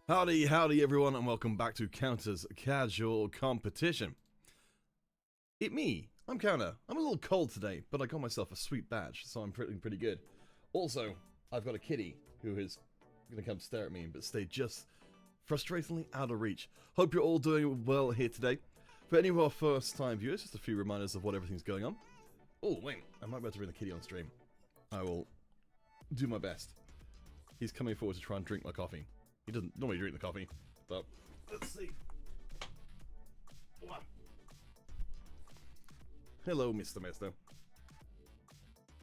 Howdy, howdy everyone, and welcome back to Counter's Casual Competition. I'm Counter. I'm a little cold today, but I got myself a sweet badge, so I'm pretty good. Also, I've got a kitty who is going to come stare at me, but stay just frustratingly out of reach. Hope you're all doing well here today. For any of our first time viewers, just a few reminders of what everything's going on. Oh, wait, I might be able to bring the kitty on stream. I will do my best. He's coming forward to try and drink my coffee. He doesn't normally drink the coffee, but let's see. Come on. Hello, Mr. Mister.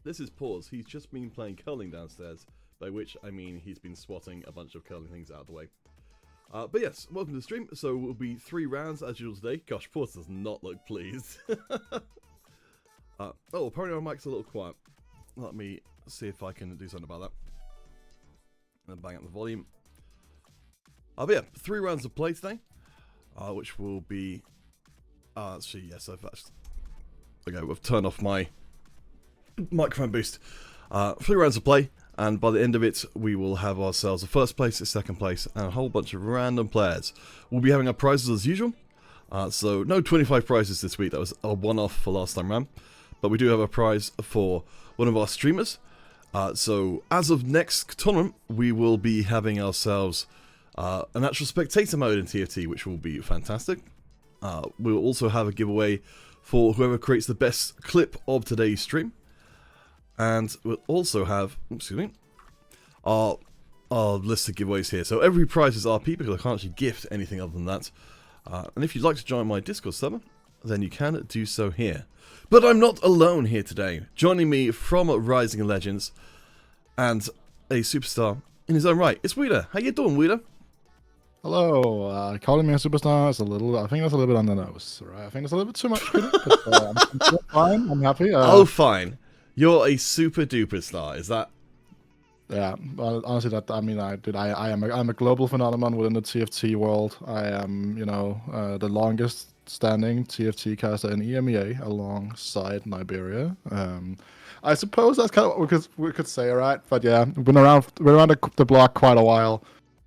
This is Pause. He's just been playing curling downstairs, by which I mean he's been swatting a bunch of curling things out of the way. But yes, welcome to the stream. So it will be 3 rounds as usual today. Gosh, Pause does not look pleased. Oh, apparently my mic's a little quiet. Let me see if I can do something about that. And bang up the volume. But yeah, 3 rounds of play today, which will be, let's see, yes, okay, we've turned off my microphone boost. 3 rounds of play, and by the end of it, we will have ourselves a first place, a second place, and a whole bunch of random players. We'll be having our prizes as usual, so no 25 prizes this week, that was a one-off for last time round, but we do have a prize for one of our streamers. So as of next tournament, we will be having ourselves an actual spectator mode in TFT, which will be fantastic. We'll also have a giveaway for whoever creates the best clip of today's stream. And we'll also have, our list of giveaways here. So every prize is RP because I can't actually gift anything other than that. And if you'd like to join my Discord server, then you can do so here. But I'm not alone here today. Joining me from Rising Legends and a superstar in his own right, it's Wita. How you doing, Wita? Hello, calling me a superstar is a little, I think that's a little bit on the nose, right? I think that's a little bit too much credit, but I'm still fine, I'm happy. Oh, fine. You're a super duper star, is that? Yeah, well, honestly, that, I mean, I'm a global phenomenon within the TFT world. I am, the longest standing TFT caster in EMEA alongside Nigeria. I suppose that's kind of what we could say, right? But yeah, been around the block quite a while.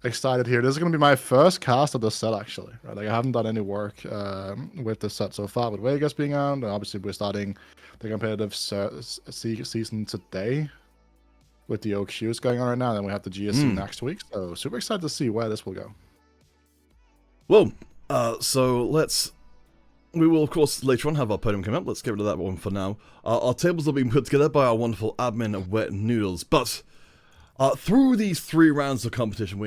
Excited here. This is going to be my first cast of the set, actually. Right? Like, I haven't done any work with the set so far, with Vegas being on, and obviously we're starting the competitive season today with the Oak Shoes going on right now, and then we have the GSC next week, so super excited to see where this will go. Well, so we will, of course, later on have our podium come up. Let's get rid of that one for now. Our tables are being put together by our wonderful admin, Wet Noodles, but through these 3 rounds of competition,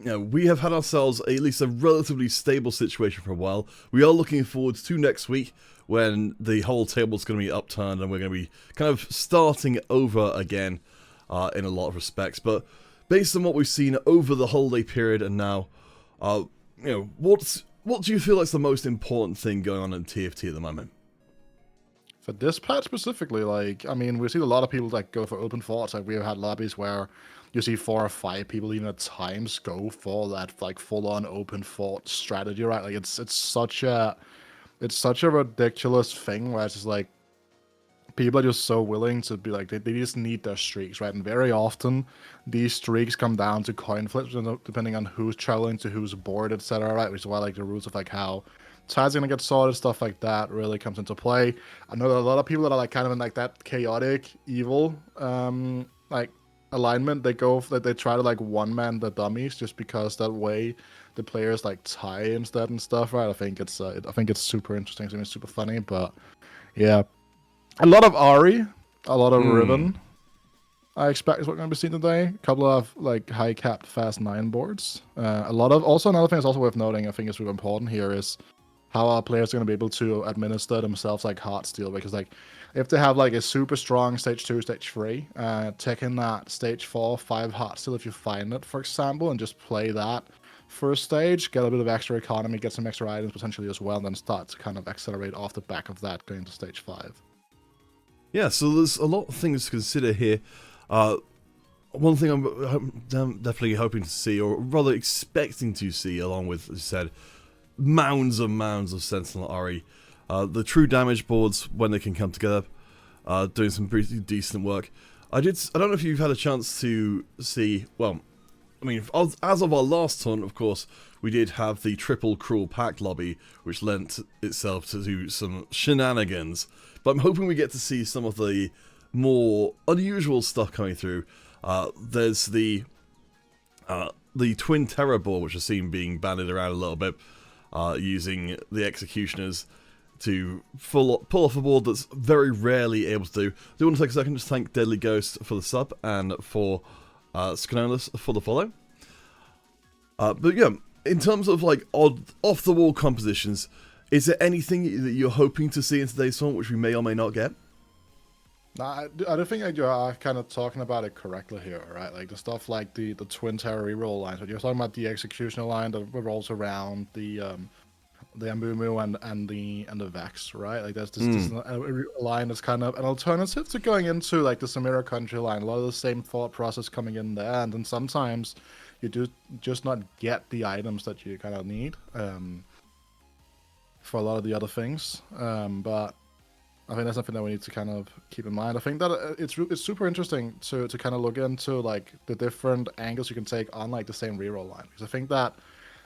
we have had ourselves at least a relatively stable situation for a while. We are looking forward to next week when the whole table is going to be upturned and we're going to be kind of starting over again in a lot of respects. But based on what we've seen over the holiday period and now, what do you feel like is the most important thing going on in TFT at the moment? For this patch specifically, like, I mean, we've seen a lot of people that go for open forts. Like, we've had lobbies where you see 4 or 5 people even at times go for that, like, full-on open fort strategy, right? Like, it's such a ridiculous thing where it's just like people are just so willing to be like they just need their streaks, right? And very often these streaks come down to coin flips, depending on who's traveling to who's board, etc. Right? Which is why like the rules of like how tide's gonna get sorted, stuff like that really comes into play. I know that a lot of people that are like kind of in like that chaotic evil like alignment, they try to like one-man the dummies just because that way the players like tie instead and stuff, right? I think it's super interesting. I think it's super funny, but yeah, a lot of Ari, a lot of Riven. I expect is what we're going to be seeing today. A couple of like high capped fast 9 boards. A lot of also another thing that's also worth noting. I think is really important here is how our players are going to be able to administer themselves like Heartsteel, because like if they have like a super strong stage 2, stage 3, taking that stage 4, 5 Heartsteel if you find it, for example, and just play that first stage, get a bit of extra economy, get some extra items potentially as well, and then start to kind of accelerate off the back of that going to stage 5. Yeah, so there's a lot of things to consider here. One thing I'm definitely hoping to see, or rather expecting to see, along with, as you said, mounds of Sentinel Ari. The true damage boards, when they can come together, doing some pretty decent work. I don't know if you've had a chance to see, well, I mean, as of our last tournament, of course, we did have the triple cruel pact lobby, which lent itself to do some shenanigans. But I'm hoping we get to see some of the more unusual stuff coming through. There's the Twin Terror board, which I've seen being bandied around a little bit, using the Executioners to pull off a board that's very rarely able to do. I do want to take a second just to thank Deadly Ghost for the sub and for Scanolus for the follow. But yeah, in terms of like odd off-the-wall compositions, is there anything that you're hoping to see in today's tournament which we may or may not get? Nah, I don't think you are kind of talking about it correctly here, right? Like the stuff like the Twin Terror reroll lines, but you're talking about the Executioner line that revolves around the Amumu and the Vex, right? Like there's this a line that's kind of an alternative to going into like the Samira Country line. A lot of the same thought process coming in there, and then sometimes you do just not get the items that you kind of need for a lot of the other things. But I think that's something that we need to kind of keep in mind. I think that it's super interesting to kind of look into like the different angles you can take on like the same reroll line, because I think that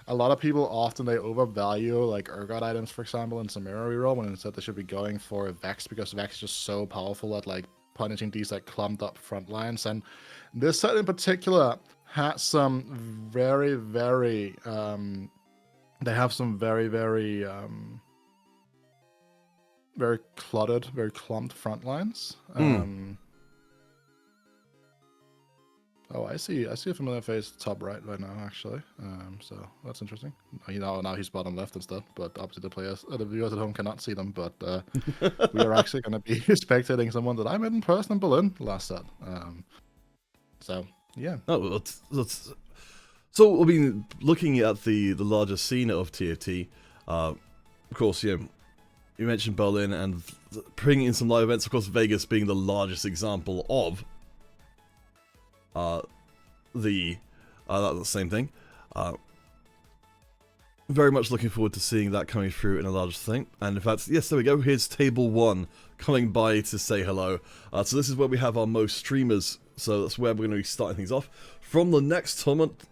a lot of people often they overvalue like Urgot items, for example, in Samira reroll, when instead they should be going for Vex, because Vex is just so powerful at like punishing these like clumped up front lines. And this set in particular had some very they have some very very cluttered, very clumped front lines. Oh, I see a familiar face top right now, actually. So that's interesting. You know, now he's bottom left instead, but obviously the viewers at home cannot see them. But we are actually going to be spectating someone that I met in person in Berlin last set. So yeah. Oh, so I mean, looking at the larger scene of TFT, of course, you mentioned Berlin and bringing in some live events. Of course, Vegas being the largest example of that's the same thing. Very much looking forward to seeing that coming through in a larger thing. And in fact, yes, there we go. Here's table 1 coming by to say hello. So this is where we have our most streamers. So that's where we're going to be starting things off. From the next tournament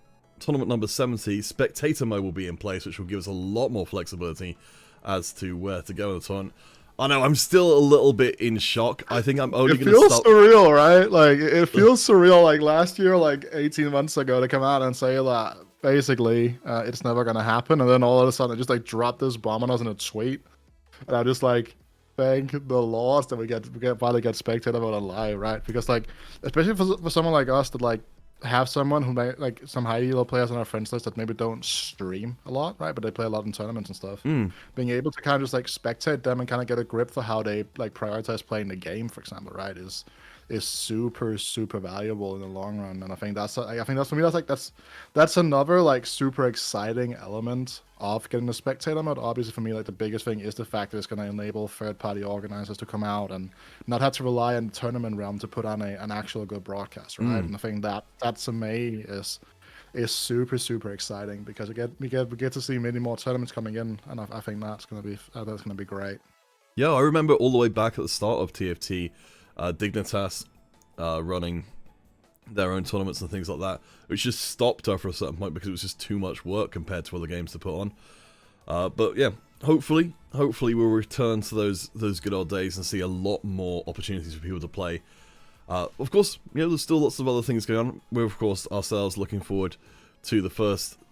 number 70, spectator mode will be in place, which will give us a lot more flexibility as to where to go in the tournament. I know, I'm still a little bit in shock. I think I'm only going to stop... It feels surreal, right? Like, it feels surreal. Like, last year, like, 18 months ago, to come out and say that, basically, it's never going to happen. And then all of a sudden, it just, like, dropped this bomb on us in a tweet. And I just, like, thank the Lord that we finally get spectator mode on live, right? Because, like, especially for someone like us that, like, have someone who may, like, some high elo players on our friends list that maybe don't stream a lot, right, but they play a lot in tournaments and stuff. Being able to kind of just like spectate them and kind of get a grip for how they like prioritize playing the game, for example, right, is super valuable in the long run. And I think that's for me, that's another like super exciting element of getting the spectator mode. Obviously for me, like the biggest thing is the fact that it's going to enable third-party organizers to come out and not have to rely on the tournament realm to put on an actual good broadcast, right? And I think that to me is super exciting, because we get to see many more tournaments coming in, and I think that's gonna be great. Yeah, I remember all the way back at the start of TFT, Dignitas running their own tournaments and things like that, which just stopped after a certain point because it was just too much work compared to other games to put on. But yeah, hopefully we'll return to those good old days and see a lot more opportunities for people to play. Of course, there's still lots of other things going on. We're of course ourselves looking forward to the 2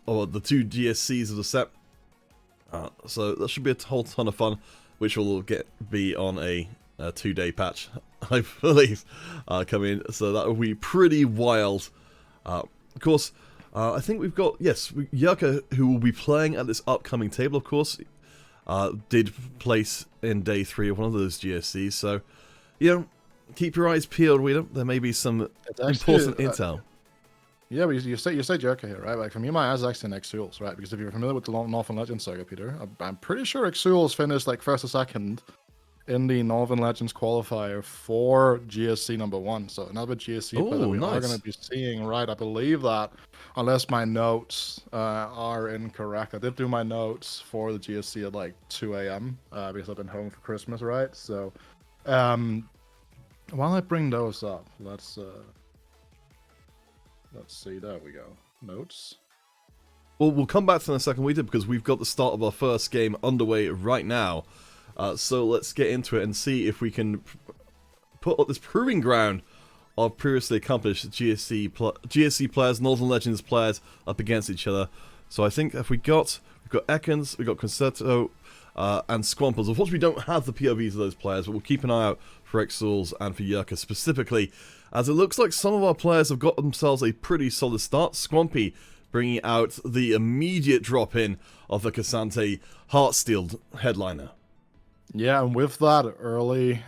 GSCs of the set. So that should be a whole ton of fun, which will be on a 2-day patch, I believe, coming in. So that will be pretty wild. Of course, I think we've got, Yerka, who will be playing at this upcoming table, of course, did place in day 3 of one of those GSCs. So, keep your eyes peeled, Wita. There may be some important intel. Yeah, but you say Joker here, right? Like, for me, my eyes actually in Exuals, right? Because if you're familiar with the Northern Legends saga, Peter, I'm pretty sure Exuals finished like first or second in the Northern Legends qualifier for GSC number 1. So another GSC player that we are going to be seeing, right? I believe that, unless my notes are incorrect. I did do my notes for the GSC at like 2 a.m. Because I've been home for Christmas, right? So, while I bring those up, let's see. There we go. notes. Well, we'll come back to that in a second, Wita, because we've got the start of our first game underway right now. So let's get into it and see if we can put up this proving ground of previously accomplished GSC players, Northern Legends players up against each other. So I think if we've got Ekans, we've got Concerto, and Squamples. Unfortunately, we don't have the POVs of those players, but we'll keep an eye out for Exals and for Yurka specifically, as it looks like some of our players have got themselves a pretty solid start. Squampy bringing out the immediate drop-in of the Cassante Heartsteel headliner. Yeah, and with that early,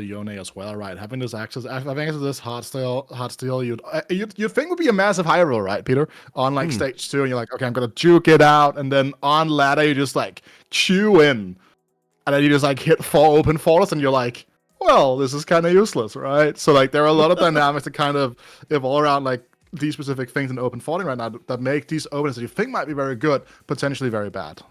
Yone as well, right? Having this access to this Heartsteel, you'd think would be a massive high roll, right, Peter? On like stage 2, and you're like, okay, I'm gonna juke it out, and then on ladder you just like chew in, and then you just like hit 4 open forts, and you're like, well, this is kind of useless, right? So like there are a lot of dynamics that kind of evolve around like these specific things in open forting right now that make these openings that you think might be very good potentially very bad.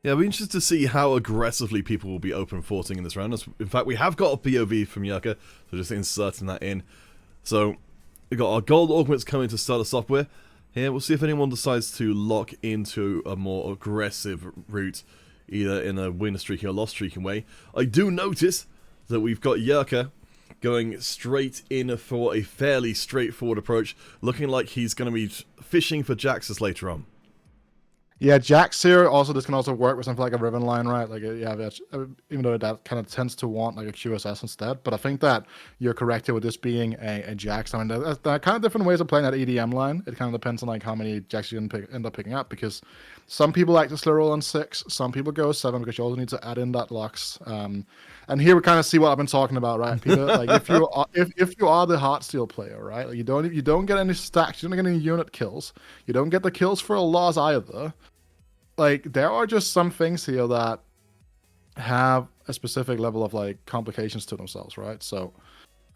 Yeah, we're interested to see how aggressively people will be open forting in this round. In fact, we have got a POV from Yurka, so just inserting that in. So, we've got our gold augments coming to start us off with. Here, we'll see if anyone decides to lock into a more aggressive route, either in a win streaking or loss streaking way. I do notice that we've got Yurka going straight in for a fairly straightforward approach, looking like he's going to be fishing for Jaxus later on. Yeah, Jax here, also this can also work with something like a Riven line, right? Like, yeah, even though that kind of tends to want like a QSS instead. But I think that you're correct here with this being a Jax. I mean, there are kind of different ways of playing that EDM line. It kind of depends on like how many Jax you end up picking up, because some people like to slow roll on 6, some people go 7, because you also need to add in that Lux. And here we kind of see what I've been talking about, right, Peter? Like if you are the Heartsteel player, right? Like you don't get any stacks, you don't get any unit kills, you don't get the kills for a loss either. Like there are just some things here that have a specific level of like complications to themselves, right? So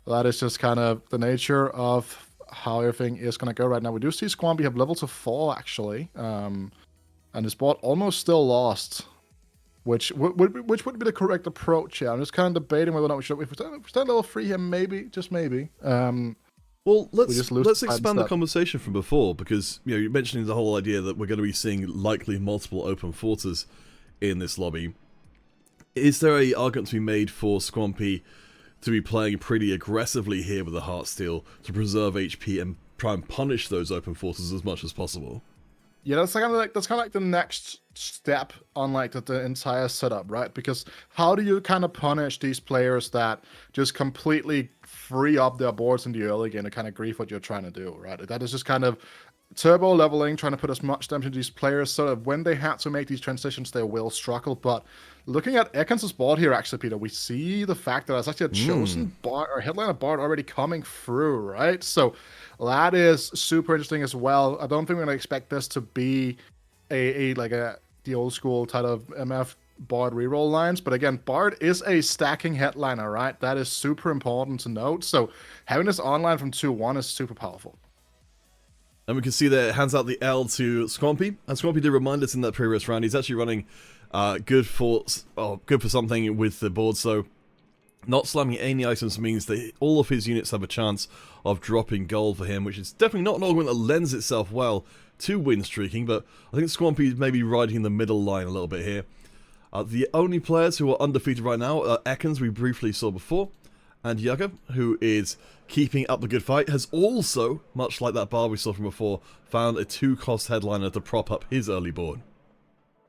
that is just kind of the nature of how everything is going to go right now. We do see Squampy have level to 4 actually, and his bot almost still lost. Which would be the correct approach here. I'm just kind of debating whether or not we should. If we stand level 3 here, maybe, just maybe. Well, let's expand the conversation from before, because you're mentioning the whole idea that we're going to be seeing likely multiple open forters in this lobby. Is there a argument to be made for Squampy to be playing pretty aggressively here with the Heartsteel to preserve HP and try and punish those open forters as much as possible? Yeah, that's kind of like the next step on like the entire setup, right? Because how do you kind of punish these players that just completely free up their boards in the early game to kind of grief what you're trying to do, right? That is just kind of turbo leveling, trying to put as much damage into these players so that when they have to make these transitions, they will struggle. But looking at Ekans' board here, actually, Peter, we see the fact that it's actually a chosen bard or headliner bard already coming through, right? So that is super interesting as well. I don't think we're going to expect this to be the old school type of MF Bard reroll lines, but again, Bard is a stacking headliner, right? That is super important to note. So having this online from 2-1 is super powerful. And we can see that it hands out the L to Squampy, and Squampy did remind us in that previous round he's actually running good for something with the board. So not slamming any items means that all of his units have a chance of dropping gold for him, which is definitely not an augment that lends itself well to win streaking, but I think Squampy may be riding the middle line a little bit here. The only players who are undefeated right now are Ekans, we briefly saw before, and Yurka, who is keeping up the good fight, has also, much like that bar we saw from before, found a 2-cost headliner to prop up his early board.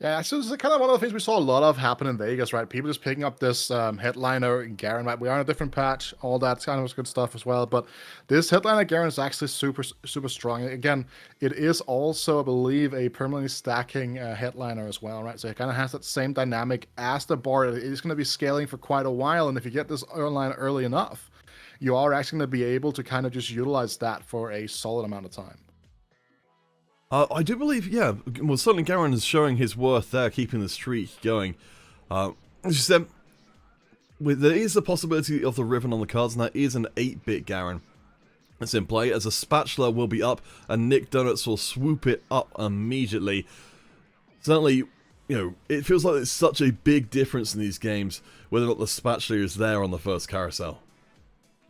Yeah, so this is kind of one of the things we saw a lot of happen in Vegas, right? People just picking up this headliner Garen, right? We are on a different patch, all that kind of good stuff as well. But this headliner Garen is actually super, super strong. Again, it is also, I believe, a permanently stacking headliner as well, right? So it kind of has that same dynamic as the bard. It is going to be scaling for quite a while, and if you get this online early enough, you are actually going to be able to kind of just utilize that for a solid amount of time. I do believe, yeah, well, certainly Garen is showing his worth there, keeping the streak going. As you said, there is the possibility of the Riven on the cards, and that is an 8-bit Garen that's in play, as a Spatula will be up, and Nick Donuts will swoop it up immediately. Certainly, it feels like it's such a big difference in these games, whether or not the Spatula is there on the first carousel.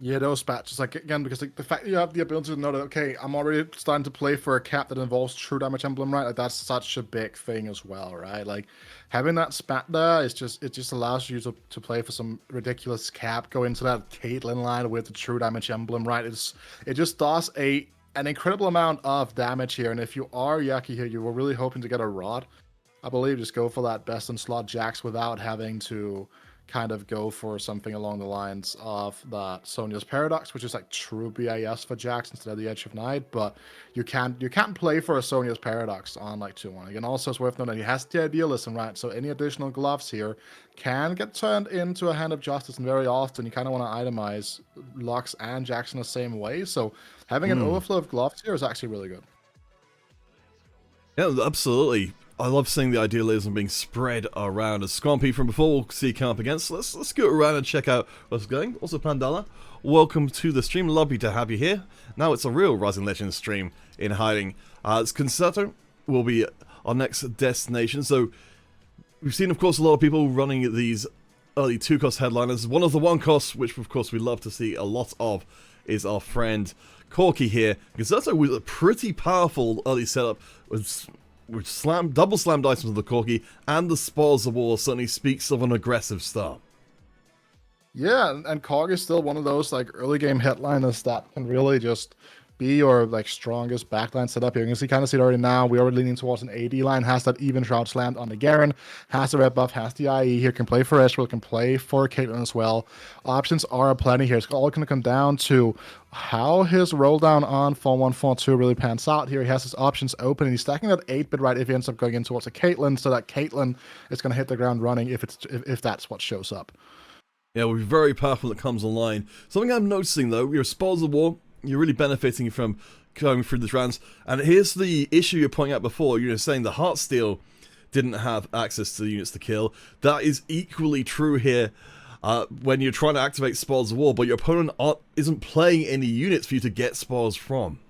Yeah, those patches, like, again, because like, the fact that you have the ability to know that, okay, I'm already starting to play for a cap that involves true damage emblem, right? Like, that's such a big thing as well, right? Like, having that spat there is just, it just allows you to play for some ridiculous cap, go into that Caitlyn line with the true damage emblem, right? It just does an incredible amount of damage here, and if you are Yaki here, you were really hoping to get a rod, I believe, just go for that best in slot Jax without having to kind of go for something along the lines of that Sonya's Paradox, which is like true BIS for Jax instead of the Edge of Night. But you can't play for a Sonya's Paradox on like 2-1. Again, also it's worth noting he has the Idealism, right? So any additional gloves here can get turned into a Hand of Justice, and very often you kind of want to itemize Lux and Jax in the same way. So having an overflow of gloves here is actually really good. Yeah, absolutely. I love seeing the idealism being spread around. As Squampy from before we'll see come up against. So let's go around and check out what's going. Also, Pandala, welcome to the stream. Lovely to have you here. Now it's a real Rising Legends stream in hiding. It's Concerto will be our next destination. So we've seen, of course, a lot of people running these early 2-cost headliners. One of the 1-costs, which of course we love to see a lot of, is our friend Corky here. Concerto was a pretty powerful early setup with double slammed items of the Corky, and the Spoils of War certainly speaks of an aggressive start. Yeah, and Cog is still one of those like early game headliners that can really just be your like strongest backline setup here. You can see kind of see it already now. We're already leaning towards an AD line, has that even shroud slammed on the Garen, has the red buff, has the IE here, can play for Ezreal, can play for Caitlyn as well. Options are plenty here. It's all going to come down to how his roll down on 4-1-4-2 really pans out here. He has his options open, and he's stacking that 8-bit right if he ends up going in towards a Caitlyn, so that Caitlyn is going to hit the ground running if that's what shows up. Yeah, will be very powerful when it comes online. Something I'm noticing though, your Spoils of War, you're really benefiting from going through this rounds. And here's the issue you're pointing out before. You're saying the Heartsteel didn't have access to the units to kill. That is equally true here when you're trying to activate Spoils of War, but your opponent isn't playing any units for you to get spoils from.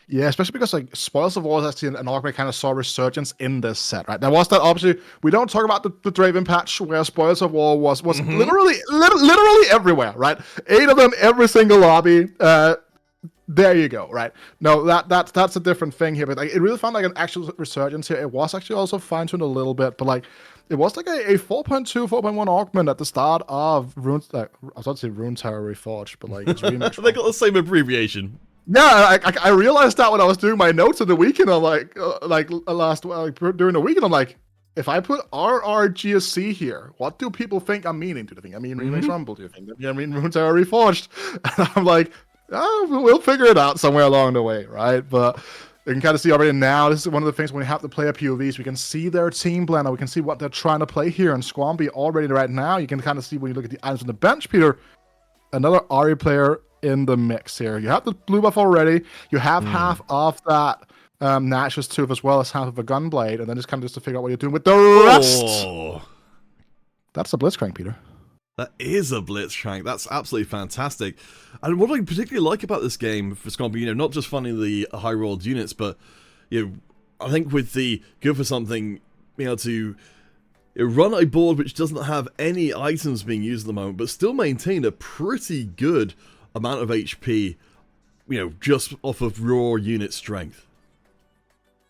Yeah, especially because like Spoils of War is actually an arc we kind of saw resurgence in this set, right? There was that obviously we don't talk about the Draven patch where Spoils of War was literally everywhere, right? 8 of them every single lobby. There you go, right? No, that's a different thing here, but like, it really found like an actual resurgence here. It was actually also fine-tuned a little bit, but like it was like a 4.2, 4.1 augment at the start of Rune. I was about to say Rune Terror Reforged, but like it's remix. They got the same abbreviation. Yeah, I realized that when I was doing my notes of the weekend. I'm like during the weekend, I'm like, if I put RRGSC here, what do people think I'm meaning? Do they think I mean Remix Rumble? Do you think I mean Runes Are Reforged? And I'm like, oh, we'll figure it out somewhere along the way, right? But you can kind of see already now, this is one of the things when we have to play a POVs, we can see their team plan, we can see what they're trying to play here. And Squampy already right now, you can kind of see when you look at the items on the bench, Peter, another Ahri player in the mix here. You have the blue buff already. You have half of that Nash's tooth as well as half of a Gunblade, and then just kind of just to figure out what you're doing with the rest. Oh. That's a Blitzcrank, Peter. That is a Blitzcrank. That's absolutely fantastic. And what I particularly like about this game for Squampy, not just finding the high-rolled units, but I think with the good for something, being able to run a board which doesn't have any items being used at the moment, but still maintain a pretty good amount of HP, just off of raw unit strength.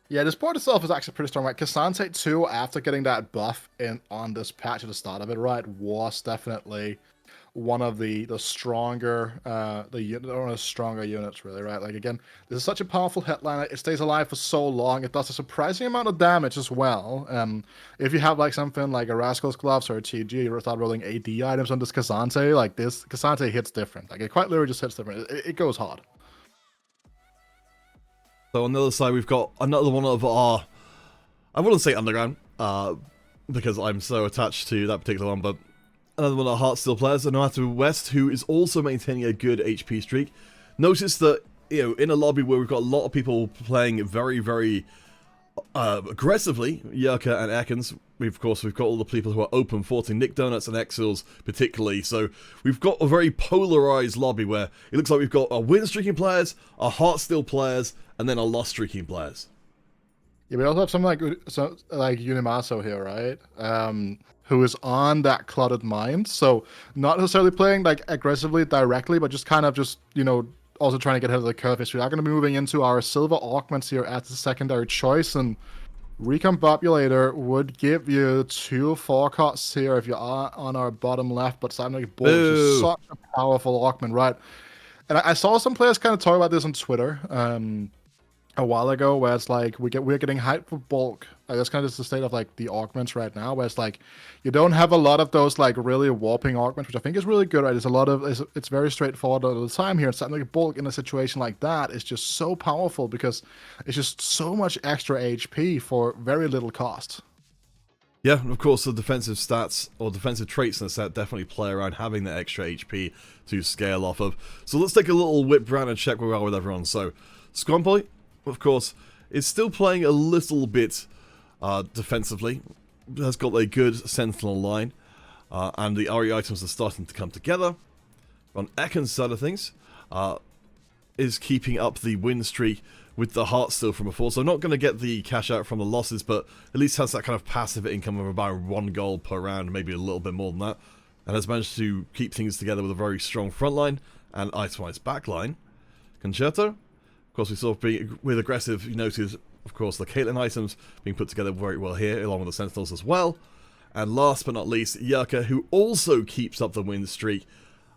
Yeah, this board itself is actually pretty strong, right? Cassante 2, after getting that buff in on this patch at the start of it, right, was definitely one of the stronger stronger units, really, right? Like, again, this is such a powerful headliner. It stays alive for so long. It does a surprising amount of damage as well. If you have like something like a Rascal's Gloves or a TG, you start rolling AD items on this Cassante, like this Cassante hits different. Like, it quite literally just hits different. It goes hard. So on the other side, we've got another one of our, I wouldn't say underground, because I'm so attached to that particular one, but another one of our Heartsteel players, Anatu West, who is also maintaining a good HP streak. Notice that, in a lobby where we've got a lot of people playing very, very aggressively, Yerka and Ekans, we've got all the people who are open forting Nick Donuts and Exils particularly, so we've got a very polarized lobby where it looks like we've got our win streaking players, our Heartsteel players, and then our loss streaking players. Yeah, we also have something like Unimaso here, right? who is on that clotted mine. So not necessarily playing like aggressively directly, but just kind of just, also trying to get ahead of the curve. So we are going to be moving into our silver augments here as the secondary choice, and Recombobulator would give you 2 forecasts here if you are on our bottom left, but Seismic Bolt is just such a powerful augment, right? And I saw some players kind of talk about this on Twitter a while ago, where it's like we're getting hyped for bulk. That's kind of just the state of like the augments right now, where it's like you don't have a lot of those like really warping augments, which I think is really good, right? There's a lot of it's very straightforward all the time here. And something like bulk in a situation like that is just so powerful because it's just so much extra HP for very little cost. Yeah, and of course the defensive stats or defensive traits in the set definitely play around having that extra HP to scale off of. So let's take a little whip round and check where we are with everyone. So Squampoly, of course, is still playing a little bit defensively. Has got a good Sentinel line, and the RE items are starting to come together. On Ekken's side of things, is keeping up the win streak with the heart still from before, so not going to get the cash out from the losses, but at least has that kind of passive income of about 1 goal per round, maybe a little bit more than that, and has managed to keep things together with a very strong front line and itemized back line. Concerto, of course, we saw with aggressive, you noted, of course, the Caitlyn items being put together very well here, along with the Sentinels as well. And last but not least, Yerka, who also keeps up the win streak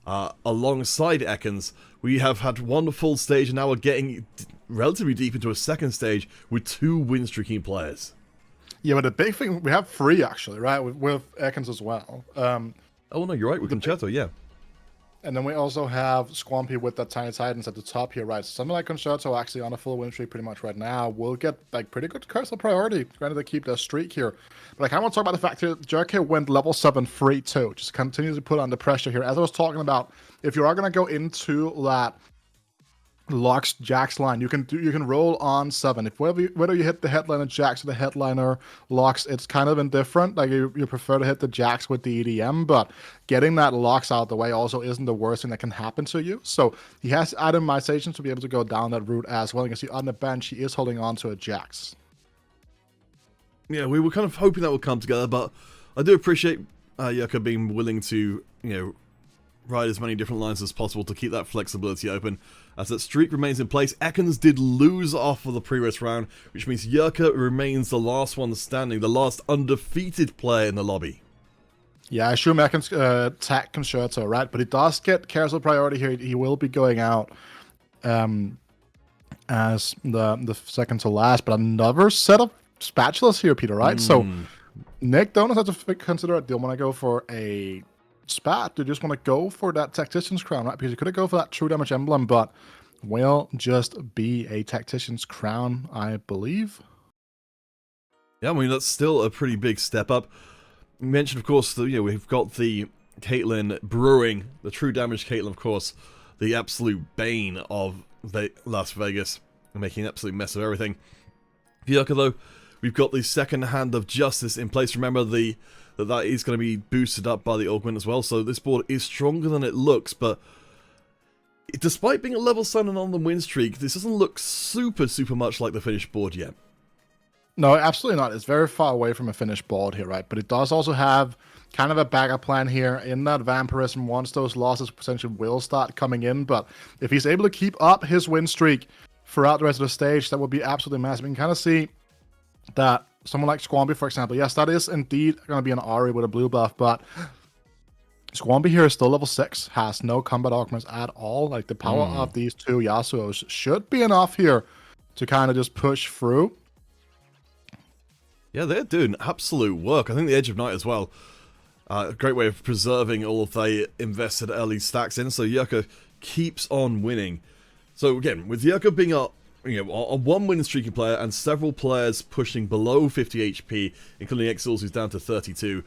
alongside Ekans. We have had one full stage, and now we're getting relatively deep into a second stage with 2 win streaking players. Yeah, but the big thing, we have 3 actually, right, with Ekans as well. Oh no, you're right, with Concerto, yeah. And then we also have Squampy with that Tiny Titans at the top here, right? So something like Concerto actually on a full win streak pretty much right now will get like pretty good cursor priority, granted to keep their streak here. But I kind of want to talk about the fact that Jerky went level 7 free too, just continues to put on the pressure here. As I was talking about, if you are going to go into that Locks Jax line, you can roll on 7. If whether you hit the headliner Jax or the headliner Locks, it's kind of indifferent. Like you prefer to hit the Jax with the EDM, but getting that Locks out of the way also isn't the worst thing that can happen to you. So he has itemizations to be able to go down that route as well. You can see on the bench he is holding on to a Jax. Yeah, we were kind of hoping that would come together, but I do appreciate Yerka being willing to, ride as many different lines as possible to keep that flexibility open. As that streak remains in place, Ekans did lose off of the previous round, which means Yerka remains the last one standing, the last undefeated player in the lobby. Yeah, I assume Ekans attack Concerto, right? But he does get carousel priority here. He will be going out as the second to last, but another set of spatulas here, Peter, right? So Nick don't have to consider it. Do you want to go for a spat? Do you just want to go for that Tactician's Crown, right? Because you could go for that True Damage Emblem, but will just be a Tactician's Crown, I believe. Yeah, I mean, that's still a pretty big step up. We mentioned, of course, that we've got the Caitlyn brewing, the True Damage Caitlyn, of course, the absolute bane of Las Vegas, and making an absolute mess of everything. Yerka, though, we've got the second hand of Justice in place. Remember that is going to be boosted up by the augment as well, so this board is stronger than it looks, but despite being a level 7 on the win streak, this doesn't look super much like the finished board yet. No, absolutely not. It's very far away from a finished board here, right? But it does also have kind of a backup plan here in that Vampirism once those losses potentially will start coming in, but if he's able to keep up his win streak throughout the rest of the stage, that would be absolutely massive. You can kind of see that someone like Squamby, for example, yes, that is indeed going to be an Ari with a blue buff, but Squamby here is still level 6, has no combat augments at all. Like, the power of these 2 Yasuos should be enough here to kind of just push through. Yeah, they're doing absolute work. I think the Edge of Night as well, a great way of preserving all of the invested early stacks in, so Yerka keeps on winning. So again, with Yerka being a 1-win streaking player and several players pushing below 50 HP, including Exils who's down to 32.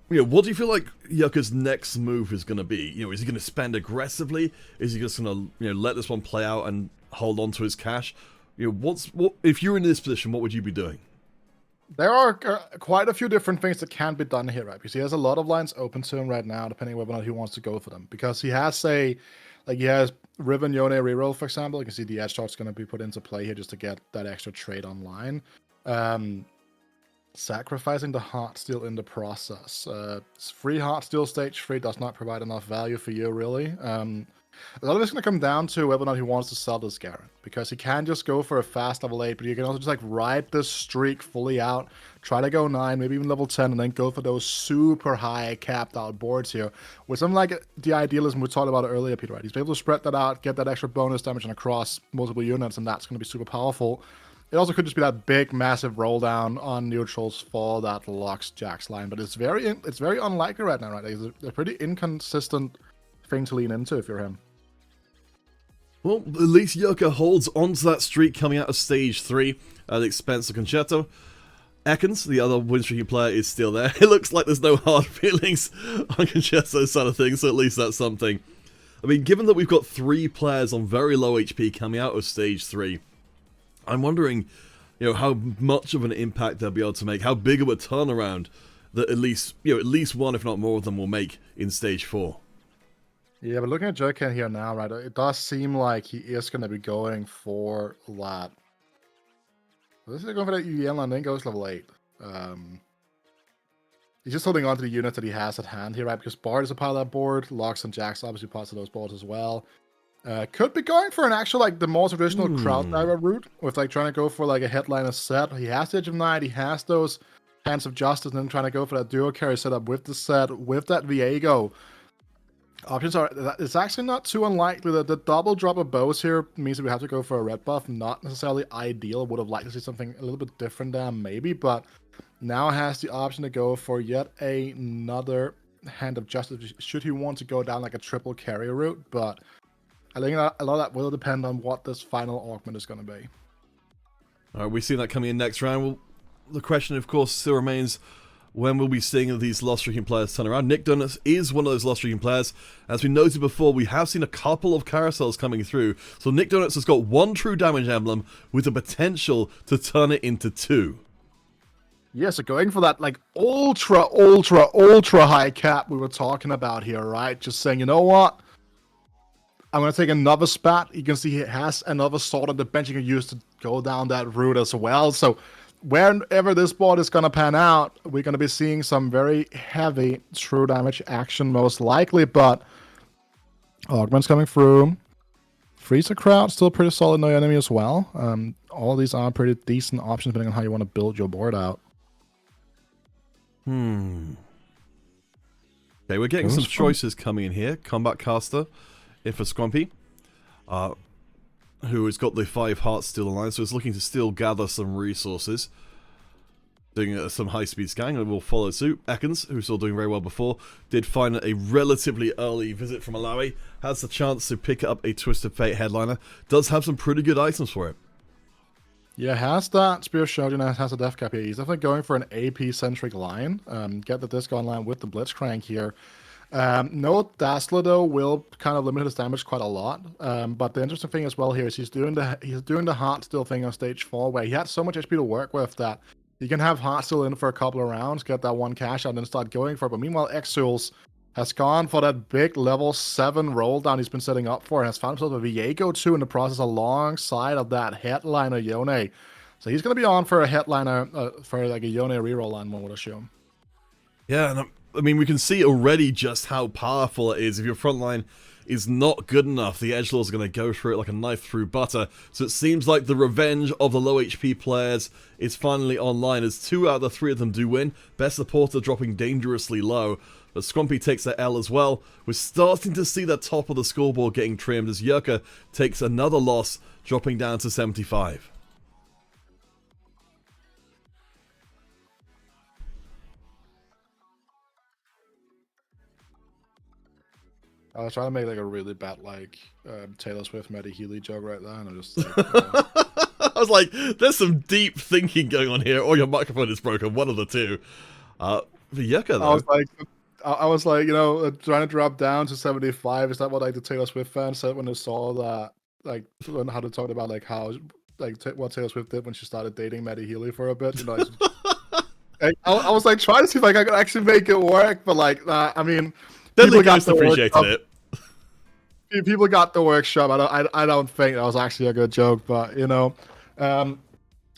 What do you feel like Yerka's next move is going to be? Is he going to spend aggressively? Is he just going to let this one play out and hold on to his cash? If you're in this position, what would you be doing? There are quite a few different things that can be done here, right? Because he has a lot of lines open to him right now, depending whether or not he wants to go for them. Because he has he has Riven Yone reroll, for example. You can see the Edge Torch is going to be put into play here just to get that extra trade online. sacrificing the heart steal in the process. Free heart steal stage 3 does not provide enough value for you, really. A lot of it's going to come down to whether or not he wants to sell this Garen, because he can just go for a fast level 8, but you can also just like ride this streak fully out, try to go 9, maybe even level 10, and then go for those super high capped out boards here. With something like the idealism we talked about earlier, Peter, right? He's able to spread that out, get that extra bonus damage and across multiple units, and that's going to be super powerful. It also could just be that big, massive roll down on neutrals for that Lux Jax line, but it's very unlikely right now, right? It's a pretty inconsistent thing to lean into if you're him. Well, at least Yuka holds onto that streak coming out of stage 3 at the expense of Concerto. Ekans, the other win streaky player, is still there. It looks like there's no hard feelings on Concerto's side of things, so at least that's something. I mean, given that we've got 3 players on very low HP coming out of stage 3, I'm wondering, you know, how much of an impact they'll be able to make, how big of a turnaround that at least one, if not more of them, will make in stage 4. Yeah, but looking at Joken here now, right, it does seem like he is going to be going for that. This is going for that UEN line, then goes level 8. He's just holding on to the units that he has at hand here, right? Because Bard is a part of that board, Lux and Jax obviously parts of those boards as well. Could be going for an actual, like, the more traditional crowd diver route, with, like, trying to go for, like, a headliner set. He has the Edge of Night, he has those Hands of Justice, and then trying to go for that duo carry setup with the set, with that Viego. Options are, it's actually not too unlikely that the double drop of bows here means that we have to go for a red buff. Not necessarily ideal. Would have liked to see something a little bit different there, maybe, but now has the option to go for yet another Hand of Justice should he want to go down like a triple carry route. But I think a lot of that will depend on what this final augment is going to be. All right, we see that coming in next round. Well, the question, of course, still remains: when will we be seeing these lost streaking players turn around? Nick Donuts is one of those lost streaking players. As we noted before, we have seen a couple of carousels coming through. So Nick Donuts has got 1 true damage emblem with the potential to turn it into 2. Yeah, so going for that like ultra high cap we were talking about here, right? Just saying, you know what? I'm going to take another spat. You can see he has another sword on the bench you can use to go down that route as well. So whenever this board is going to pan out, we're going to be seeing some very heavy true damage action most likely, but augments coming through. Freezer crowd, still pretty solid, no enemy as well. All these are pretty decent options depending on how you want to build your board out. Okay, we're getting some choices coming in here. Combat Caster, in for Scrumpy, who has got the 5 hearts still alive, so is looking to still gather some resources. Doing some high-speed scanning, and will follow suit. Ekans, who's still doing very well before, did find a relatively early visit from Alawi, has the chance to pick up a Twisted Fate headliner, does have some pretty good items for it. Yeah, has that Spear Shogun, has a death cap here. He's definitely going for an AP-centric line. Get the disc online with the Blitzcrank here. No Dazzler though will kind of limit his damage quite a lot. But the interesting thing as well here is he's doing the heart steal thing on stage 4, where he had so much HP to work with that you can have heart steal in for a couple of rounds, get that 1 cash out, and then start going for it. But meanwhile, Exules has gone for that big level 7 roll down he's been setting up for, and has found himself a Viego 2 in the process alongside of that headliner Yone. So he's going to be on for a headliner, for like a Yone reroll line, one would assume. Yeah, and I mean, we can see already just how powerful it is. If your front line is not good enough, the edgelords are going to go through it like a knife through butter. So it seems like the revenge of the low HP players is finally online, as 2 out of the 3 of them do win. Best supporter dropping dangerously low, but Scrumpy takes that L as well. We're starting to see the top of the scoreboard getting trimmed as Yurka takes another loss, dropping down to 75. I was trying to make like a really bad like Taylor Swift Maddie Healy joke right there, and I just like, I was like, there's some deep thinking going on here, or your microphone is broken, one of the two. For Yucca, though. I was like, you know, trying to drop down to 75. Is that what like the Taylor Swift fans said when they saw that, like, how they talked about like how like what Taylor Swift did when she started dating Maddie Healy for a bit? You know, I was like trying to see if like I could actually make it work, but like, I mean, Deadly Ghost appreciated it. People got the workshop. I don't think that was actually a good joke, but you know,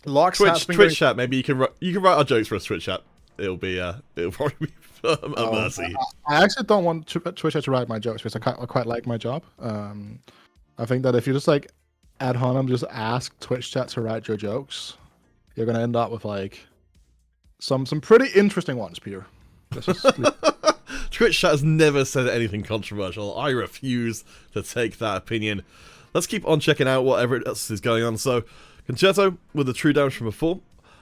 Locks has been Twitch chat. Maybe you can write our jokes for us. Twitch chat. It'll probably be a mercy. I actually don't want Twitch chat to write my jokes because I quite like my job. I think that if you just like ad honom just ask Twitch chat to write your jokes, you're gonna end up with like some pretty interesting ones, Peter. Twitch chat has never said anything controversial. I refuse to take that opinion. Let's keep on checking out whatever else is going on. So, Concerto with the true damage from before.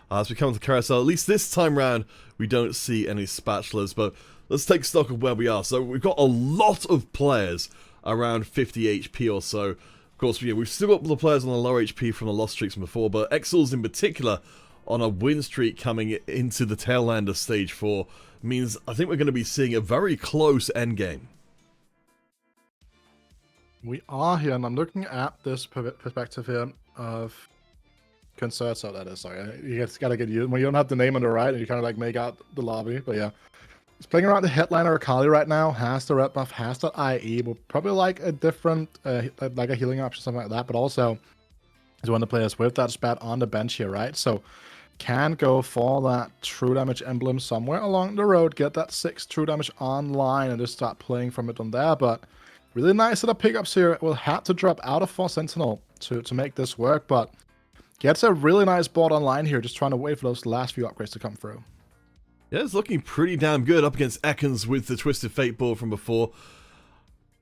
As we come to Carousel, at least this time round, we don't see any spatulas, but let's take stock of where we are. So we've got a lot of players around 50 HP or so. Of course, we've still got the players on the lower HP from the lost streaks from before, but Exil's in particular on a win streak coming into the tail end of Stage 4 means I think we're going to be seeing a very close endgame. We are here, and I'm looking at this perspective here of Concerto, that is. Sorry, you just gotta get used when you don't have the name on the right, and you kind of like make out the lobby. But yeah, he's playing around the headliner Akali right now. Has the red buff, has the IE, but probably like a different, like a healing option, something like that. But also, he's one of the players with that spat on the bench here, right? So can go for that true damage emblem somewhere along the road, get that 6 true damage online, and just start playing from it on there. But really nice set of pickups here. Will have to drop out of 4 Sentinel to make this work, but gets a really nice board online here, just trying to wait for those last few upgrades to come through. Yeah, it's looking pretty damn good up against Ekans with the Twisted Fate board from before.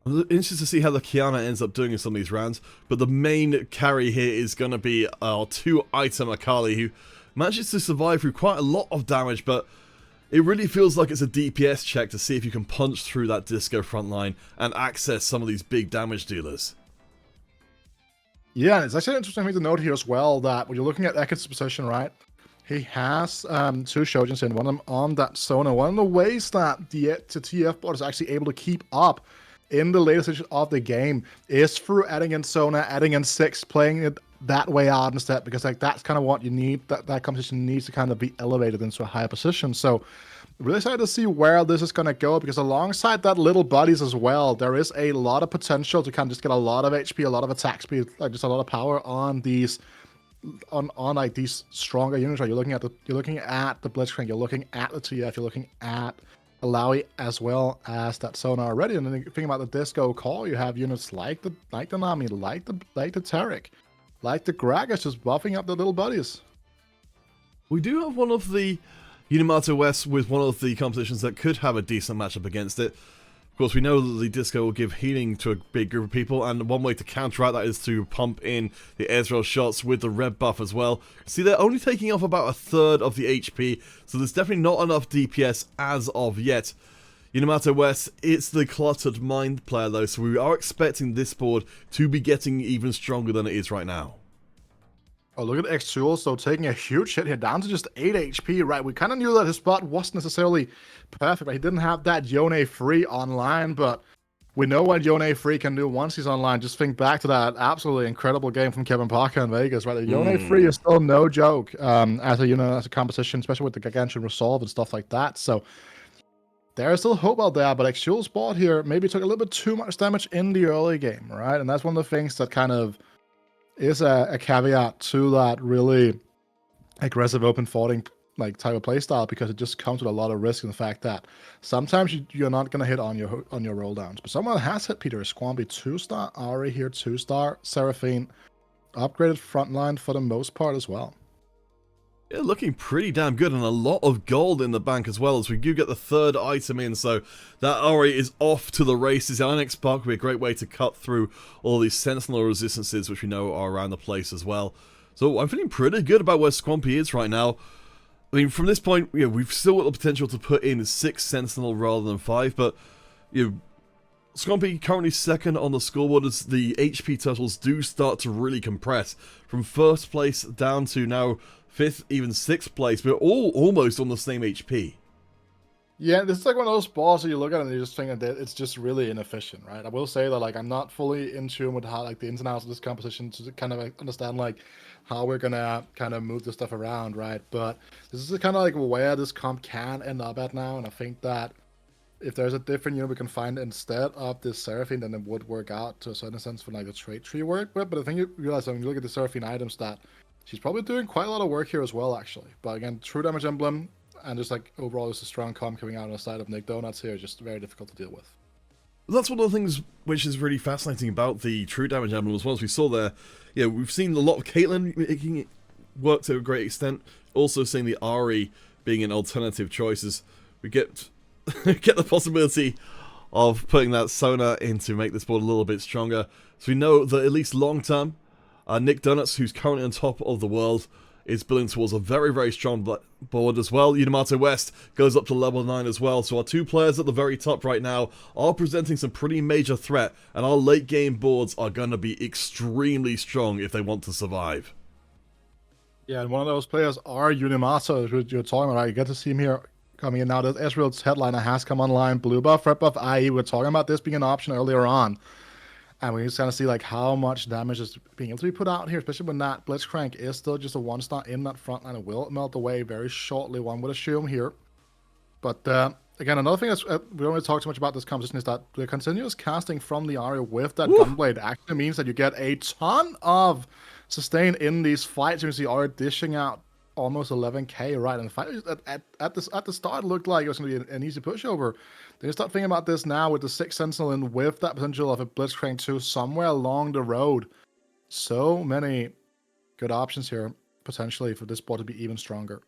I'm interested to see how the Kiana ends up doing in some of these rounds, but the main carry here is going to be our 2-item Akali, who manages to survive through quite a lot of damage, but it really feels like it's a DPS check to see if you can punch through that Disco front line and access some of these big damage dealers. Yeah, it's actually an interesting thing to note here as well, that when you're looking at Ekans' position, right, he has 2 Shojins in, one of them on that Sona. One of the ways that the TF bot is actually able to keep up in the later stages of the game is through adding in Sona, adding in 6, playing it that way out instead, because like that's kind of what you need, that competition needs to kind of be elevated into a higher position. So really excited to see where this is going to go, because alongside that little buddies as well, there is a lot of potential to kind of just get a lot of HP, a lot of attack speed, like just a lot of power on these on like these stronger units. Right? You're looking at the Blitzcrank, you're looking at the TF, you're looking at Alawi as well as that Sona already. And then thinking about the Disco Call, you have units like the Nami, like the Taric, like the Gragas, just buffing up the little buddies. We do have one of the Yamato West with one of the compositions that could have a decent matchup against it. Of course, we know that the Disco will give healing to a big group of people, and one way to counteract that is to pump in the Ezreal shots with the red buff as well. See, they're only taking off about 1/3 of the HP, so there's definitely not enough DPS as of yet. Yamato West, it's the Cluttered Mind player though, so we are expecting this board to be getting even stronger than it is right now. Oh, look at X2 so taking a huge hit here, down to just 8 HP, right? We kind of knew that his spot wasn't necessarily perfect, but he didn't have that Yone free online, but we know what Yone free can do once he's online. Just think back to that absolutely incredible game from Kevin Parker in Vegas, right? Yone free is still no joke as a competition, especially with the Gargantuan Resolve and stuff like that. So there is still hope out there, but X2's spot here maybe took a little bit too much damage in the early game, right? And that's one of the things that kind of is a caveat to that really aggressive open forwarding like type of playstyle, because it just comes with a lot of risk in the fact that sometimes you're not going to hit on your roll downs. But someone has hit Peter Squamby 2-star, Ari here 2-star, Seraphine upgraded frontline for the most part as well. Yeah, looking pretty damn good, and a lot of gold in the bank as well, as we do get the 3rd item in, so that Ori is off to the races. The Onyx Spark will be a great way to cut through all these Sentinel resistances, which we know are around the place as well. So I'm feeling pretty good about where Squampy is right now. I mean, from this point, we've still got the potential to put in 6 Sentinel rather than 5, but, Squampy currently 2nd on the scoreboard as the HP totals do start to really compress. From 1st place down to now 5th, even 6th place, we're all almost on the same HP. Yeah, this is like one of those balls that you look at and you just think that it's just really inefficient, right? I will say that like I'm not fully in tune with how like the ins and outs of this competition to kind of understand like how we're gonna kind of move this stuff around, right? But this is kind of like where this comp can end up at now, and I think that if there's a different unit we can find instead of this Seraphine, then it would work out to a certain sense for like the trade tree work with. But I think you realize when you look at the Seraphine items that She's probably doing quite a lot of work here as well, actually. But again, true damage emblem, and just like overall, just a strong comp coming out on the side of Nick Donuts here, just very difficult to deal with. That's one of the things which is really fascinating about the true damage emblem as well. As we saw there, we've seen a lot of Caitlyn making it work to a great extent. Also seeing the Ahri being an alternative choices. We get get the possibility of putting that Sona in to make this board a little bit stronger. So we know that at least long term, Nick Donuts, who's currently on top of the world, is building towards a very, very strong board as well. Yamato West goes up to level 9 as well. So our two players at the very top right now are presenting some pretty major threat, and our late game boards are going to be extremely strong if they want to survive. Yeah, and one of those players are Unimato, who you're talking about. You get to see him here coming in now. The Ezreal's headliner has come online. Blue buff, red buff, IE. We're talking about this being an option earlier on. And we just kind of see like how much damage is being able to be put out here, especially when that Blitzcrank is still just a one-star in that front line. It will melt away very shortly, one would assume here. But again, another thing that's we don't really talk too much about this composition is that the continuous casting from the Ahri with that Gunblade actually means that you get a ton of sustain in these fights. You can see Ahri dishing out almost 11k, right? And the fight at the start looked like it was going to be an easy pushover. Then you start thinking about this now with the 6 Sentinel and with that potential of a Blitzcrank 2 somewhere along the road. So many good options here, potentially, for this board to be even stronger.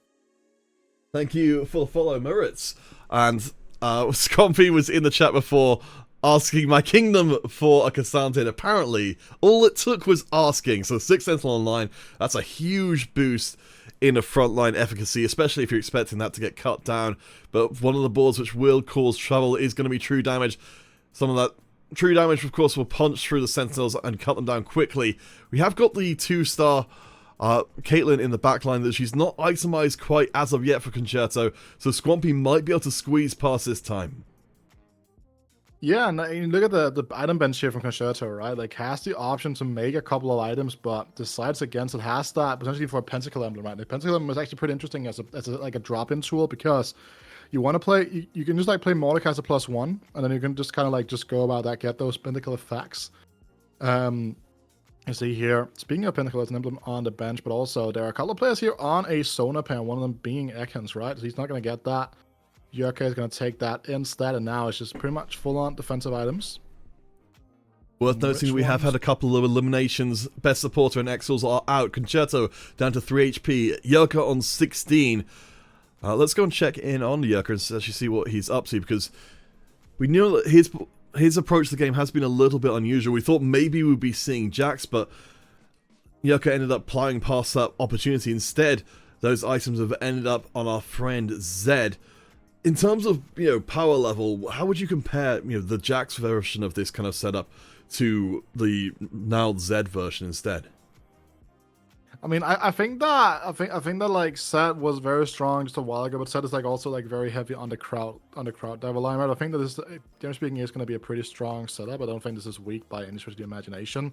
Thank you for the follow, Moritz. And Scompy was in the chat before asking my kingdom for a Cassandra. Apparently, all it took was asking. So 6 Sentinel online, that's a huge boost in a frontline efficacy, especially if you're expecting that to get cut down. But one of the boards which will cause trouble is going to be true damage. Some of that true damage, of course, will punch through the Sentinels and cut them down quickly. We have got the 2-star Caitlyn in the backline that she's not itemized quite as of yet for Concerto, so Squampy might be able to squeeze past this time. Yeah, and you look at the item bench here from Concerto, right? Like, has the option to make a couple of items, but decides against it. Has that potentially for a Pentacle Emblem, right? The Pentacle Emblem is actually pretty interesting as like a drop-in tool, because you want to play, you can just like play Mordecai as a +1, and then you can just kind of like just go about that, get those Pentacle effects. You see here, speaking of Pentacle, it's an emblem on the bench, but also there are a couple of players here on a Sona pair, one of them being Ekans, right? So he's not going to get that. Yurka is going to take that instead, and now it's just pretty much full-on defensive items. Worth noting, we have had a couple of eliminations. Best Supporter and Exils are out. Concerto down to 3 HP. Yurka on 16. Let's go and check in on Yurka and actually see what he's up to, because we knew that his approach to the game has been a little bit unusual. We thought maybe we'd be seeing Jax, but Yurka ended up plying past that opportunity. Instead, those items have ended up on our friend Zed. In terms of, power level, how would you compare, the Jax version of this kind of setup to the now Zed version instead? I mean, I think that like Zed was very strong just a while ago, but Zed is like also like very heavy on the crowd dive line, right? I think that this, generally speaking, is going to be a pretty strong setup. I don't think this is weak by any stretch of the imagination.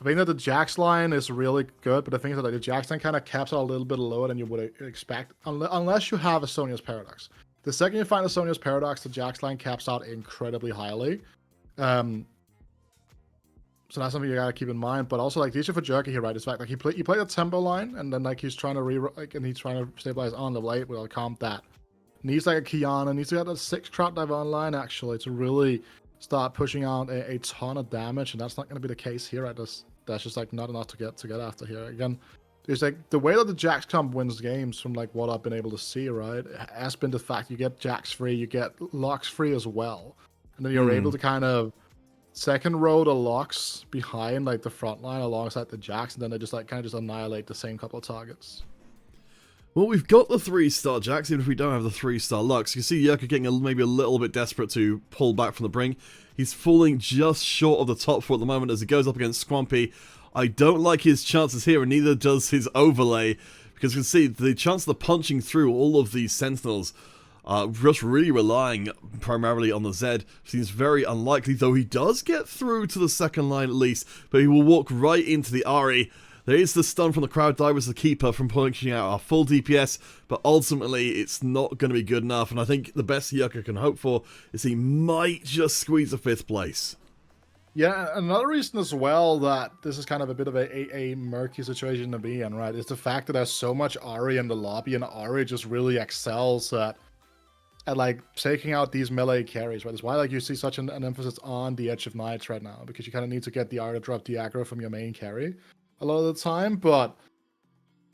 I think that the Jax line is really good, but the thing is that like, the Jax line kind of caps out a little bit lower than you would expect, unless you have a Sonya's Paradox. The second you find a Sonya's Paradox, the Jax line caps out incredibly highly. So that's something you gotta keep in mind. But also, like, the issue for Jerky here, right, is fact, like, he played a tempo line, and then like he's trying to and he's trying to stabilize on level 8. We'll comp that. Needs like a Kiana, needs to get a 6 Trout Dive online actually to really start pushing out a ton of damage, and that's not gonna be the case here. Right, that's just like not enough to get after here. Again, there's like the way that the Jax comp wins games, from like what I've been able to see, right, has been the fact you get Jax free, you get Locks free as well, and then you're able to kind of second row the Locks behind like the front line alongside the Jax, and then they just like kind of just annihilate the same couple of targets. Well, we've got the 3-star Jax, even if we don't have the 3-star Lux. You see Yurka getting maybe a little bit desperate to pull back from the brink. He's falling just short of the top 4 at the moment as he goes up against Squampy. I don't like his chances here, and neither does his overlay, because you can see the chance of the punching through all of these Sentinels, just really relying primarily on the Zed, seems very unlikely, though he does get through to the second line at least, but he will walk right into the Ahri. There is the stun from the Crowd Divers to keep her from punching out our full DPS, but ultimately it's not going to be good enough, and I think the best Yurka can hope for is he might just squeeze a 5th place. Yeah, another reason as well that this is kind of a bit of a murky situation to be in, right, is the fact that there's so much Ari in the lobby, and Ari just really excels at like taking out these melee carries, right? That's why like you see such an emphasis on the Edge of Nights right now, because you kind of need to get the Ari to drop the aggro from your main carry a lot of the time, but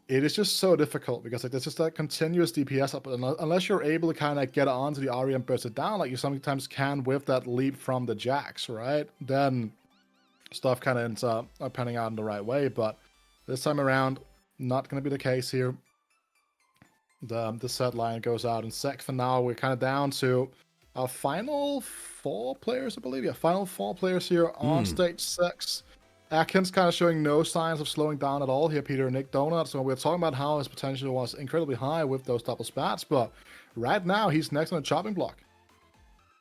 it is just so difficult because like there's just that continuous DPS up, unless you're able to kind of get onto the Ari and burst it down, like you sometimes can with that leap from the Jax, right? Then stuff kind of ends up panning out in the right way. But this time around, not going to be the case here. The set line goes out in sec for now. We're kind of down to our final 4 players, I believe. Yeah, final 4 players here on stage 6. Atkins kind of showing no signs of slowing down at all here, Peter. Nick Donut. So we're talking about how his potential was incredibly high with those double spats, but right now he's next on the chopping block.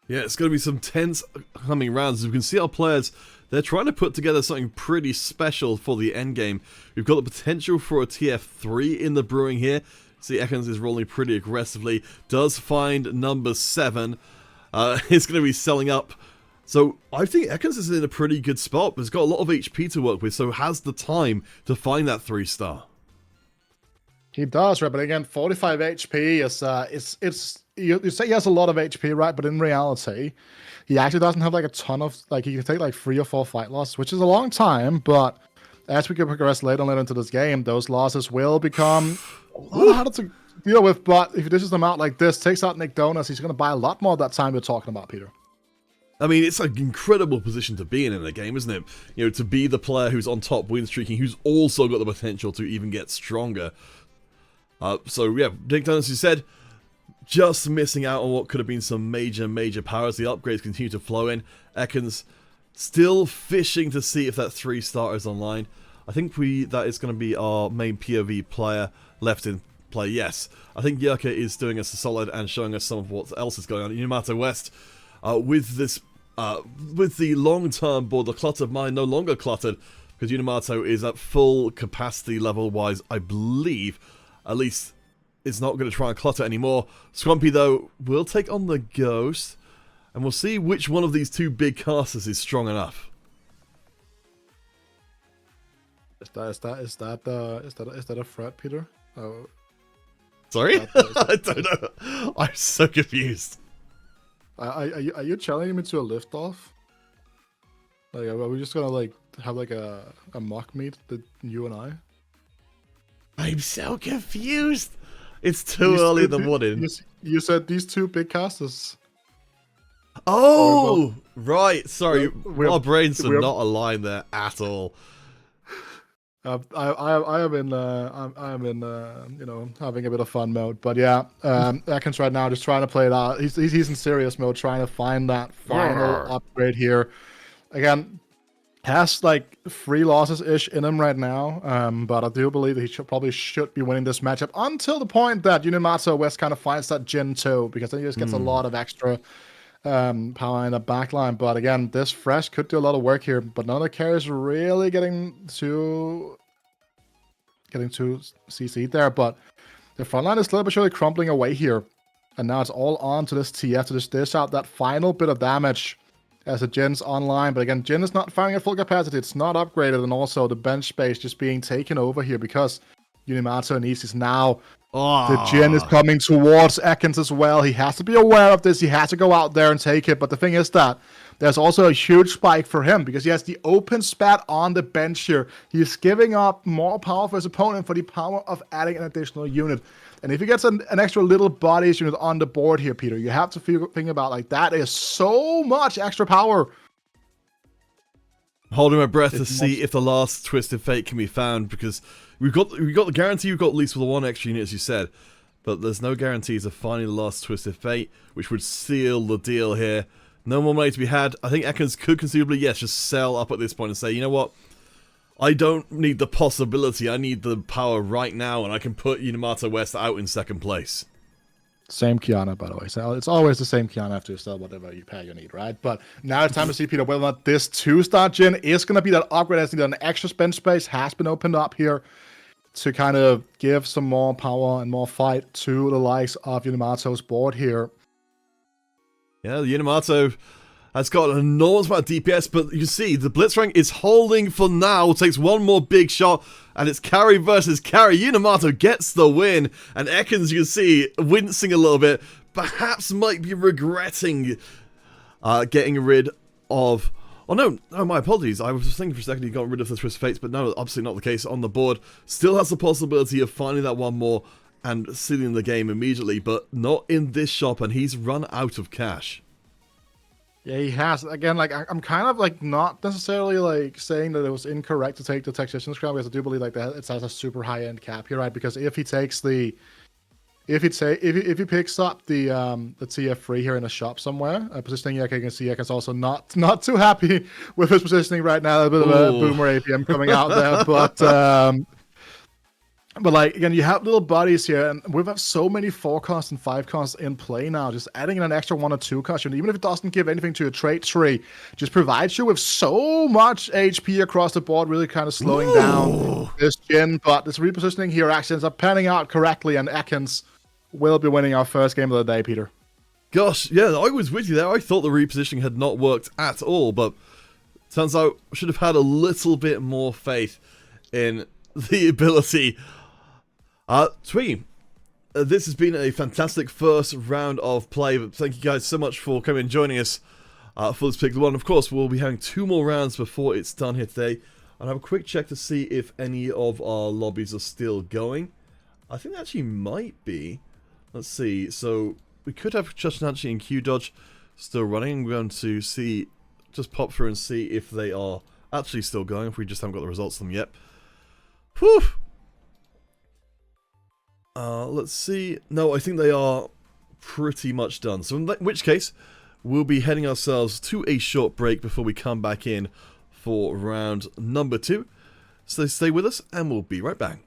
Yeah, it's going to be some tense coming rounds. As we can see our players, they're trying to put together something pretty special for the end game. We've got the potential for a TF3 in the brewing here. See, Ekans is rolling pretty aggressively. Does find number 7. It's going to be selling up. So I think Ekans is in a pretty good spot, but he's got a lot of HP to work with, so has the time to find that 3-star. He does, right? But again, 45 HP is you say he has a lot of HP, right? But in reality, he actually doesn't have like a ton of, like, he can take like 3 or 4 fight losses, which is a long time. But as we can progress later and later into this game, those losses will become a lot harder to deal with. But if he dishes them out like this, takes out Nick Donuts, he's going to buy a lot more of that time you're talking about, Peter. I mean, it's an incredible position to be in a game, isn't it? You know, to be the player who's on top win streaking, who's also got the potential to even get stronger. So yeah, Nick Donuts, as you said, just missing out on what could have been some major powers. The upgrades continue to flow in. Ekans still fishing to see if that 3-star is online. I think that is going to be our main POV player left in play. Yes, I think Yerka is doing us a solid and showing us some of what else is going on. Yamato West, with the long-term board, the cluttered mine no longer cluttered, because Unimato is at full capacity level-wise, I believe. At least it's not going to try and clutter anymore. Scrumpy, though, will take on the Ghost, and we'll see which one of these 2 big casters is strong enough. Is that a threat, Peter? Oh, sorry, I don't know. I'm so confused. Are you challenging me to a lift off? Like, are we just gonna like have like a mock meet, that you and I? I'm so confused. It's too early in the morning. You said these 2 big casters. Oh, right. Sorry, our brains are we're not aligned there at all. I am in you know, having a bit of fun mode, but yeah, Atkins right now just trying to play it out. He's in serious mode, trying to find that final upgrade here. Again, has like 3 losses ish in him right now, but I do believe that he probably should be winning this matchup until the point that Unimato West kind of finds that Jin 2, because then he just gets a lot of extra power in the backline. But again, this Fresh could do a lot of work here, but none of the carries really getting to CC there. But the front line is slowly but surely crumbling away here, and now it's all on to this TF to just dish out that final bit of damage as the Jin's online. But again, Jin is not firing at full capacity, it's not upgraded, and also the bench space just being taken over here because Unimato needs is now. The Jin is coming towards Ekans as well. He has to be aware of this. He has to go out there and take it. But the thing is that there's also a huge spike for him because he has the open spat on the bench here. He's giving up more power for his opponent for the power of adding an additional unit. And if he gets an extra little bodies unit on the board here, Peter, you have to think about, like, that is so much extra power. Holding my breath to see if the last Twisted Fate can be found, because we've got the guarantee we've got at least with the 1 extra unit, as you said, but there's no guarantees of finding the last Twisted Fate, which would seal the deal here. No more money to be had. I think Ekans could conceivably, yes, just sell up at this point and say, you know what, I don't need the possibility, I need the power right now, and I can put Unimato West out in 2nd place. Same Kiana, by the way. So it's always the same Kiana after you sell whatever you pay you need, right? But now it's time to see, Peter, whether or not this 2-star Jin is going to be that upgrade. As an extra bench space has been opened up here to kind of give some more power and more fight to the likes of Unimato's board here. Yeah, the Unimato has got an enormous amount of DPS, but you see, the Blitzcrank is holding for now, takes one more big shot, and it's carry versus carry. Unamato gets the win, and Ekans, you can see, wincing a little bit, perhaps might be regretting getting rid of... Oh no, my apologies. I was just thinking for a second he got rid of the Twist of Fates, but no, obviously not the case. On the board, still has the possibility of finding that one more and sealing the game immediately, but not in this shop, and he's run out of cash. Yeah, he has. Again, like, I'm kind of, like, not necessarily, like, saying that it was incorrect to take the Tactician's Crown, because I do believe, like, that it has a super high-end cap here, right? Because if he takes the... If he picks up the TF3 here in a shop somewhere, positioning, yeah, okay, you can see Ekans also not too happy with his positioning right now. A bit of a boomer APM coming out there, but like, again, you have little buddies here, and we've had so many 4-cost and 5-cost in play now. Just adding in an extra 1 or 2 cost, even if it doesn't give anything to a trait tree, just provides you with so much HP across the board, really kind of slowing down this gen. But this repositioning here actually ends up panning out correctly, and Ekans will be winning our first game of the day, Peter. Gosh, yeah, I was with you there. I thought the repositioning had not worked at all, but turns out I should have had a little bit more faith in the ability. Twee, this has been a fantastic first round of play, but thank you guys so much for coming and joining us for this particular one. Of course, we'll be having 2 more rounds before it's done here today. I'll have a quick check to see if any of our lobbies are still going. I think they actually might be. Let's see, so we could have Chushnanchi and Q-Dodge still running. We're going to see, just pop through and see if they are actually still going, if we just haven't got the results of them yet. Whew! Let's see. No, I think they are pretty much done. So in which case, we'll be heading ourselves to a short break before we come back in for round number 2. So stay with us, and we'll be right back.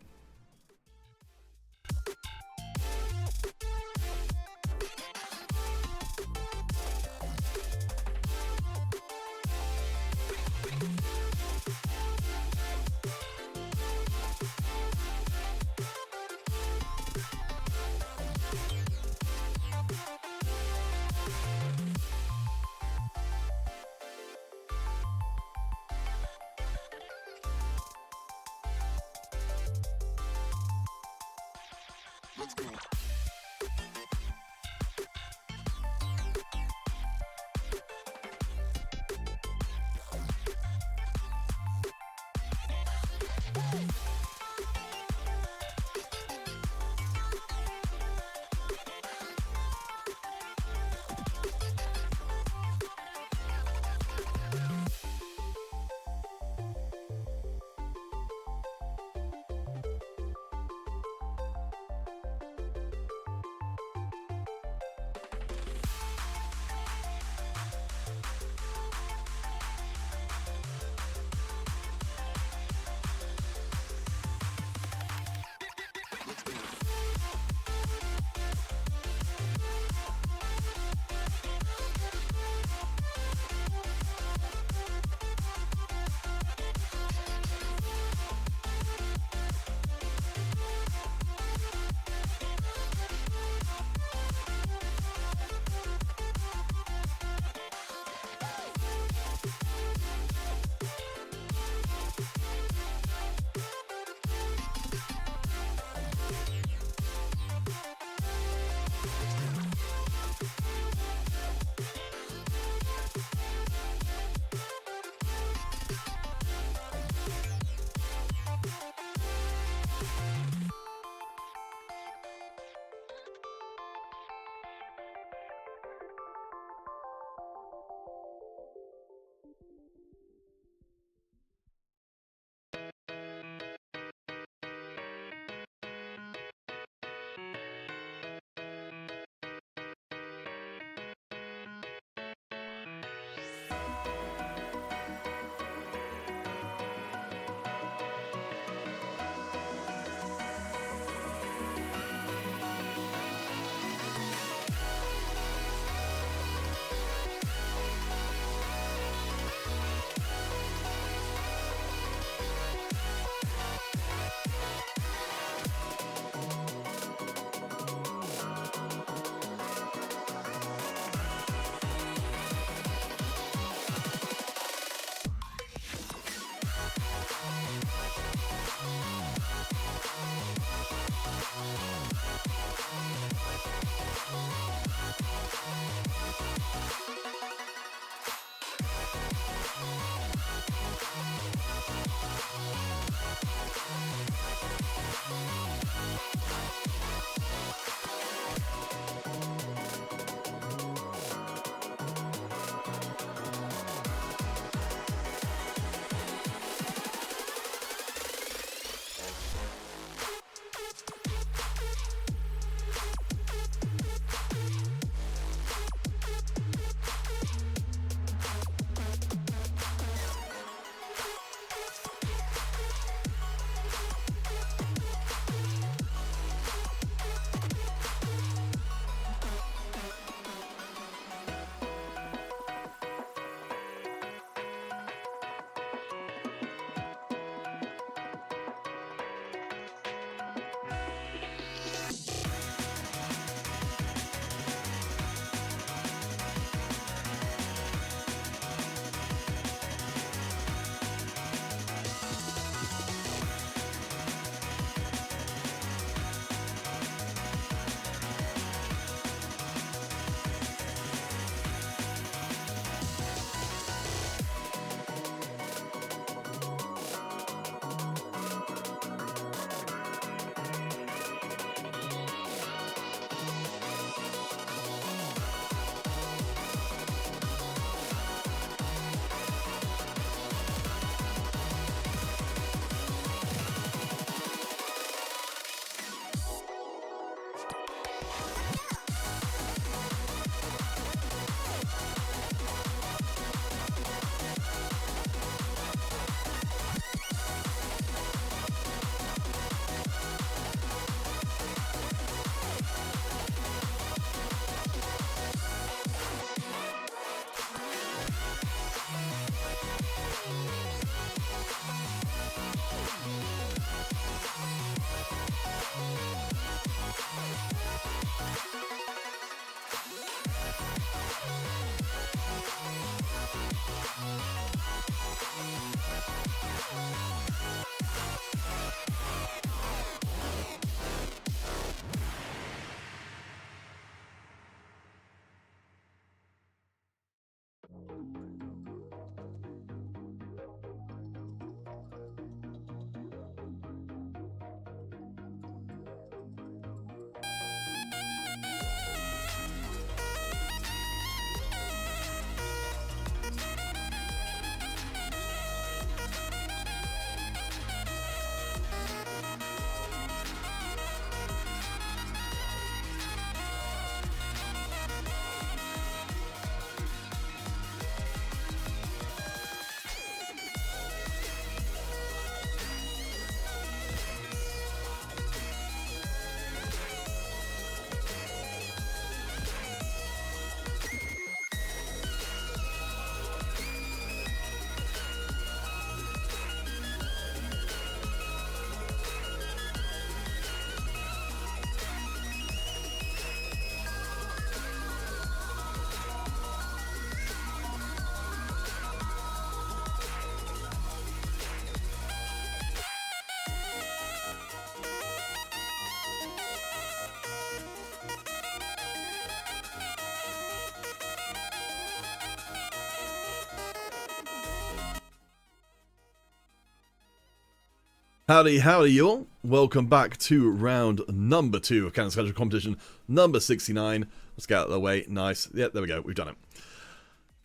Howdy, howdy, you all. Welcome back to round number 2 of Cannon Schedule Competition, number 69. Let's get out of the way. Nice. Yeah, there we go. We've done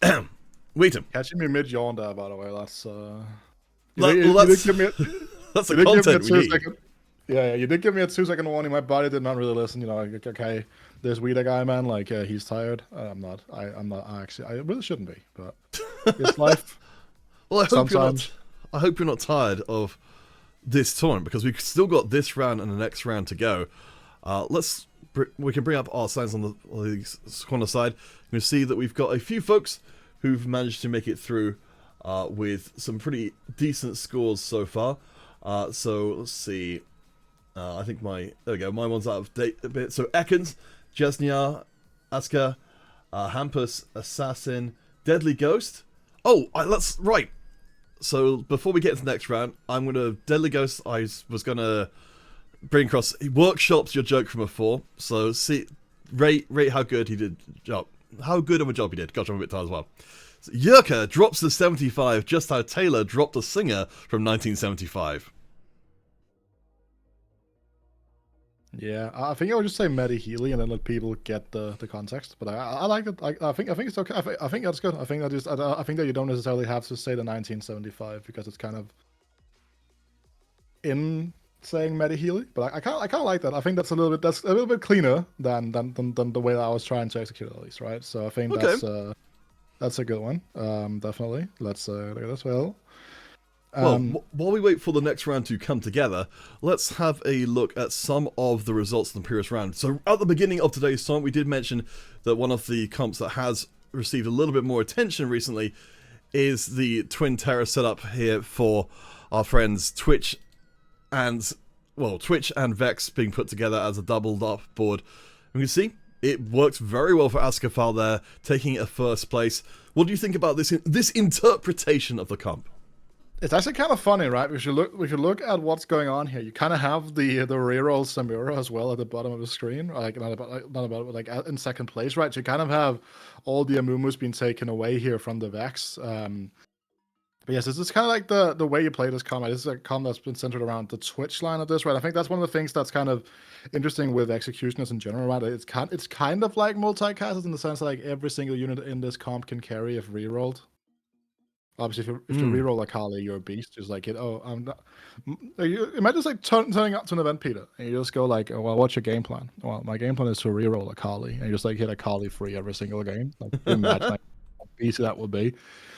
it. Wita. Catching me mid-yawn there, by the way. That's, that's the content we need. Yeah, you did give me a 2-second warning. My body did not really listen. You know, like, okay, there's Wita guy, man. Like, he's tired. I'm not. I'm not. I really shouldn't be, but it's life. Well, I hope you're not tired of this tournament, because we've still got this round and the next round to go. We can bring up our signs on the corner side. You can see that we've got a few folks who've managed to make it through with some pretty decent scores so far. So let's see. I think there we go. My one's out of date a bit. So Ekans, Jesnia, Aska, Hampus, Assassin, Deadly Ghost. Oh, right. So before we get into the next round, I'm gonna Deadly Ghost. I was gonna bring across. He workshops your joke from before. So rate how good he did. How good of a job he did. Gosh, I'm a bit tired as well. So, Yurka drops the 75, just how Taylor dropped the singer from 1975. Yeah, I think I would just say Medi Healy and then let people get the context. But I like it. I think it's okay. I think that's good. I think that you don't necessarily have to say the 1975 because it's kind of in saying Medi Healy. But I kind of like that. I think that's a little bit cleaner than the way that I was trying to execute it, at least, right? So I think that's a good one. Definitely. Let's look at this. Well, while we wait for the next round to come together, let's have a look at some of the results of the previous round. So at the beginning of today's song, we did mention that one of the comps that has received a little bit more attention recently is the Twin Terror setup here for our friends Twitch and Vex being put together as a doubled up board. And you can see it works very well for Askafal there, taking a first place. What do you think about this interpretation of the comp? It's actually kind of funny, right? We should look at what's going on here. You kind of have the reroll Samura as well at the bottom of the screen, like in second place, right? So you kind of have all the Amumus being taken away here from the Vex. But yes, this is kind of like the way you play this comp. Right? This is a comp that's been centered around the Twitch line of this, right? I think that's one of the things that's kind of interesting with executioners in general, right? It's kind of like multicasters in the sense that like every single unit in this comp can carry if rerolled. Obviously, if you reroll a Kali, you're a beast. Just like I'm not. Imagine just like turning up to an event, Peter, and you just go like, oh, "Well, what's your game plan?" Well, my game plan is to reroll a Kali, and you just like hit a Kali free every single game. Like, imagine like, how beast that would be.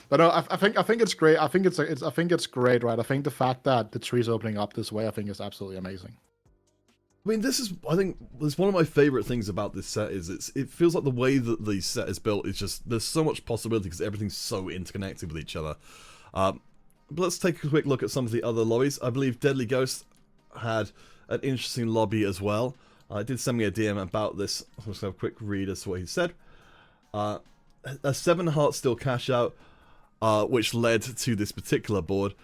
But no, I think it's great. I think it's great, right? I think the fact that the tree's opening up this way, I think is absolutely amazing. I mean, I think one of my favorite things about this set is it feels like the way that the set is built is just, there's so much possibility because everything's so interconnected with each other. But let's take a quick look at some of the other lobbies. I believe Deadly Ghost had an interesting lobby as well. It did send me a DM about this. I'm just going to have a quick read as to what he said. A 7 heart still cash out, which led to this particular board,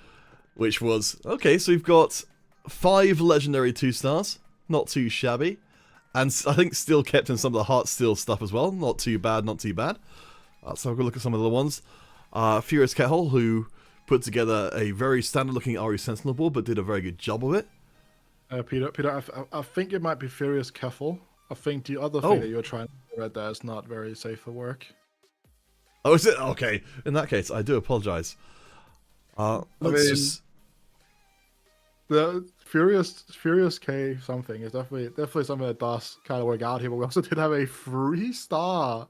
which was, okay, so we've got 5 legendary 2-stars. Not too shabby, and I think still kept in some of the heart steel stuff as well. Not too bad, not too bad. So I'll go look at some of the other ones. Furious Kettle, who put together a very standard looking RE Sentinel board, but did a very good job of it. Peter, I think it might be Furious Kettle. I think the other thing that you're trying to read there is not very safe for work. Oh, is it? Okay. In that case, I do apologize. The Furious K something is definitely something that does kind of work out here. But we also did have a 3-star.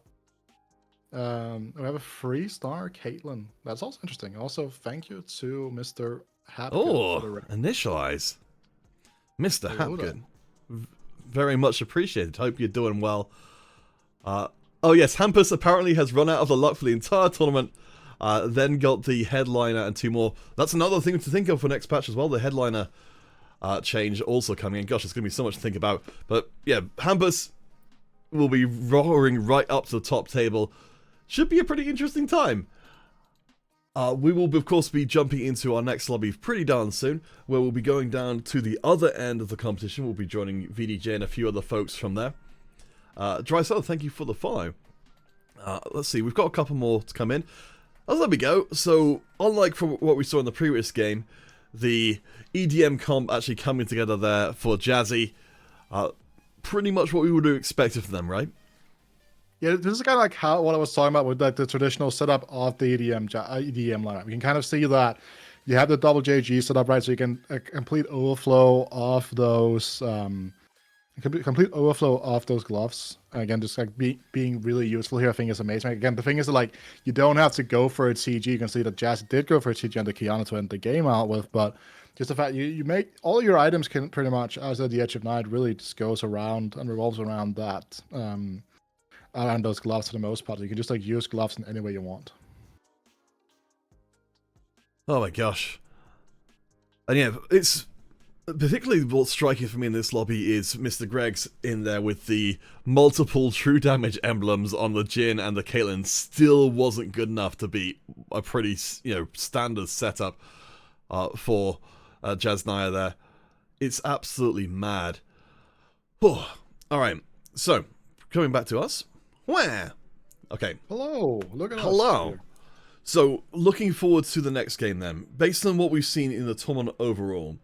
We have a 3-star Caitlyn. That's also interesting. Also, thank you to Mr. Hapgood. Oh, initialize. Mr. Hapgood. Very much appreciated. Hope you're doing well. Oh yes, Hampus apparently has run out of the luck for the entire tournament. Then got the headliner and 2 more. That's another thing to think of for next patch as well. The headliner change also coming in. Gosh, it's going to be so much to think about. But yeah, Hampus will be roaring right up to the top table. Should be a pretty interesting time. We will, of course, be jumping into our next lobby pretty darn soon, where we'll be going down to the other end of the competition. We'll be joining VDJ and a few other folks from there. Drysdale, thank you for the follow. Let's see, we've got a couple more to come in. Oh, there we go. So, unlike from what we saw in the previous game, the EDM comp actually coming together there for Jazzy. Pretty much what we would have expected from them, right? Yeah, this is kind of like what I was talking about with like the traditional setup of the EDM lineup. You can kind of see that you have the double JG setup, right? So you can complete overflow of those complete overflow of those gloves. Again, just like being really useful here, I think is amazing. Again, the thing is that, like, you don't have to go for a TG. You can see that Jazz did go for a TG on the Kiana to end the game out with, but just the fact you make all your items can pretty much, as at the Edge of Night, really just goes around and revolves around that. Around those gloves for the most part. You can just like use gloves in any way you want. Oh my gosh. And yeah, it's particularly what's striking for me in this lobby is Mr. Greg's in there with the multiple true damage emblems on the Jhin and the Caitlyn still wasn't good enough to beat a pretty, standard setup for Jazz Naya there. It's absolutely mad. Oh, alright, so, coming back to us. Where? Okay. Hello. Look at us. Hello. So, looking forward to the next game then. Based on what we've seen in the tournament overall,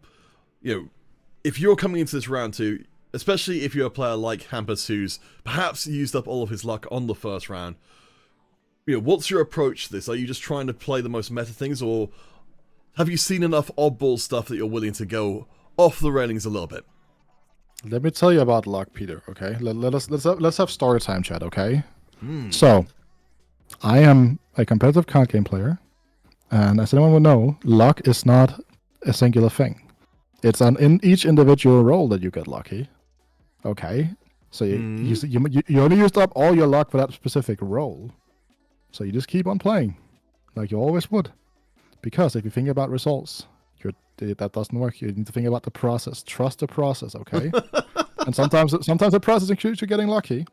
if you're coming into this round two, especially if you're a player like Hampus who's perhaps used up all of his luck on the first round, what's your approach to this? Are you just trying to play the most meta things, or have you seen enough oddball stuff that you're willing to go off the railings a little bit? Let me tell you about luck, Peter. Okay, let's have story time chat. Okay, So I am a competitive card game player, and as anyone will know, luck is not a singular thing. It's in each individual roll that you get lucky. Okay, so you only used up all your luck for that specific roll, so you just keep on playing like you always would, because if you think about results, that doesn't work. You need to think about the process. Trust the process, okay? And sometimes the process includes you getting lucky,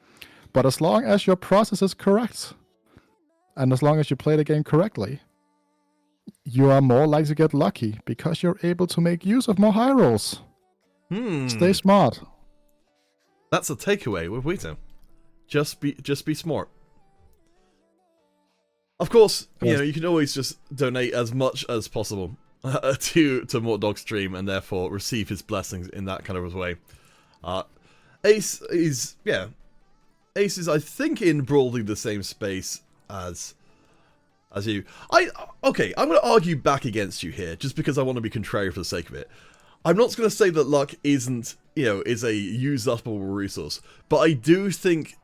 but as long as your process is correct, and as long as you play the game correctly, you are more likely to get lucky because you're able to make use of more high rolls. Stay smart. That's a takeaway with Wita. Just be smart. Of course, you can always just donate as much as possible to Mortdog's stream and therefore receive his blessings in that kind of way. Ace is I think in broadly the same space as you. I'm going to argue back against you here just because I want to be contrary for the sake of it. I'm not going to say that luck isn't, is a use-upable resource, but I do think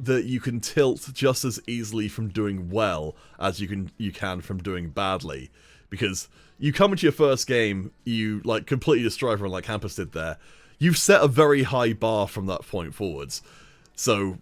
that you can tilt just as easily from doing well as you can from doing badly, because you come into your first game, you like completely destroy everyone like Hampus did there. You've set a very high bar from that point forwards, so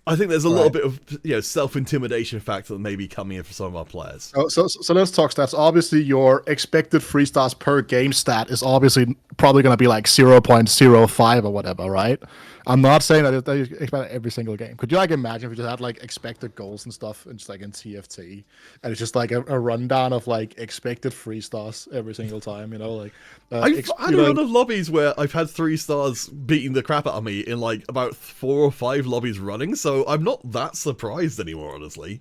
I think there's a little bit of self-intimidation factor that may be coming in for some of our players. So let's talk stats. Obviously, your expected free stars per game stat is obviously probably going to be like 0.05 or whatever, right? I'm not saying that you expect every single game. Could you like imagine if you just had like expected goals and stuff, and just like in TFT, and it's just like a rundown of like expected free stars every single time, I've had a lot of lobbies where I've had 3 stars beating the crap out of me in like about 4 or 5 lobbies running, so I'm not that surprised anymore, honestly.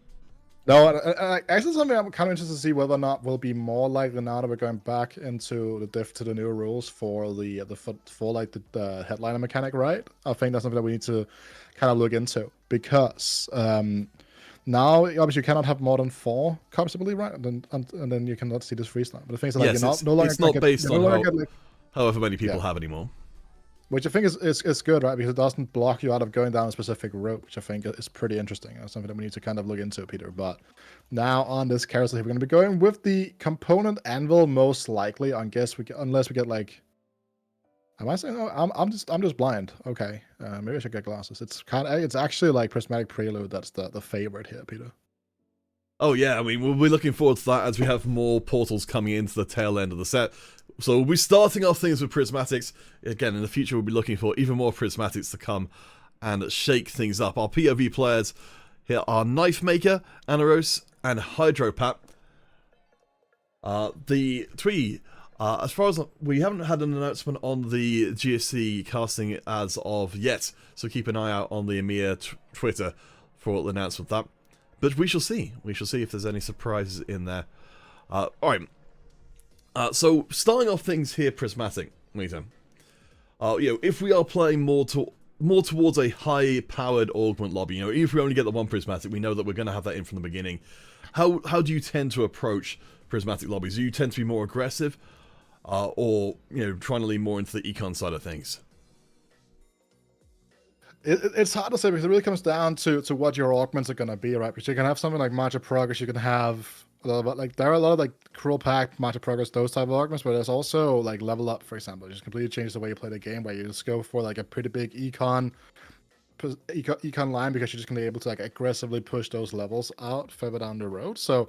No, actually, something I'm kind of interested to see whether or not we'll be more likely now that we're going back into the new rules for the headliner mechanic, right? I think that's something that we need to kind of look into, because now obviously you cannot have more than 4 copies, I believe, right? And then you cannot see this free style. But the thing is, like, yes, it's not based on however many people have anymore. Which I think is good, right? Because it doesn't block you out of going down a specific route, which I think is pretty interesting. That's something that we need to kind of look into, Peter. But now on this carousel, we're going to be going with the component anvil, most likely. Unless we get like, am I saying? Oh, I'm just blind. Okay, maybe I should get glasses. It's actually like Prismatic Prelude. That's the favorite here, Peter. Oh yeah, I mean, we'll be looking forward to that as we have more portals coming into the tail end of the set. So we'll be starting off things with Prismatics. Again, in the future, we'll be looking for even more Prismatics to come and shake things up. Our POV players here are Knife Maker, Anaros, and Hydropat. The Twee, as far as we haven't had an announcement on the GSC casting as of yet, so keep an eye out on the EMEA Twitter for the announcement of that. But we shall see. We shall see if there's any surprises in there. Alright. So starting off things here, prismatic, Wita. If we are playing more towards a high-powered augment lobby, if we only get the one prismatic, we know that we're going to have that in from the beginning. How do you tend to approach prismatic lobbies? Do you tend to be more aggressive, or trying to lean more into the econ side of things? It's hard to say because it really comes down to what your augments are going to be, right? Because you can have something like March of Progress, you can have a lot of, like, there are a lot of like Cruel Pact, March of Progress, those type of augments, but there's also like Level Up, for example. It just completely changes the way you play the game, where you just go for like a pretty big econ line because you're just going to be able to like aggressively push those levels out further down the road. So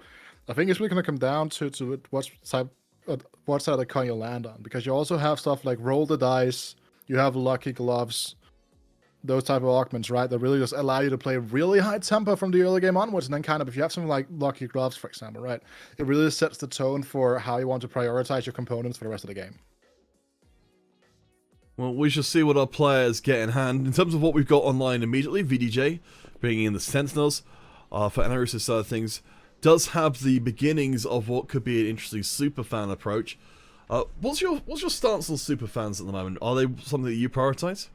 I think it's really going to come down to what side of the coin you land on, because you also have stuff like Roll the Dice, you have Lucky Gloves, those type of augments, right, that really just allow you to play really high tempo from the early game onwards, and then kind of, if you have something like Lucky Gloves, for example, right, it really sets the tone for how you want to prioritize your components for the rest of the game. Well, we shall see what our players get in hand. In terms of what we've got online immediately, VDJ, bringing in the Sentinels, for Anaris' side of things, does have the beginnings of what could be an interesting superfan approach. What's your stance on superfans at the moment? Are they something that you prioritize?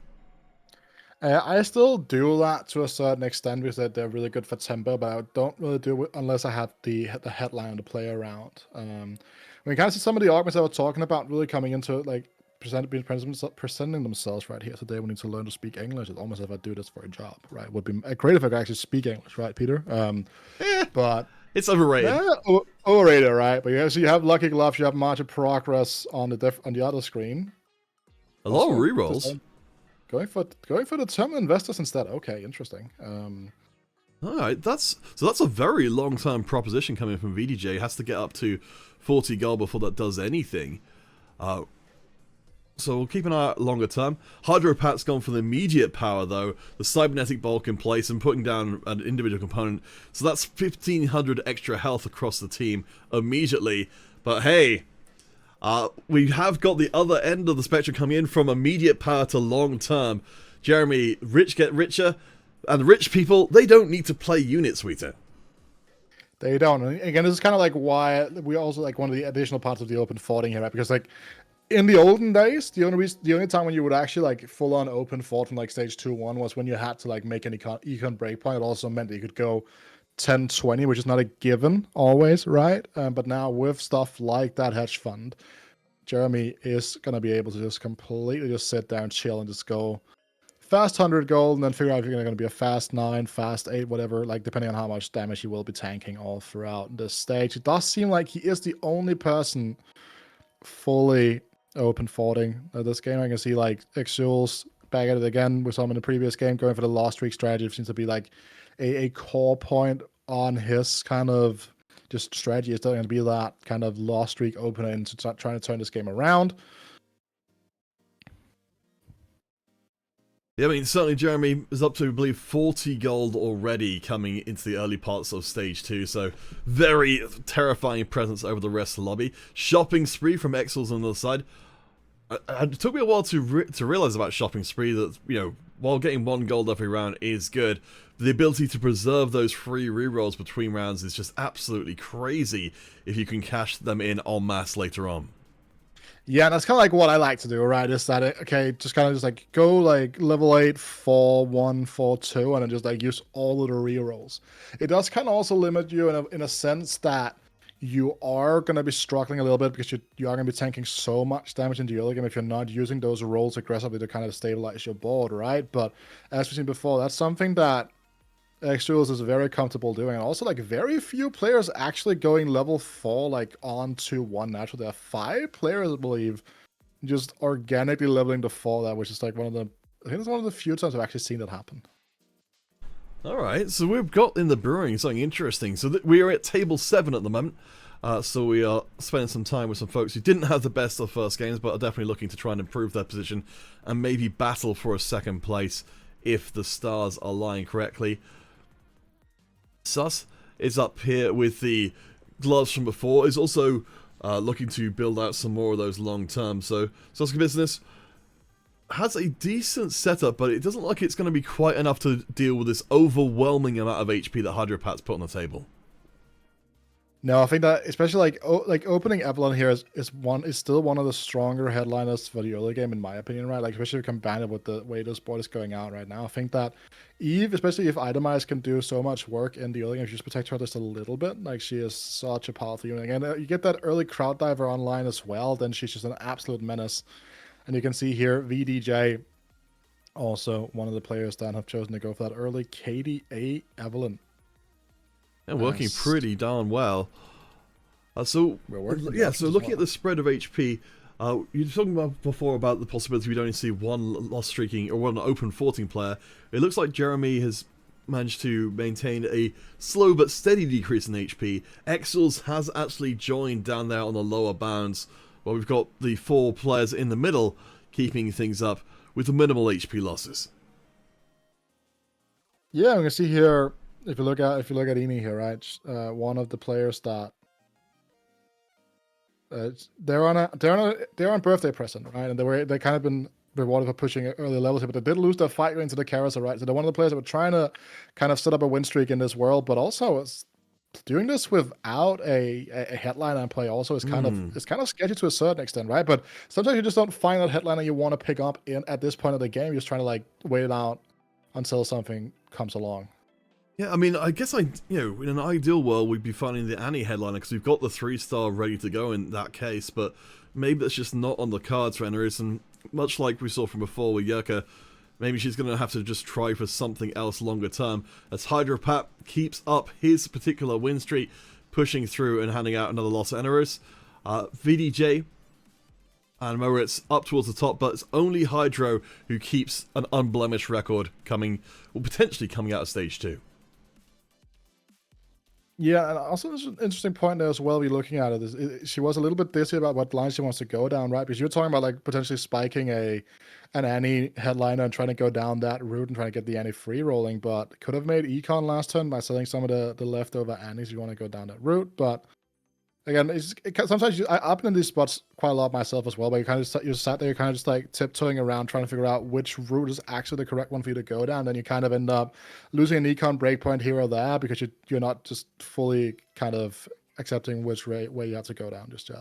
I still do that to a certain extent because they're really good for tempo, but I don't really do it unless I have the headline to play around. When you kind of see some of the augments I was talking about really coming into it, like presenting themselves right here today, we need to learn to speak English. It's almost as if I do this for a job, right? It would be great if I could actually speak English, right, Peter? But it's overrated. Overrated, right? But so you have Lucky Gloves, you have March of Progress on the other screen. A lot of rerolls. Going for the terminal investors instead. Okay, interesting. All right, that's a very long-term proposition coming from VDJ. It has to get up to 40 gold before that does anything. So we'll keep an eye out longer term. Hydropat's gone for the immediate power though, the cybernetic bulk in place and putting down an individual component. So that's 1500 extra health across the team immediately. But hey, we have got the other end of the spectrum coming in from immediate power to long term. Jeremy, rich get richer, and rich people, they don't need to play units, Wita. They don't. And again, this is kind of like why we also like one of the additional parts of the open forting here, right? Because like in the olden days, the only time when you would actually like full on open fort from like stage 2-1 was when you had to like make an econ breakpoint. It also meant that you could go 10-20, which is not a given always, right? But now with stuff like that hedge fund, Jeremy is going to be able to just completely just sit down, chill, and just go fast 100 gold, and then figure out if you're going to be a fast 9, fast 8, whatever, like depending on how much damage he will be tanking all throughout this stage. It does seem like he is the only person fully open forting this game. I can see like Exul's back at it again with some in the previous game, going for the lost streak strategy. It seems to be like a core point on his kind of just strategy. Is still going to be that kind of lost streak opener into trying to turn this game around. Yeah, I mean, certainly Jeremy is up to, I believe, 40 gold already coming into the early parts of Stage 2, so very terrifying presence over the rest of the lobby. Shopping spree from Exils on the other side. It took me a while to realize about Shopping Spree that, while getting 1 gold every round is good, the ability to preserve those free rerolls between rounds is just absolutely crazy if you can cash them in en masse later on. Yeah, that's kind of like what I like to do, right? Is that, okay, just kind of just like go like level 8, 4-1, 4-2, and then just like use all of the rerolls. It does kind of also limit you in a sense that you are going to be struggling a little bit because you are going to be tanking so much damage in the early game if you're not using those rolls aggressively to kind of stabilize your board, right? But as we've seen before, that's something that Extruals is very comfortable doing, and also like very few players actually going level 4 like on to 1 natural. There are 5 players, I believe, just organically leveling to 4 that, which is like I think it's one of the few times I've actually seen that happen. Alright, so we've got in the brewing something interesting. So we are at table 7 at the moment. So we are spending some time with some folks who didn't have the best of first games, but are definitely looking to try and improve their position and maybe battle for a second place if the stars align correctly. Sus is up here with the gloves from before, is also looking to build out some more of those long term. So Suska Business has a decent setup, but it doesn't look like it's going to be quite enough to deal with this overwhelming amount of HP that Hydropat's put on the table. No, I think that especially like opening Evelyn here is still one of the stronger headliners for the early game in my opinion, right? Like especially combined with the way this board is going out right now. I think that Eve, especially if Itemize can do so much work in the early game, if you just protect her just a little bit, like she is such a powerful unit. And you get that early crowd diver online as well, then she's just an absolute menace. And you can see here VDJ, also one of the players that have chosen to go for that early KDA Evelyn. And working pretty darn well. So looking at the spread of HP, you were talking about before about the possibility we'd only see one lost streaking or one open forting player. It looks like Jeremy has managed to maintain a slow but steady decrease in HP. Exels has actually joined down there on the lower bounds, while we've got the 4 players in the middle keeping things up with the minimal HP losses. Yeah, I'm gonna see here. If you look at Emi here, right? One of the players that they're on birthday present, right? And they kind of been rewarded for pushing early levels here, but they did lose their fight into the Carousel, right? So they're one of the players that were trying to kind of set up a win streak in this world, but also it's doing this without a headliner in play. Also, is kind of sketchy to a certain extent, right? But sometimes you just don't find that headliner you want to pick up at this point of the game. You're just trying to like wait it out until something comes along. Yeah, I mean, I guess in an ideal world, we'd be finding the Annie headliner because we've got the 3-star ready to go in that case, but maybe that's just not on the cards for Eneris, and much like we saw from before with Yerka, maybe she's going to have to just try for something else longer term, as Hydropat keeps up his particular win streak, pushing through and handing out another loss at Eneris. VDJ and Moritz up towards the top, but it's only Hydro who keeps an unblemished record potentially coming out of stage 2. Yeah, and also there's an interesting point there as well. We're looking at it. She was a little bit dizzy about what line she wants to go down, right? Because you're talking about like potentially spiking an Annie headliner and trying to go down that route and trying to get the Annie free rolling, but could have made econ last turn by selling some of the leftover Annies. You want to go down that route, but again, sometimes I've been in these spots quite a lot myself as well. But you sat there, you're kind of just like tiptoeing around, trying to figure out which route is actually the correct one for you to go down. Then you kind of end up losing an econ breakpoint here or there because you're not just fully kind of accepting which way you have to go down just yet.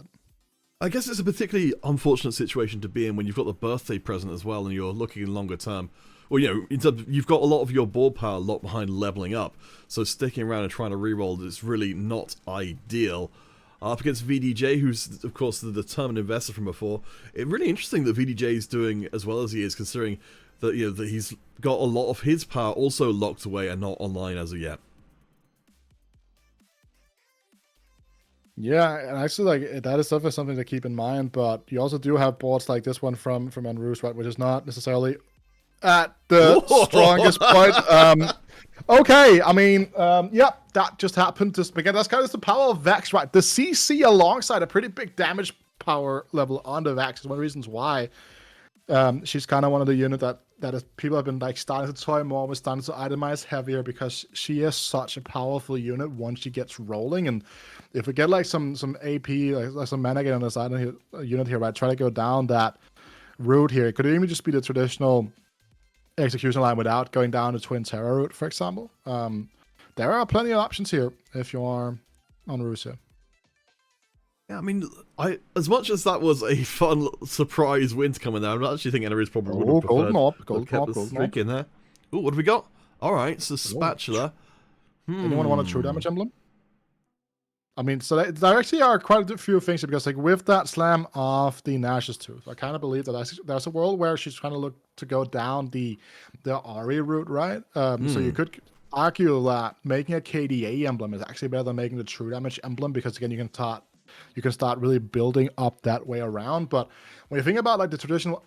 I guess it's a particularly unfortunate situation to be in when you've got the birthday present as well, and you're looking longer term. Well, you've got a lot of your board power locked behind leveling up, so sticking around and trying to reroll is really not ideal. Up against VDJ, who's, of course, the determined investor from before. It's really interesting that VDJ is doing as well as he is, considering that that he's got a lot of his power also locked away and not online as of yet. Yeah, and actually, like that is definitely something to keep in mind. But you also do have boards like this one from Enrus, right, which is not necessarily at the strongest point. Okay, I mean, yep, that just happened. Again, that's kind of the power of Vex, right? The CC alongside a pretty big damage power level on the Vex is one of the reasons why she's kind of one of the units that is, people have been like starting to toy more with, starting to itemize heavier because she is such a powerful unit once she gets rolling. And if we get like some AP, like some mana get on the side of the unit here, right, try to go down that route here. It could even just be the traditional execution line without going down the Twin Terror route, for example. There are plenty of options here if you are on Russia. Yeah, I mean, as much as that was a fun surprise win to come in there, I actually think Eneris probably would have preferred gold streak in there. Ooh, what have we got? All right, so Spatula. Anyone want a true damage emblem? I mean, so there actually are quite a few things because, like, with that slam of the Nash's Tooth, I kind of believe that there's a world where she's trying to look to go down the Ari route, right? So you could argue that making a KDA emblem is actually better than making the true damage emblem because, again, you can start really building up that way around. But when you think about like the traditional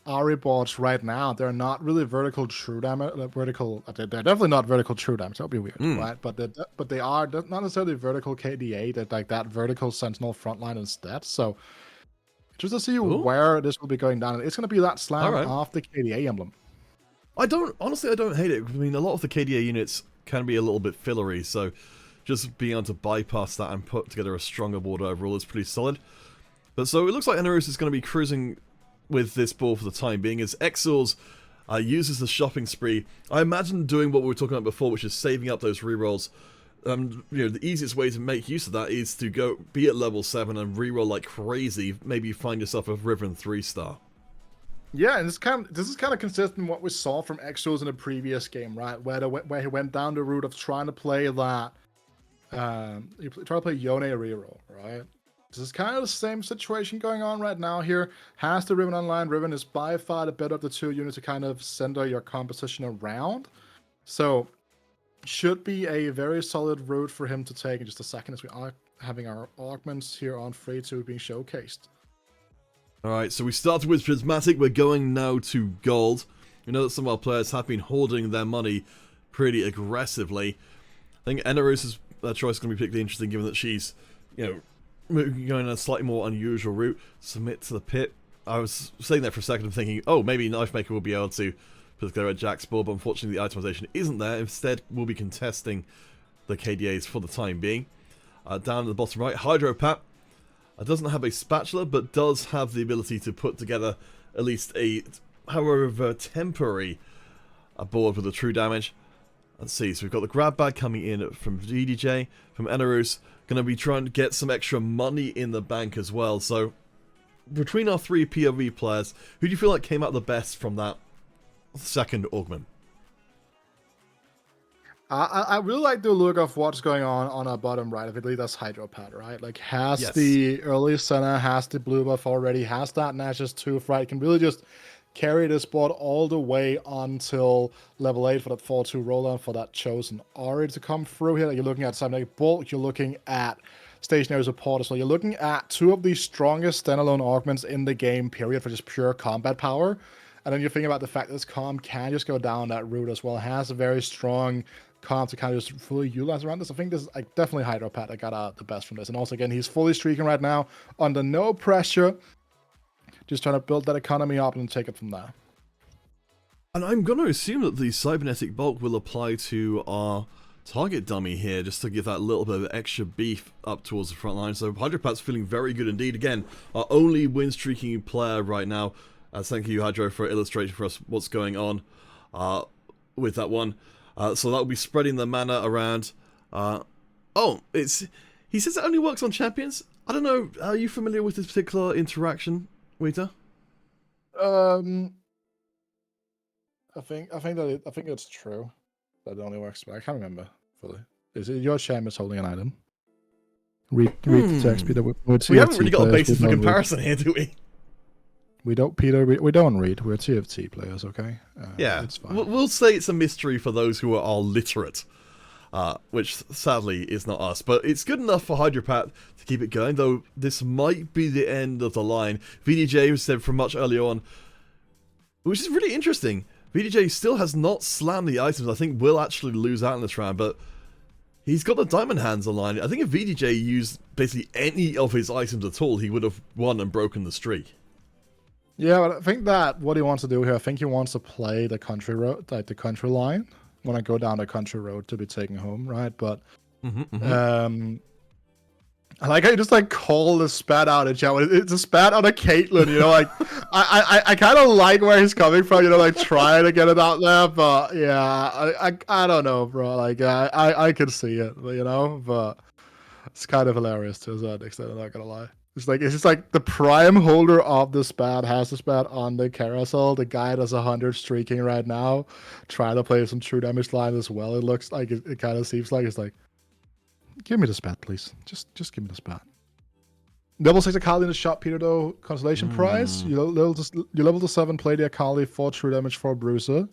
Ari boards right now, they're not really vertical true damage. They're definitely not vertical true damage. That would be weird, right? But they are not necessarily vertical KDA. They're like that vertical Sentinel frontline instead. So just to see where this will be going down, it's going to be that slam off the KDA emblem. Honestly, I don't hate it. I mean, a lot of the KDA units can be a little bit fillery, so just being able to bypass that and put together a stronger board overall is pretty solid. But so it looks like Enerus is going to be cruising with this ball for the time being, as Exils uses the shopping spree. I imagine doing what we were talking about before, which is saving up those rerolls The easiest way to make use of that is to go be at level 7 and reroll like crazy. Maybe find yourself a Riven 3-star. Yeah, and this is kind of consistent with what we saw from Exos in the previous game, right? Where he went down the route of trying to play that, he tried to play Yone reroll, right? This is kind of the same situation going on right now here. Has the Riven online. Riven is by far the better of the two units to kind of center your composition around. So, should be a very solid route for him to take in just a second as we are having our augments here on 3-2 being showcased. Alright, so we started with Prismatic. We're going now to Gold. We know that some of our players have been hoarding their money pretty aggressively. I think Eneros's choice is going to be particularly interesting given that she's, going a slightly more unusual route. Submit to the pit. I was saying that for a second and thinking, oh, maybe Knife Maker will be able to put together a Jack's board, but unfortunately the itemization isn't there. Instead, we'll be contesting the KDAs for the time being. Down at the bottom right, Hydropat doesn't have a spatula, but does have the ability to put together at least a, however, temporary board with a true damage. Let's see, so we've got the grab bag coming in from VDJ, from Eneros, going to be trying to get some extra money in the bank as well. So, between our 3 POV players, who do you feel like came out the best from that second augment? I really like the look of what's going on our bottom right. I believe that's Hydropad, right? Like, has Yes. the early center, has the blue buff already, has that Nash's 2, right? Can really just carry this board all the way until level 8 for that 4-2 roll for that chosen Ori to come through here. You're looking at Cybernetic Bolt, you're looking at Stationary Support as well. You're looking at 2 of the strongest standalone augments in the game, period, for just pure combat power. And then you're thinking about the fact that this comp can just go down that route as well. It has a very strong comp to kind of just fully utilize around this. I think this is definitely Hydropat that got the best from this. And also, again, he's fully streaking right now under no pressure. Just trying to build that economy up and take it from there. And I'm going to assume that the Cybernetic Bulk will apply to our target dummy here, just to give that little bit of extra beef up towards the front line. So Hydropat's feeling very good indeed. Again, our only win-streaking player right now. Thank you, Hydro, for illustrating for us what's going on with that one. So that will be spreading the mana around. He says it only works on champions. I don't know. Are you familiar with this particular interaction, Wita? I think it's true. That only works, but I can't remember fully. Is it your champ is holding an item? Read the text, Peter. We haven't really got a basis for comparison here, do we? We don't, Peter. We don't read. We're TFT players, okay? Yeah, it's fine. We'll say it's a mystery for those who are literate, which sadly is not us. But it's good enough for Hydropat to keep it going, though this might be the end of the line. VDJ said from much earlier on, which is really interesting. VDJ still has not slammed the items. I think will actually lose out in this round, but he's got the diamond hands online. I think if VDJ used basically any of his items at all, he would have won and broken the streak. Yeah, but I think that what he wants to do here, I think he wants to play the country road, like the country line. Want to go down the country road to be taken home, right? But I like how you just like call the spat out of chat. It's a spat out of Caitlyn, you know. Like I kind of like where he's coming from, you know, like trying to get it out there. But yeah, I don't know, bro. Like I can see it, you know. But it's kind of hilarious to a certain extent. I'm not gonna lie. It's just like the prime holder of the spat has the spat on the carousel. The guy that's 100 streaking right now, trying to play some true damage line as well. It looks like it kind of seems like it's like, give me the spat, please. Just give me the spat. Level 6 Akali in the shop, Peter, though. Constellation prize. You level to 7, play the Akali, 4 true damage, 4 bruiser.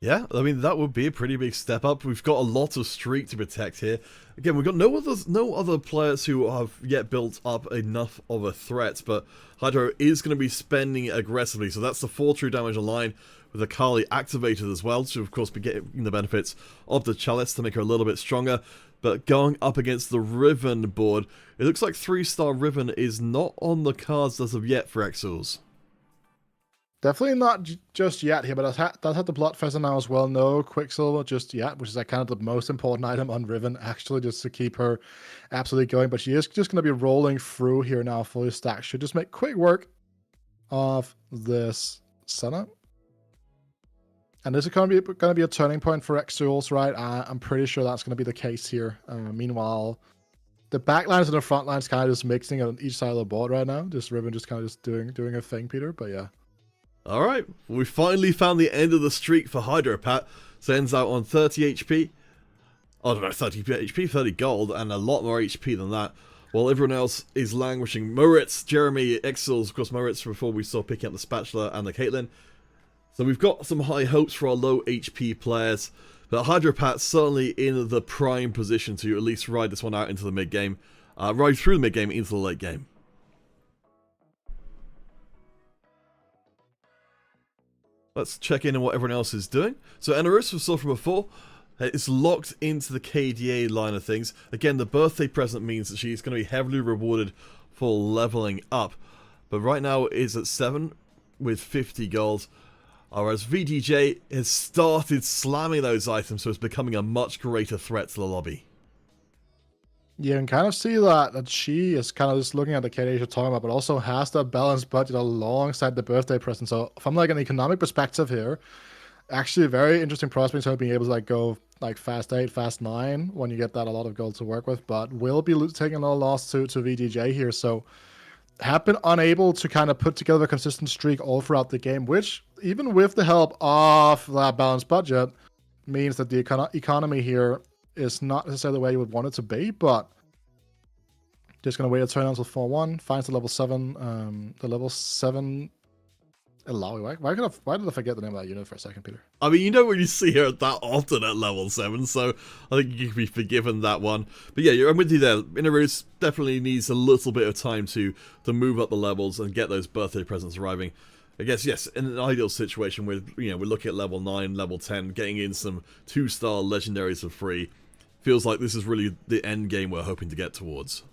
Yeah, I mean, that would be a pretty big step up. We've got a lot of streak to protect here. Again, we've got no other players who have yet built up enough of a threat, but Hydro is going to be spending aggressively. So that's the 4 true damage online with Akali activated as well, to of course be getting the benefits of the Chalice to make her a little bit stronger. But going up against the Riven board, it looks like 3-star Riven is not on the cards as of yet for Exils. Definitely not just yet here, but that's had the Bloodfeather now as well. No Quicksilver just yet, which is like kind of the most important item on Riven, actually, just to keep her absolutely going. But she is just going to be rolling through here now, fully stacked. Should just make quick work of this center. And this is going to be a turning point for Exuals, right? I'm pretty sure that's going to be the case here. Meanwhile, the backlines and the front lines kind of just mixing on each side of the board right now. Just Riven just kind of just doing a thing, Peter. But yeah. All right, we finally found the end of the streak for Hydropat. So ends out on 30 HP. I don't know, 30 HP, 30 gold, and a lot more HP than that. While everyone else is languishing. Moritz, Jeremy, Exils, of course Moritz before we saw picking up the Spatula and the Caitlyn. So we've got some high hopes for our low HP players. But Hydropat's certainly in the prime position to at least ride this one out into the mid-game. Ride through the mid-game into the late game. Let's check in on what everyone else is doing. So Enerus, we saw from before, is locked into the KDA line of things. Again, the birthday present means that she's going to be heavily rewarded for leveling up. But right now is at 7 with 50 gold. Whereas VDJ has started slamming those items, so it's becoming a much greater threat to the lobby. You can kind of see that she is kind of just looking at the KDA you're talking about, but also has that balanced budget alongside the birthday present. So from like an economic perspective here, actually a very interesting prospect of being able to like go like fast 8, fast 9 when you get that a lot of gold to work with, but will be taking another loss to VDJ here. So have been unable to kind of put together a consistent streak all throughout the game, which even with the help of that balanced budget means that the economy here is not necessarily the way you would want it to be, but just going to wait a turn until 4-1, finds the level 7, Why did I forget the name of that unit for a second, Peter? I mean, you don't really see her that often at level 7, so I think you can be forgiven that one. But yeah, I'm with you there. Inarus definitely needs a little bit of time to move up the levels and get those birthday presents arriving. I guess, yes, in an ideal situation where, we're looking at level 9, level 10, getting in some 2-star legendaries for free. Feels like this is really the end game we're hoping to get towards.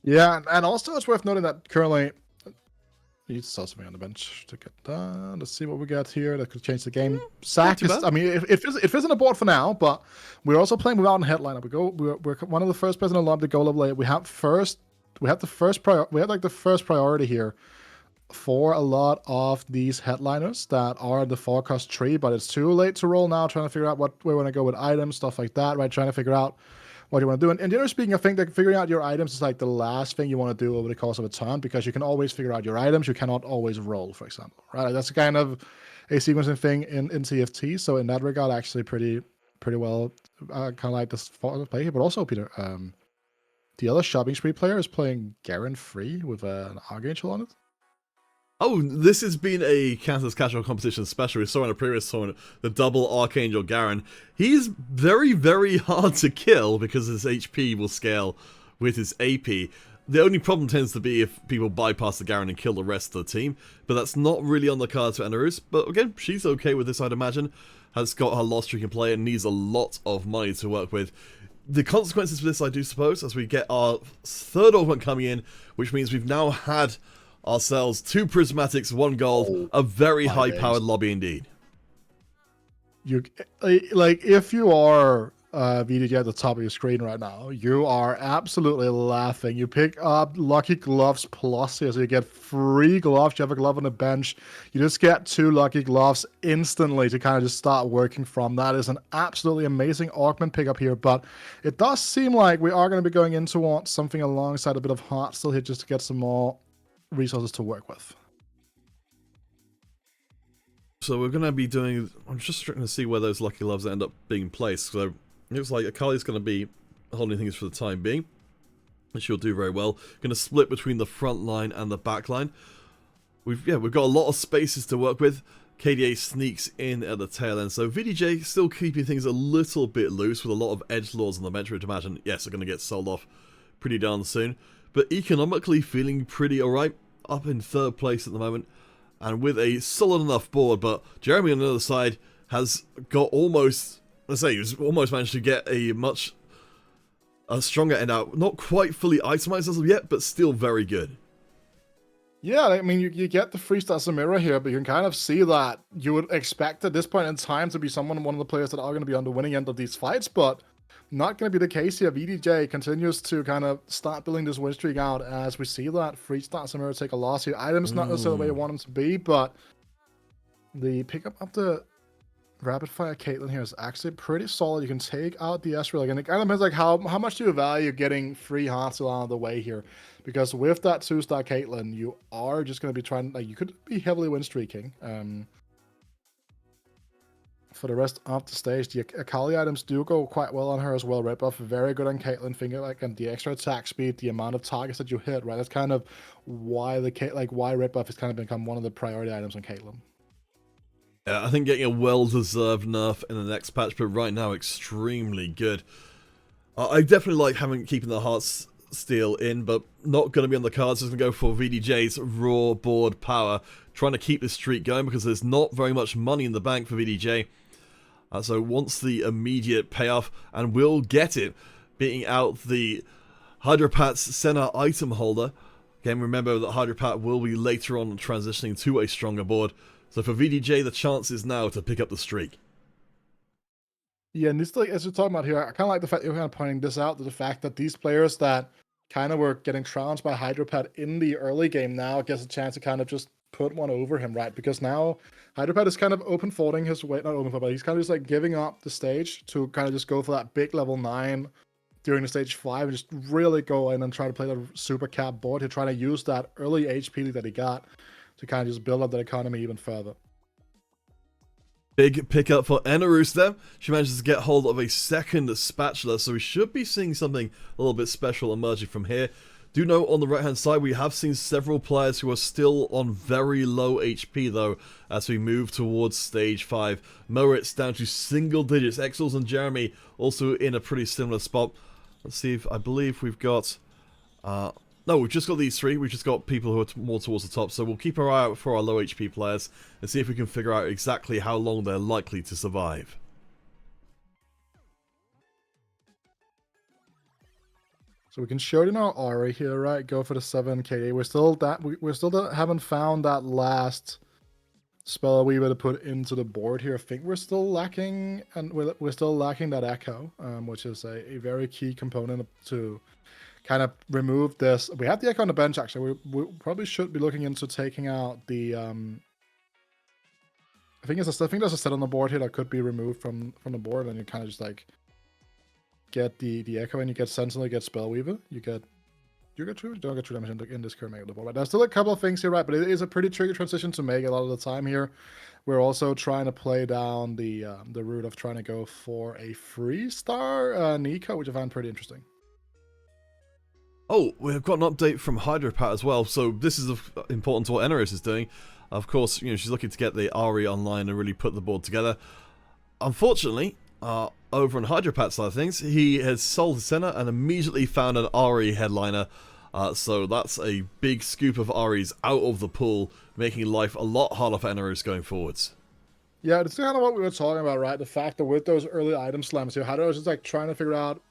Yeah, and also it's worth noting that currently you need to start something on the bench to get done. Let's see what we got here that could change the game. Sack is, I mean, it fits on the board for now, but we're also playing without a headliner. We're one of the first players in the lobby to go level 8. We have the first priority here for a lot of these headliners that are the forecast tree, but it's too late to roll now, trying to figure out what we want to go with items, stuff like that, right? Trying to figure out what you want to do. And generally speaking, I think that figuring out your items is like the last thing you want to do over the course of a turn, because you can always figure out your items. You cannot always roll, for example, right? That's kind of a sequencing thing in TFT. So in that regard, actually pretty well, kind of like this play here. But also, Peter, the other shopping spree player is playing Garen free with an Archangel on it. Oh, this has been a Kansas Casual Competition special. We saw in a previous tournament the double Archangel Garen. He's very, very hard to kill because his HP will scale with his AP. The only problem tends to be if people bypass the Garen and kill the rest of the team, but that's not really on the cards for Enerus. But again, she's okay with this, I'd imagine. Has got her lost streak in play and needs a lot of money to work with. The consequences for this, I do suppose, as we get our third augment coming in, which means we've now had ourselves 2 prismatics, 1 gold, a very high-powered lobby indeed. You like, if you are VDJ at the top of your screen right now, you are absolutely laughing. You pick up Lucky Gloves Plus here, so you get free gloves. You have a glove on the bench. You just get 2 Lucky Gloves instantly to kind of just start working from. That is an absolutely amazing augment pickup here, but it does seem like we are going to be going into something alongside a bit of heart still here just to get some more resources to work with. So we're going to be doing, I'm just trying to see where those Lucky Gloves end up being placed. So it looks like Akali's going to be holding things for the time being, which she'll do very well. Going to split between the front line and the back line. We've got a lot of spaces to work with. KDA sneaks in at the tail end, so VDJ still keeping things a little bit loose with a lot of edgelords on the bench, which I imagine, yes, are going to get sold off pretty darn soon. But economically feeling pretty alright, up in 3rd place at the moment, and with a solid enough board. But Jeremy on the other side has got almost, he's almost managed to get a stronger end out. Not quite fully itemized as of yet, but still very good. Yeah, I mean, you get the 3-star Samira here, but you can kind of see that you would expect at this point in time to be one of the players that are going to be on the winning end of these fights, but not going to be the case here. VDJ continues to kind of start building this win streak out as we see that 3-star Samira take a loss here. Items not necessarily the way you want them to be, but the pickup of the Rapid Fire Caitlyn here is actually pretty solid. You can take out the Ezreal. Again, it kind of depends like how much do you value getting free hearts along the way here, because with that 2-star Caitlyn, you are just going to be trying, like, you could be heavily win streaking. For the rest of the stage, the Akali items do go quite well on her as well. Red buff very good on Caitlyn. Finger like, and the extra attack speed, the amount of targets that you hit, right? That's kind of why why red buff has kind of become one of the priority items on Caitlyn. Yeah, I think getting a well-deserved nerf in the next patch, but right now extremely good. I definitely like keeping the Hearts Steel in, but not going to be on the cards. Just going to go for VDJ's raw board power, trying to keep this streak going because there's not very much money in the bank for VDJ. So wants the immediate payoff and will get it, beating out the Hydropat's Senna item holder. Again, remember that Hydropat will be later on transitioning to a stronger board. So for VDJ, the chance is now to pick up the streak. Yeah, and this, like, as you're talking about here, I kind of like the fact you're kind of pointing this out, to the fact that these players that kind of were getting trounced by Hydropat in the early game now gets a chance to kind of just put one over him, right? Because now Hydropat is kind of open folding his way, not open fold, but he's kind of just like giving up the stage to kind of just go for that big level 9 during the stage 5 and just really go in and try to play the super cap board. He's trying to use that early HP that he got to kind of just build up that economy even further. Big pickup for Enerus there. She manages to get hold of a second spatula, so we should be seeing something a little bit special emerging from here. Do note on the right hand side we have seen several players who are still on very low HP though as we move towards stage 5. Moritz down to single digits. Exels and Jeremy also in a pretty similar spot. Let's see if I believe we've got no, we've just got these three. We've just got people who are more towards the top. So we'll keep our eye out for our low HP players and see if we can figure out exactly how long they're likely to survive. So we can show it in our Aura here, right? Go for the 7 KD. We still haven't found that last spell we would put into the board here. I think we're still lacking, and we're still lacking that Echo, which is a very key component to kind of remove this. We have the Echo on the bench, actually. We probably should be looking into taking out the I think there's a set on the board here that could be removed from the board, and you kind of just like get the Echo, and you get Sentinel, you get Spellweaver, you don't get true damage in this current make of the board. Right? There's still a couple of things here, right? But it is a pretty tricky transition to make a lot of the time here. We're also trying to play down the route of trying to go for a 3-star Nico, which I find pretty interesting. Oh, we've got an update from Hydropat as well, so this is important to what Enerus is doing. Of course, you know, she's looking to get the Ahri online and really put the board together. Unfortunately, over on Hydropat's side of things, he has sold his center and immediately found an Ahri headliner. So that's a big scoop of Ahris out of the pool, making life a lot harder for Enerus going forwards. Yeah, it's kind of what we were talking about, right? The fact that with those early item slams here, Hydro was just like trying to figure out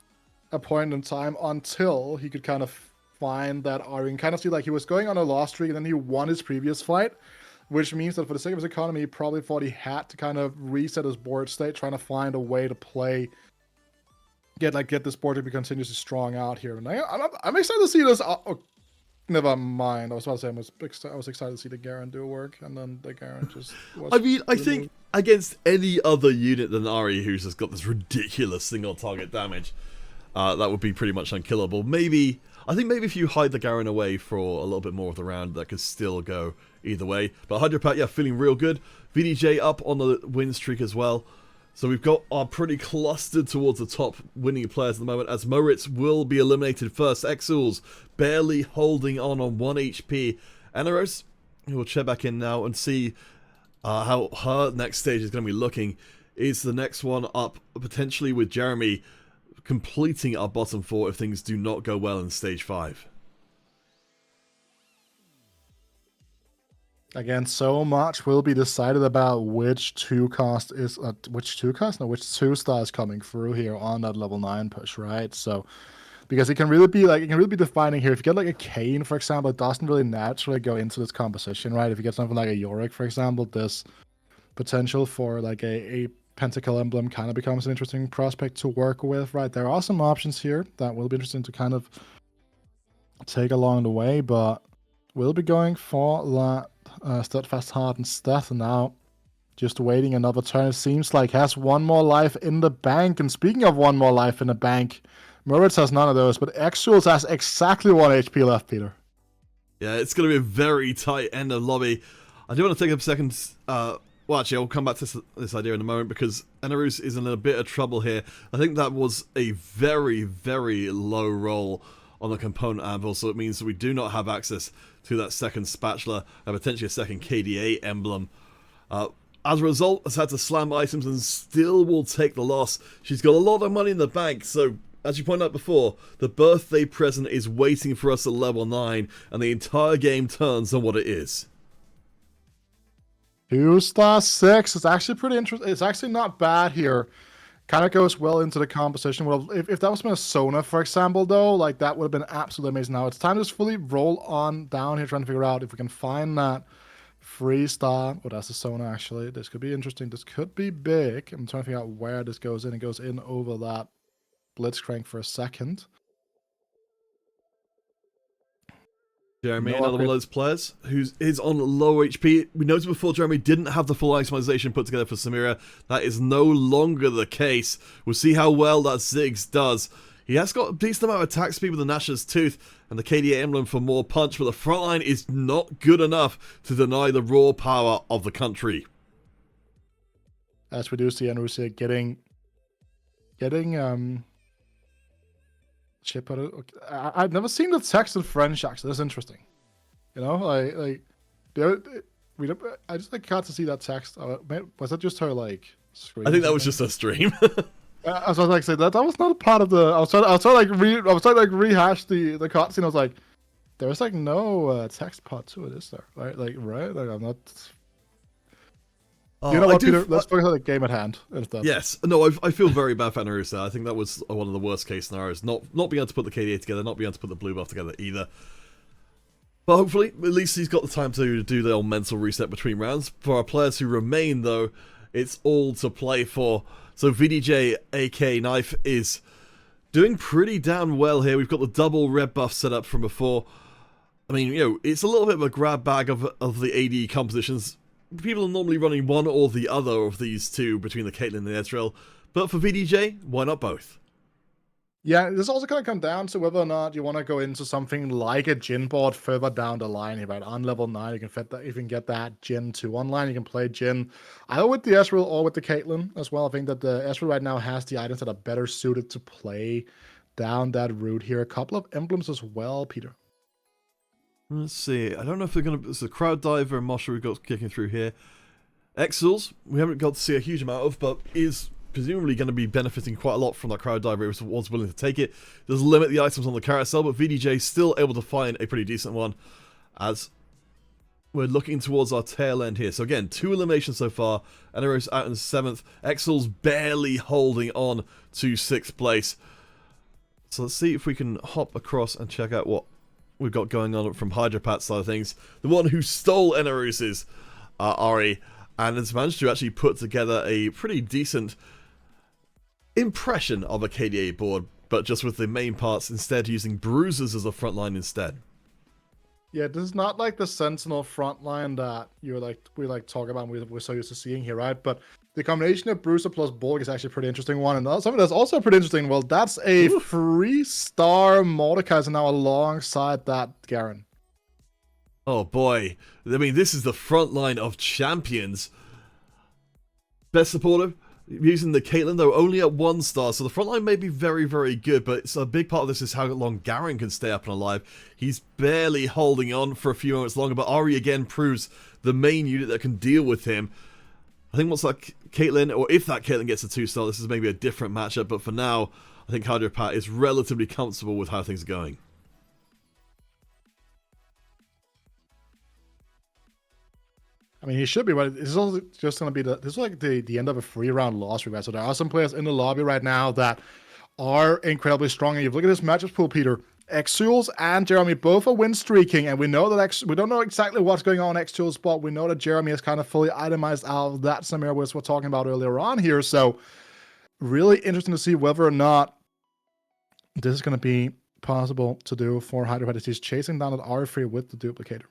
a point in time until he could kind of find that Ahri and kind of see like he was going on a loss streak and then he won his previous fight, which means that for the sake of his economy, he probably thought he had to kind of reset his board state, trying to find a way to play, get this board to be continuously strong out here. And I'm excited to see this. Never mind. I was about to say I was excited to see the Garen do work, and then the Garen just. I think against any other unit than Ahri, who's just got this ridiculous single target damage, that would be pretty much unkillable. I think maybe if you hide the Garen away for a little bit more of the round, that could still go either way. But Hydropat, yeah, feeling real good. VDJ up on the win streak as well. So we've got our pretty clustered towards the top winning players at the moment, as Moritz will be eliminated first. Exels barely holding on 1 HP. Eneros, who will check back in now and see how her next stage is going to be looking, is the next one up, potentially with Jeremy completing our bottom 4 if things do not go well in stage 5. Again, so much will be decided about which 2-star is coming through here on that level 9 push, right? So, because it can really be defining here. If you get like a Kayn, for example, it doesn't really naturally go into this composition, right? If you get something like a Yorick, for example, this potential for like a Pentakill emblem kind of becomes an interesting prospect to work with, right? There are some options here that will be interesting to kind of take along the way, but we'll be going for that Steadfast Heart instead now. Just waiting another turn, it seems like. Has one more life in the bank. And speaking of one more life in the bank, Moritz has none of those, but Exuals has exactly 1 HP left, Peter. Yeah, it's going to be a very tight end of lobby. I do want to take a second. Well, actually, I'll come back to this idea in a moment because Enerus is in a bit of trouble here. I think that was a very, very low roll on the component anvil, so it means that we do not have access to that second spatula and potentially a second KDA emblem. As a result, has had to slam items and still will take the loss. She's got a lot of money in the bank, so as you pointed out before, the birthday present is waiting for us at level 9, and the entire game turns on what it is. 2-star 6. It's actually pretty interesting. It's actually not bad here. Kind of goes well into the composition. Well, if that was Minnesota, for example, though, like that would have been absolutely amazing. Now it's time to just fully roll on down here, trying to figure out if we can find that 3-star. Oh, that's a Sona, actually. This could be interesting. This could be big. I'm trying to figure out where this goes in. It goes in over that Blitzcrank for a second. Jeremy, another one of those players who is on low HP. We noticed before Jeremy didn't have the full itemization put together for Samira. That is no longer the case. We'll see how well that Ziggs does. He has got a decent amount of attack speed with the Nash's Tooth and the KDA emblem for more punch, but the front line is not good enough to deny the raw power of the country. As we do see Anrusia getting chip out of, I've never seen the text in French, actually. That's interesting. You know, I just got to see that text. Was that just her screen? I think that was just her stream. I was like, say that was not a part of the. I was trying to rehash the cutscene. I was like, there's no text part to it, is there? Right? I'm not. You know what, Peter? Let's focus on the game at hand instead. Yes. No, I feel very bad for Narusa. I think that was one of the worst case scenarios. Not being able to put the KDA together, not being able to put the blue buff together either. But hopefully, at least he's got the time to do the old mental reset between rounds. For our players who remain, though, it's all to play for. So VDJ, AK Knife, is doing pretty damn well here. We've got the double red buff set up from before. I mean, it's a little bit of a grab bag of the AD compositions. People are normally running one or the other of these two between the Caitlyn and the Ezreal, but for VDJ, why not both? Yeah, this also kind of come down to whether or not you want to go into something like a Jhin board further down the line here, right? On level 9, you can fit that, you can get that Jhin 2 online, you can play Jhin either with the Ezreal or with the Caitlyn as well. I think that the Ezreal right now has the items that are better suited to play down that route here. A couple of emblems as well, Peter. Let's see. I don't know if they're going to... It's a Crowd Diver and Mosher we've got kicking through here. Exils, we haven't got to see a huge amount of, but is presumably going to be benefiting quite a lot from that Crowd Diver if was willing to take it. Does limit the items on the carousel, but VDJ is still able to find a pretty decent one as we're looking towards our tail end here. So again, 2 eliminations so far. Eneros out in 7th. Exils barely holding on to 6th place. So let's see if we can hop across and check out what we've got going on from Hydropat's side of things. The one who stole Eneros's Ari and has managed to actually put together a pretty decent impression of a KDA board, but just with the main parts instead using bruisers as a front line instead. Yeah, this is not like the Sentinel front line that we talk about and we're so used to seeing here, right? But the combination of Bruiser plus Borg is actually a pretty interesting one. And something that's also pretty interesting, well, that's a 3-star Mordekaiser now alongside that Garen. Oh boy. I mean, this is the front line of champions. Best supporter, using the Caitlyn, though, only at 1 star. So the front line may be very, very good, but it's a big part of this is how long Garen can stay up and alive. He's barely holding on for a few moments longer, but Ari again proves the main unit that can deal with him. I think once that Caitlyn, or if that Caitlyn gets a 2-star, this is maybe a different matchup, but for now, I think Hydropat is relatively comfortable with how things are going. I mean, he should be, but this is also just going to be this is like the end of a 3-round loss, right? So there are some players in the lobby right now that are incredibly strong. And you look at this matchup pool, Peter. Exuals and Jeremy both are win streaking, and we know that we don't know exactly what's going on in Exuals, but we know that Jeremy is kind of fully itemized out of that scenario which we're talking about earlier on here. So really interesting to see whether or not this is going to be possible to do for Hydro. He's chasing down that R3 with the duplicator.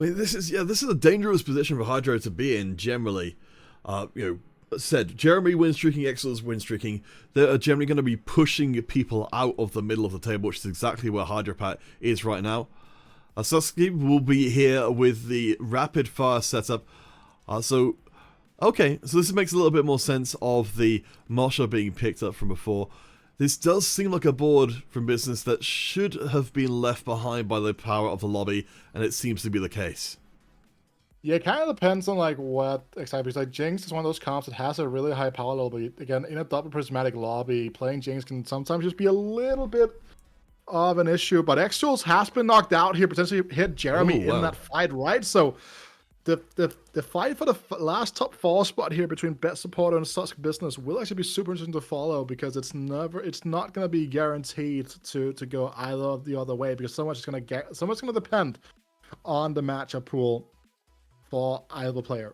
I mean, this is a dangerous position for Hydro to be in generally. Said Jeremy win streaking, Exil's win streaking. They're generally going to be pushing people out of the middle of the table, which is exactly where Hydropat is right now. Sasuke will be here with the rapid fire setup. Okay, so this makes a little bit more sense of the Mosha being picked up from before. This does seem like a board from business that should have been left behind by the power of the lobby, and it seems to be the case. Yeah, it kind of depends on like what exactly. Because like Jinx is one of those comps that has a really high power level, but again, in a double prismatic lobby, playing Jinx can sometimes just be a little bit of an issue. But Extros has been knocked out here, potentially hit Jeremy in that fight, right? So the fight for the last top 4 spot here between Bet Supporter and Susk Business will actually be super interesting to follow, because it's not going to be guaranteed to go either of the other way, because so much is going to depend on the matchup pool for either player.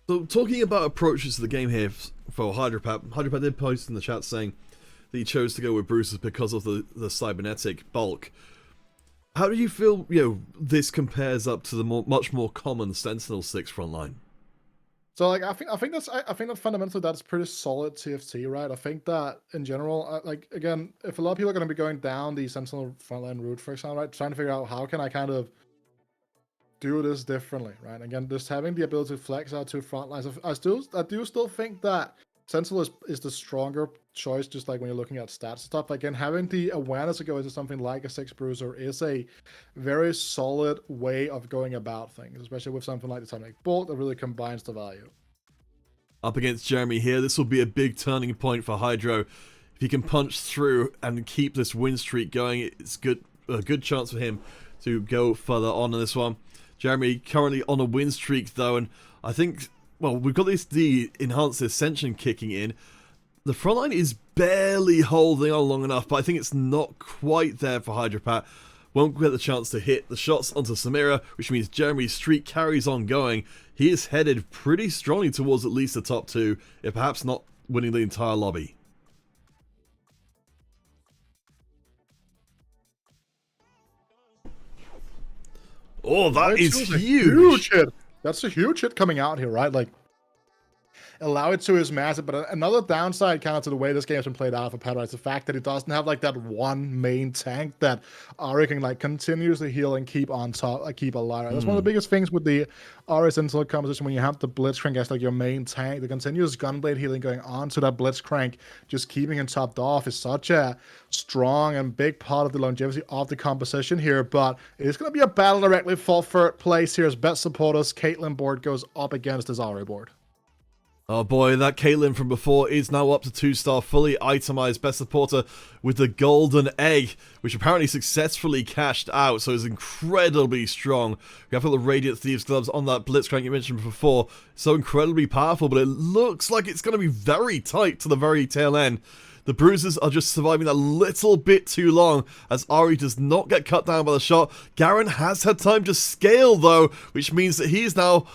So talking about approaches to the game here for Hydropat did post in the chat saying that he chose to go with Bruises because of the cybernetic bulk. How do you feel, this compares up to the much more common Sentinel 6 frontline? So like I think that fundamentally that's pretty solid TFT, right? I think that in general, like again, if a lot of people are going to be going down the Sentinel frontline route, for example, right, trying to figure out how can I kind of do this differently, right? Again, just having the ability to flex out to front lines. I do still think that Sentinel is the stronger choice, just like when you're looking at stats and stuff. Again, having the awareness to go into something like a 6 Bruiser is a very solid way of going about things, especially with something like the Tonic Bolt that really combines the value. Up against Jeremy here, this will be a big turning point for Hydro. If he can punch through and keep this win streak going, it's a good chance for him to go further on in this one. Jeremy currently on a win streak though, and I think, well, we've got the enhanced ascension kicking in. The front line is barely holding on long enough, but I think it's not quite there for Hydropat. Won't get the chance to hit the shots onto Samira, which means Jeremy's streak carries on going. He is headed pretty strongly towards at least the top 2, if perhaps not winning the entire lobby. Oh, that is huge hit. That's a huge hit coming out here, right? Like, allow it to his massive, but another downside kind of to the way this game has been played out for Pedro is the fact that it doesn't have like that one main tank that Ari can like continuously heal and keep on top, like keep alive. That's one of the biggest things with the Ari Sentinel composition, when you have the Blitzcrank as like your main tank. The continuous Gunblade healing going on to that Blitzcrank, just keeping him topped off, is such a strong and big part of the longevity of the composition here. But it's going to be a battle directly for third place here as Bet Supporters Caitlyn board goes up against his Ari board. Oh boy, that Caitlyn from before is now up to 2-star, fully itemized Best Supporter with the golden egg, which apparently successfully cashed out, so it's incredibly strong. We have got the Radiant Thieves gloves on that Blitzcrank you mentioned before, so incredibly powerful, but it looks like it's going to be very tight to the very tail end. The bruises are just surviving a little bit too long as Ari does not get cut down by the shot. Garen has had time to scale though, which means that he's now...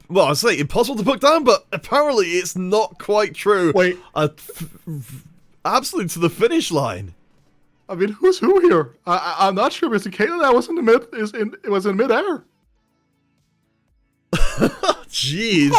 Well, I say impossible to put down, but apparently it's not quite true. Wait. Absolutely to the finish line. I mean, who's who here? I'm not sure, Mr. Caitlyn. That was it was in midair. Jeez.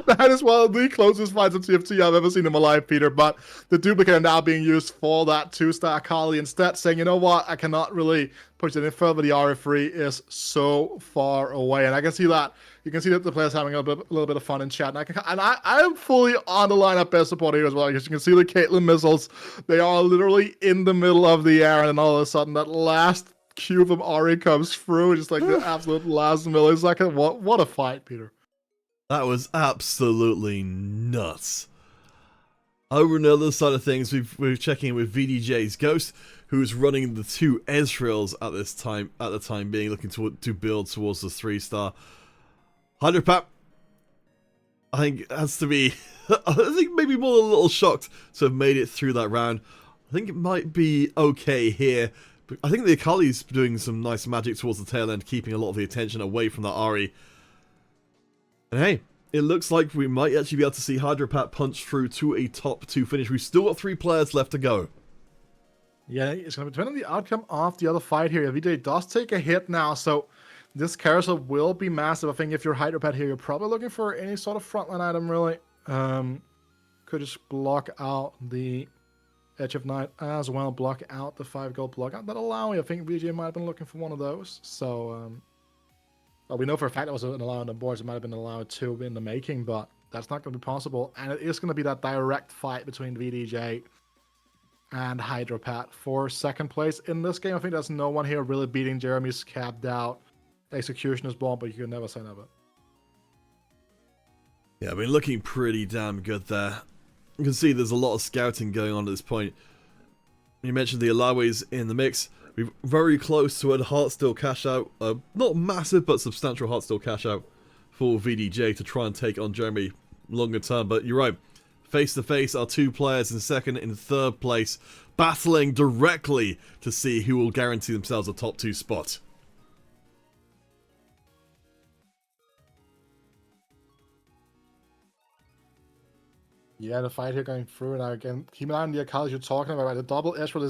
That is one of the closest fights in TFT I've ever seen in my life, Peter. But the duplicate now being used for that 2-star Kali instead, saying, you know what, I cannot really push it any further. The RF3 is so far away. And I can see that. You can see that the players having a little bit of fun in chat. And I am fully on the lineup Best Support here as well. Because you can see the Caitlyn missiles. They are literally in the middle of the air. And then all of a sudden, that last cube from Ari comes through. Just like the absolute last millisecond. What a fight, Peter. That was absolutely nuts. Over on the other side of things, we're checking in with VDJ's Ghost, who's running the 2 Ezreals at the time being, looking to build towards the 3-star. Hydropat, I think, has to be, I think maybe more than a little shocked to have made it through that round. I think it might be okay here. But I think the Akali's doing some nice magic towards the tail end, keeping a lot of the attention away from that Ari. And hey, it looks like we might actually be able to see Hydropat punch through to a top 2 finish. We've still got 3 players left to go. Yeah, it's going to depend on the outcome of the other fight here. VJ does take a hit now, so This carousel will be massive. I think if you're Hydropad here, you're probably looking for any sort of frontline item, really. Could just block out the Edge of Night as well, block out the 5 gold block out that allow. I think VJ might have been looking for one of those. So, well, we know for a fact it wasn't allowed on the boards. It might have been allowed to in the making, but that's not going to be possible. And it is going to be that direct fight between VDJ and Hydropat for second place in this game. I think there's no one here really beating Jeremy's capped out Executioner's Ball, but you can never say never. Yeah, I mean, looking pretty damn good there. You can see there's a lot of scouting going on at this point. You mentioned the Alawi's in the mix. We're very close to a Heartsteel cash out. Not massive, but substantial Heartsteel cash out for VDJ to try and take on Jeremy longer term. But you're right. Face to face are 2 players in second and third place, battling directly to see who will guarantee themselves a top 2 spot. Yeah, the fight here going through now again. Keep an eye on the Akali you're talking about. Right? The double Ezreal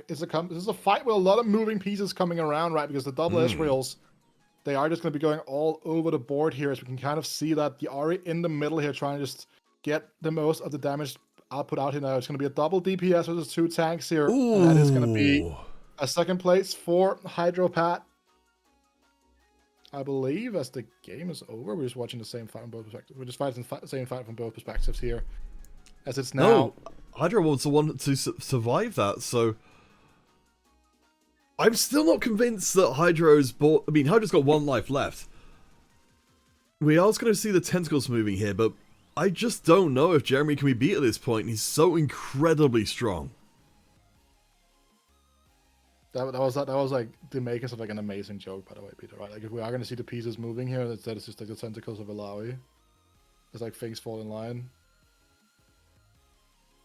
this is a fight with a lot of moving pieces coming around, right? Because the double Ezreals, they are just going to be going all over the board here, as we can kind of see that the Ahri in the middle here trying to just get the most of the damage output out here now. It's going to be a double DPS versus 2 tanks here. Ooh. And that is going to be a second place for Hydropat. I believe as the game is over, we're just watching the same fight from both perspectives. We're just fighting the same fight from both perspectives here. As it's now. No, Hydra was the one to survive that, so I'm still not convinced that Hydra's bought. I mean, Hydra's got 1 life left. We are going to see the tentacles moving here, but I just don't know if Jeremy can be beat at this point. He's so incredibly strong. That was like the makers of like an amazing joke, by the way, Peter. Right? Like if we are going to see the pieces moving here, instead it's just like the tentacles of Alawi. It's like things fall in line.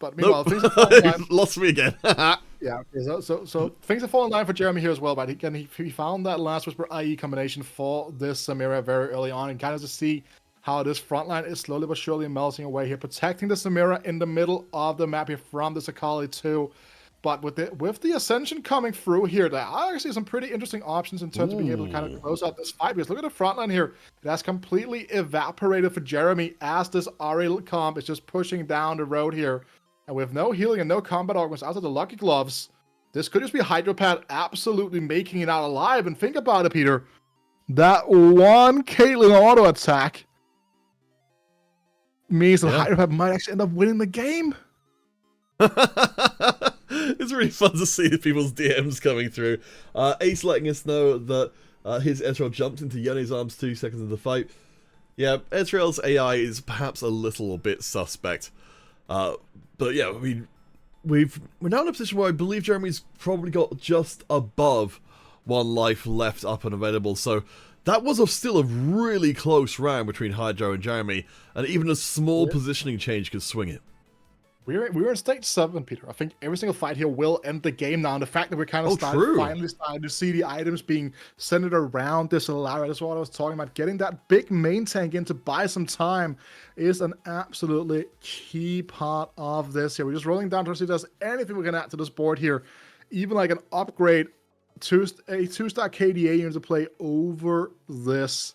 But meanwhile, Nope. things are falling in line. Lost me again. Yeah, okay, so things are falling in line for Jeremy here as well, but he found that Last Whisper IE combination for this Samira very early on, and kind of just see how this front line is slowly but surely melting away here, protecting the Samira in the middle of the map here from this Akali too. But with the Ascension coming through here, there are actually some pretty interesting options in terms of being able to kind of close out this fight. Because look at the front line here. It has completely evaporated for Jeremy as this Ahri comp is just pushing down the road here. And with no healing and no combat augments out of the Lucky Gloves, this could just be Hydropat absolutely making it out alive. And think about it, Peter. That one Caitlyn auto attack means that Hydropat might actually end up winning the game. It's really fun to see people's DMs coming through. Ace letting us know that his Ezreal jumped into Yoni's arms 2 seconds into the fight. Yeah, Ezreal's AI is perhaps a little bit suspect. But yeah, I mean, we're now in a position where I believe Jeremy's probably got just above 1 life left up and available. So that was still a really close round between Hydro and Jeremy, and even a small positioning change could swing it. We were in stage 7, Peter. I think every single fight here will end the game now. And the fact that we're kind of finally starting to see the items being centered around this Alara, that's what I was talking about. Getting that big main tank in to buy some time is an absolutely key part of this here. We're just rolling down to see if there's anything we can add to this board here. Even like an upgrade to a 2-star KDA unit to play over this.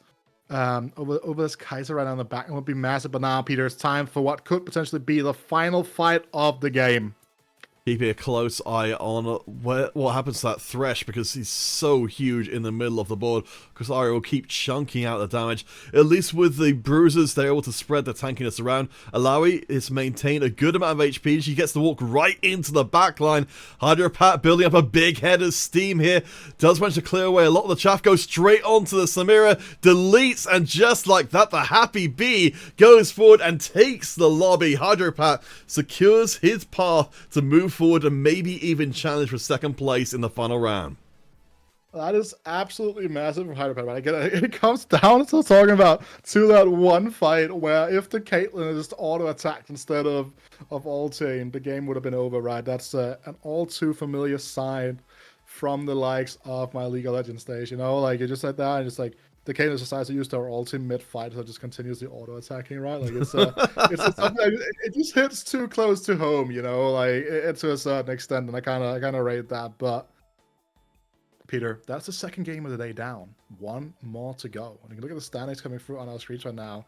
Over this Kaiser right on the back, it would be massive. But now, Peter, it's time for what could potentially be the final fight of the game. Keeping a close eye on what happens to that Thresh, because he's so huge in the middle of the board, because Ari will keep chunking out the damage. At least with the bruises, they're able to spread the tankiness around. Alawi is maintained a good amount of HP. She gets to walk right into the back line. Hydropat building up a big head of steam here. Does manage to clear away a lot of the chaff, goes straight onto the Samira, deletes, and just like that, the Happy Bee goes forward and takes the lobby. Hydropat secures his path to move forward and maybe even challenge for second place in the final round. That is absolutely massive for Hydropat. Right? Again, it comes down to talking about that one fight where if the Caitlyn is just auto-attacked instead of ulting, the game would have been over, right? That's an all too familiar sign from the likes of my League of Legends stage, you know? Like, you just like that, and just like, the Caitlyn decides to use their ulti mid-fight, so it just continues the auto-attacking, right? Like, it's it just hits too close to home, you know? Like, to a certain extent, and I kind of rate that, but Peter, that's the second game of the day down. One more to go. And you can look at the standings coming through on our screens right now.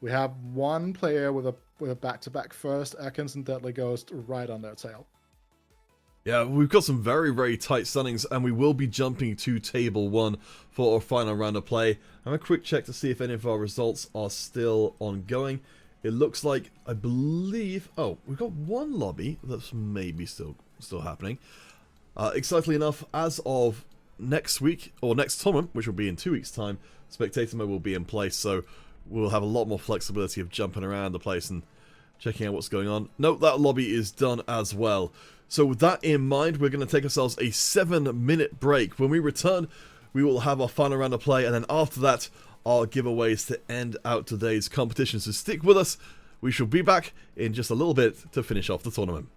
We have one player with a back-to-back first, Ekans and Deadly Ghost right on their tail. Yeah, we've got some very, very tight standings, and we will be jumping to Table 1 for our final round of play. Have a quick check to see if any of our results are still ongoing. It looks like, I believe... Oh, we've got one lobby that's maybe still happening. Excitedly enough, as of next week, or next tournament, which will be in 2 weeks' time, Spectator Mode will be in place, so we'll have a lot more flexibility of jumping around the place and checking out what's going on. Note that lobby is done as well. So with that in mind, we're going to take ourselves a 7-minute break. When we return, we will have our final round of play, and then after that, our giveaways to end out today's competition. So stick with us. We shall be back in just a little bit to finish off the tournament.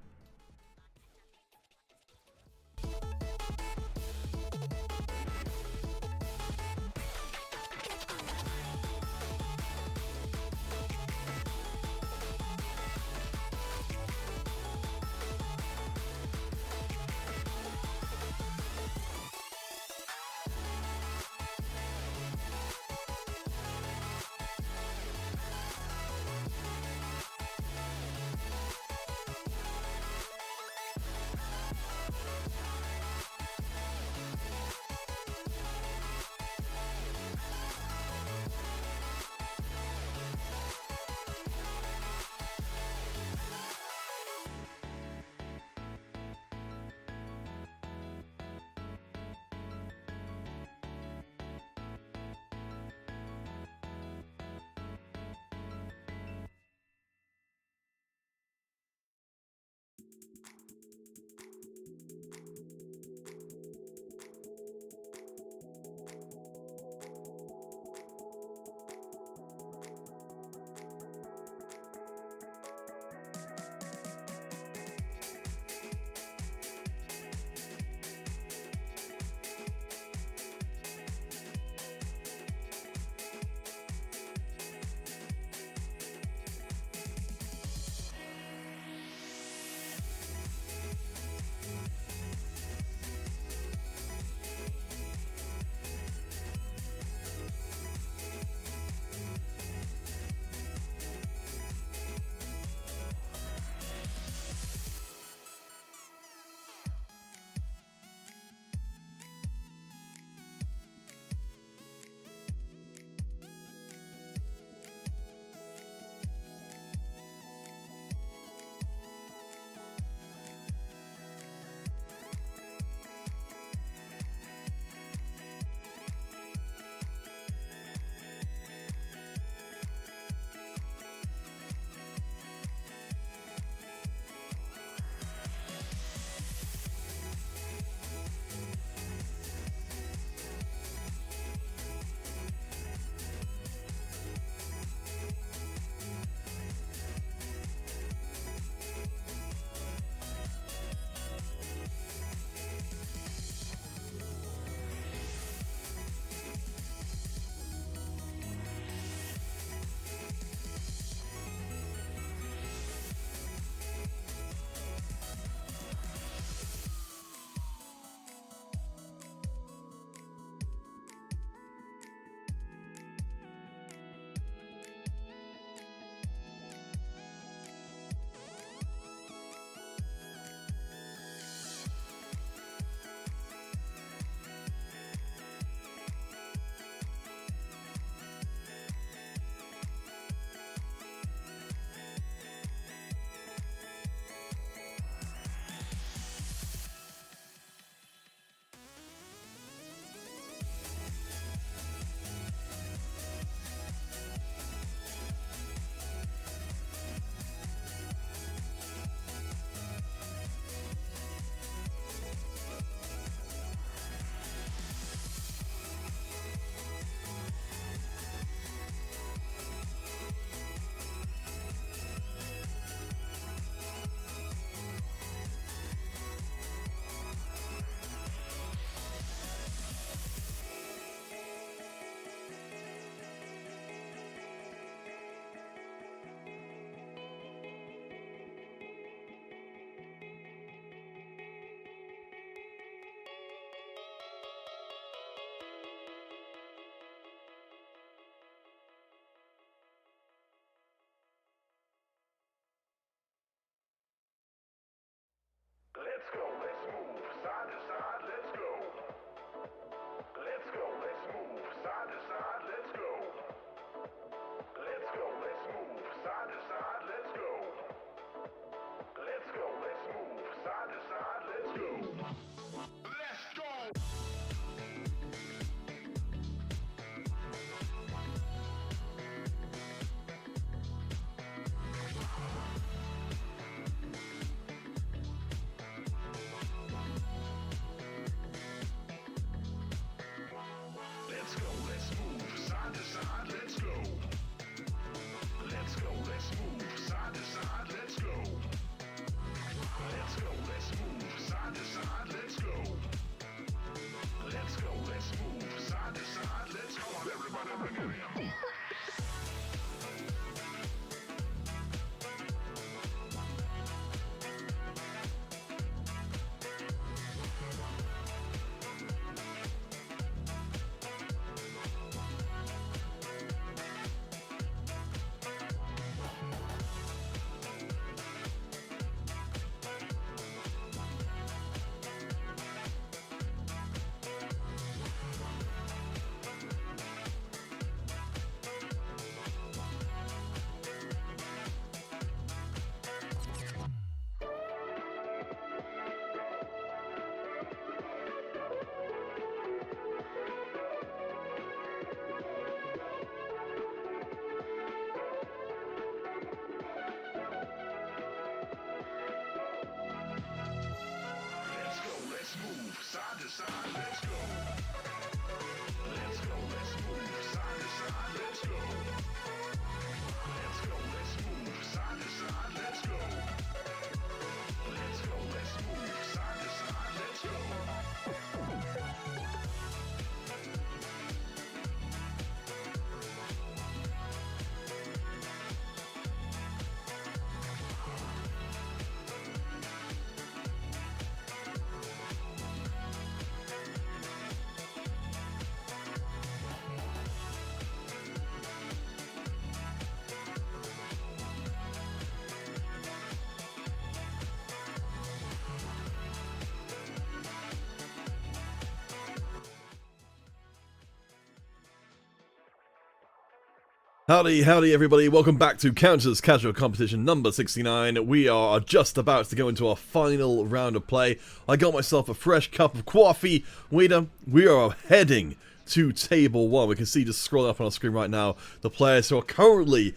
Howdy, howdy everybody, welcome back to Counters Casual Competition number 69. We are just about to go into our final round of play. I got myself a fresh cup of coffee. Wita, we are heading to table 1. We can see just scrolling up on our screen right now the players who are currently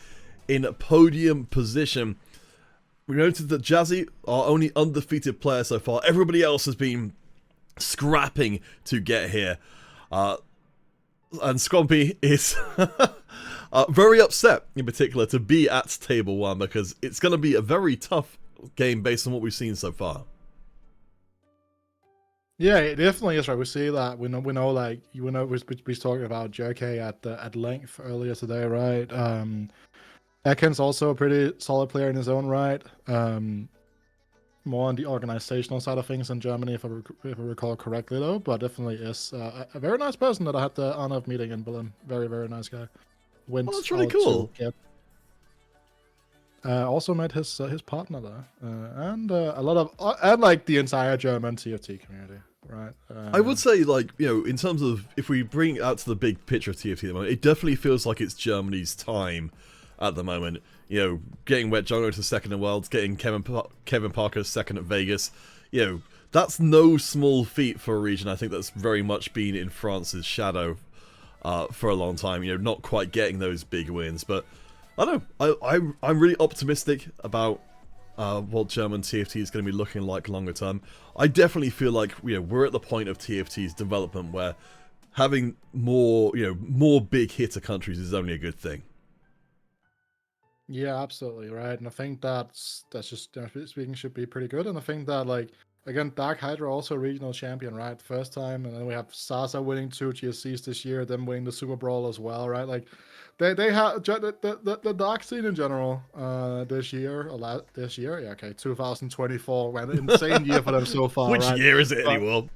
in podium position. We noted that Jazzy, our only undefeated player so far, everybody else has been scrapping to get here. And Scrumpy is very upset, in particular, to be at table 1 because it's going to be a very tough game based on what we've seen so far. Yeah, it definitely is right. We see that. We know. Like we was talking about JK at length earlier today, right? Eken's also a pretty solid player in his own right. More on the organizational side of things in Germany, if I recall correctly, though. But definitely is a very nice person that I had the honor of meeting in Berlin. Very, very nice guy. Went that's really cool. Also met his partner there, and a lot of and like the entire German TFT community, right? I would say, like, you know, in terms of if we bring it out to the big picture of TFT at the moment, it definitely feels like it's Germany's time at the moment. You know, getting Wet Jungle to second in Worlds, getting Kevin Parker second at Vegas. You know, that's no small feat for a region. I think that's very much been in France's shadow for a long time. You know, not quite getting those big wins, but I don't know. I'm really optimistic about what German TFT is going to be looking like longer term. I definitely feel like, you know, we're at the point of TFT's development where having more big hitter countries is only a good thing. Yeah, absolutely, right. And I think that's just, speaking, should be pretty good. And I think that, like, again, Dark Hydra also regional champion, right? First time, and then we have Sasa winning 2 GSCs this year, them winning the Super Brawl as well, right? Like, they have the Dark scene in general this year, yeah, okay, 2024 went an insane year for them so far. Which right? year is it anymore?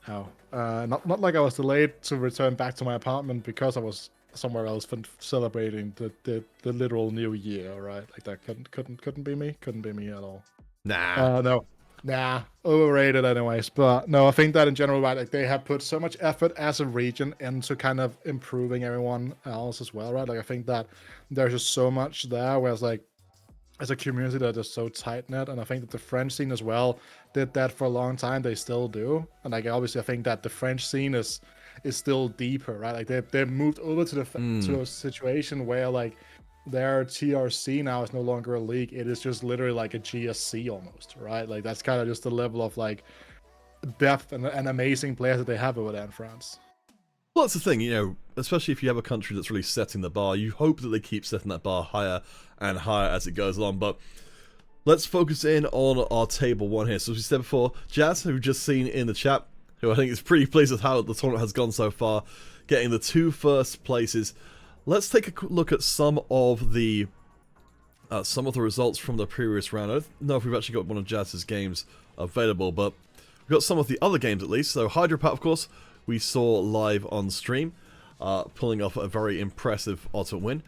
Not like I was delayed to return back to my apartment because I was somewhere else celebrating the literal new year, right? Like that couldn't be me. Couldn't be me at all. Nah, overrated anyways. But no, I think that in general, right, like they have put so much effort as a region into kind of improving everyone else as well, right? Like I think that there's just so much there, whereas like as a community that is so tight knit, and I think that the French scene as well did that for a long time. They still do, and like obviously I think that the French scene is still deeper, right? Like they moved over to to a situation where like their TRC now is no longer a league. It is just literally like a GSC almost, right? Like that's kind of just the level of like depth and amazing players that they have over there in France. Well, that's the thing, you know, especially if you have a country that's really setting the bar, you hope that they keep setting that bar higher and higher as it goes along. But let's focus in on our table 1 here. So as we said before, Jazz, who we've just seen in the chat, who I think is pretty pleased with how the tournament has gone so far, getting the 2 first places. Let's take a look at some of the results from the previous round. I don't know if we've actually got one of Jazz's games available, but we've got some of the other games at least. So Hydropat, of course, we saw live on stream, pulling off a very impressive ultimate win.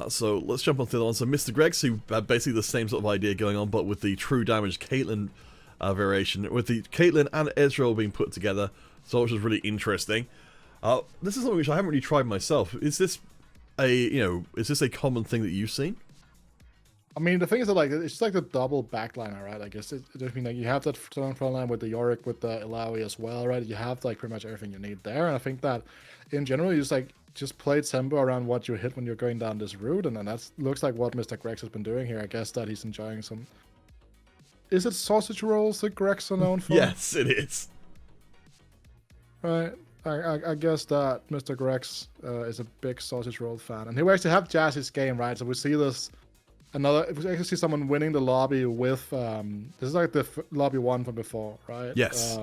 So let's jump on to the other one. So Mr. Greggs, who had basically the same sort of idea going on, but with the true damage Caitlyn variation, with the Caitlyn and Ezreal being put together, so which was really interesting. This is something which I haven't really tried myself. Is this a common thing that you've seen? I mean, the thing is that like it's just like the double backliner, right? I guess I mean, like you have that front line with the Yorick, with the Ilaoi as well, right? You have like pretty much everything you need there, and I think that in general you just play tempo around what you hit when you're going down this route, and then that looks like what Mr. Greggs has been doing here. I guess that he's enjoying some. Is it sausage rolls that Greggs are known for? Yes, it is. Right. I guess that Mr. Greggs is a big sausage roll fan, and here we actually have Jazzy's game, right? So we see this we actually see someone winning the lobby with this is like the lobby 1 from before, right? Yes.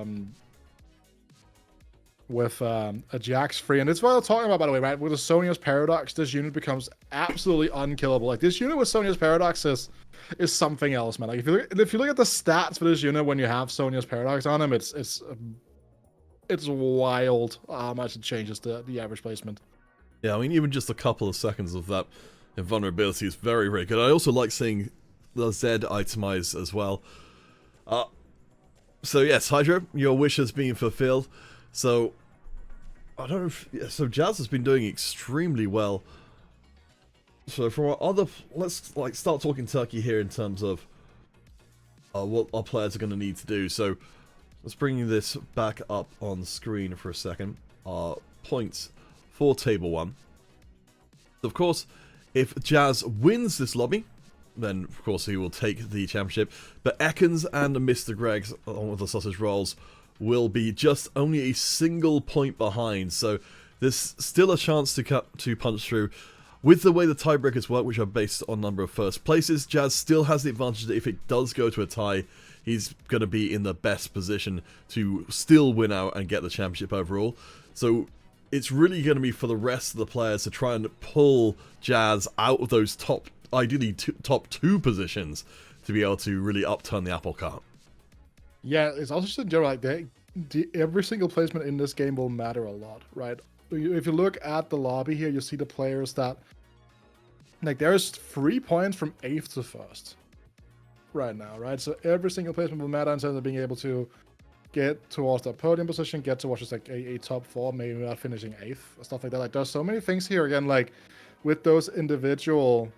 With a Jax free, and it's what I'm talking about, by the way, right? With the Sonya's Paradox, this unit becomes absolutely unkillable. Like this unit with Sonya's Paradox is something else, man. Like if you look at the stats for this unit when you have Sonya's Paradox on him, it's wild how much it changes the average placement. Yeah, I mean, even just a couple of seconds of that invulnerability is very, very good. I also like seeing the Z itemize as well. So yes, Hydra, your wish has been fulfilled. So I don't know if... Yeah, so Jazz has been doing extremely well. So from our other... Let's like start talking Turkey here in terms of what our players are going to need to do. So let's bring this back up on screen for a second. Our points for Table 1. Of course, if Jazz wins this lobby, then of course he will take the championship. But Ekans and Mr. Greggs, along with the sausage rolls, will be just only a single point behind. So there's still a chance to punch through. With the way the tiebreakers work, which are based on number of first places, Jazz still has the advantage that if it does go to a tie, he's going to be in the best position to still win out and get the championship overall. So it's really going to be for the rest of the players to try and pull Jazz out of those ideally top two positions to be able to really upturn the apple cart. Yeah, it's also just in general, like, every single placement in this game will matter a lot, right? If you look at the lobby here, you see the players that, like, there's 3 points from 8th to 1st right now, right? So every single placement will matter in terms of being able to get towards that podium position, get towards just like a top 4, maybe not finishing 8th, or stuff like that. Like, there's so many things here, again, like, with those individual,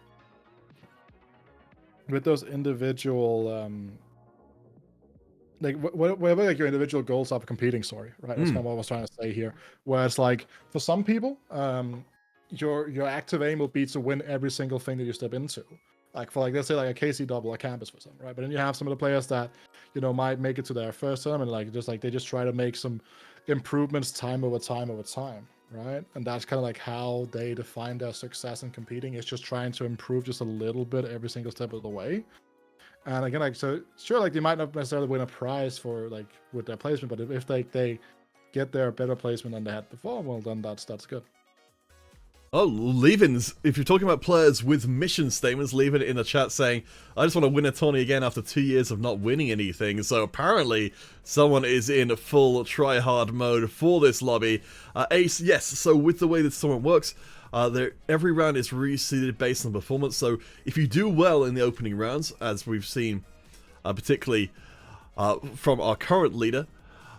like whatever like your individual goals are competing, sorry, right? That's kind of what I was trying to say here. Where it's like, for some people, your active aim will be to win every single thing that you step into. Like for, like, let's say like a KC double, a campus for some, right? But then you have some of the players that, you know, might make it to their first term and like they just try to make some improvements time over time, right? And that's kind of like how they define their success in competing, is just trying to improve just a little bit every single step of the way. And again, like, so sure, like, they might not necessarily win a prize for, like, with their placement, but if they get their better placement than they had before, well, then that's good. Oh, Levin's, if you're talking about players with mission statements, Levin in the chat saying, I just want to win a tourney again after 2 years of not winning anything. So apparently someone is in full try-hard mode for this lobby. Ace, yes, so with the way this tournament works, every round is reseeded based on performance. So if you do well in the opening rounds, as we've seen, particularly from our current leader,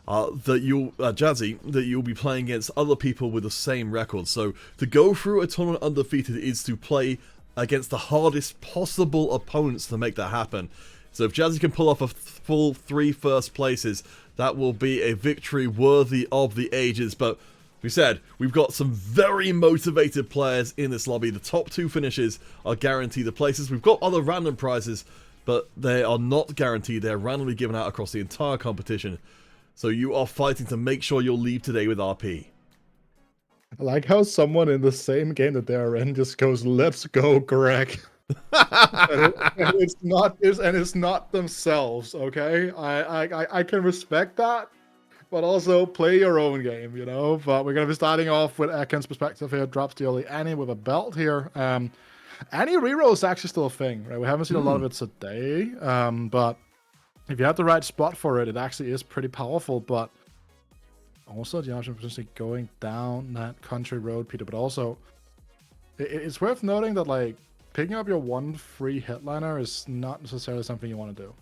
Jazzy, that you'll be playing against other people with the same record. So to go through a tournament undefeated is to play against the hardest possible opponents to make that happen. So if Jazzy can pull off a full 3 first places, that will be a victory worthy of the ages. But we said, we've got some very motivated players in this lobby. The top 2 finishes are guaranteed the places. We've got other random prizes, but they are not guaranteed. They're randomly given out across the entire competition. So you are fighting to make sure you'll leave today with RP. I like how someone in the same game that they're in just goes, "Let's go, Greg." and it's not themselves, okay? I can respect that. But also play your own game, you know? But we're going to be starting off with Ekan's perspective here. Drops the early Annie with a belt here. Annie reroll is actually still a thing, right? We haven't seen a lot of it today. But if you have the right spot for it, it actually is pretty powerful. But also the option of potentially going down that country road, Peter. But also, it's worth noting that, like, picking up your 1 free headliner is not necessarily something you want to do.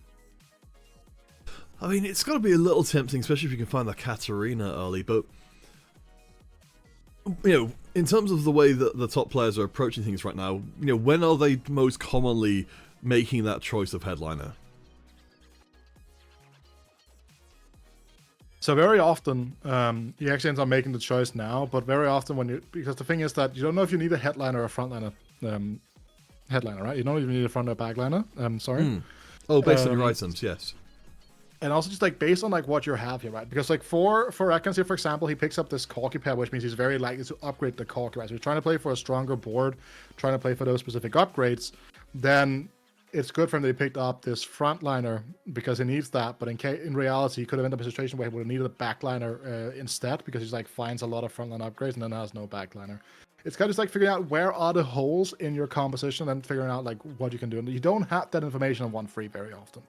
I mean, it's got to be a little tempting, especially if you can find the Katarina early, but, you know, in terms of the way that the top players are approaching things right now, you know, when are they most commonly making that choice of headliner? So very often, you actually end up making the choice now, but very often because the thing is that you don't know if you need a headliner or a frontliner headliner, right? You don't even need a front or backliner. Sorry. Oh, based on your items, yes. And also just like based on like what you have here, right? Because like for Ekans here, for example, he picks up this Corky pair, which means he's very likely to upgrade the Corky, right? So he's trying to play for a stronger board, trying to play for those specific upgrades. Then it's good for him that he picked up this frontliner because he needs that. But in reality, he could have ended up in a situation where he would have needed a backliner instead, because he's like finds a lot of frontline upgrades and then has no backliner. It's kind of just like figuring out where are the holes in your composition and figuring out like what you can do. And you don't have that information on 1 free very often.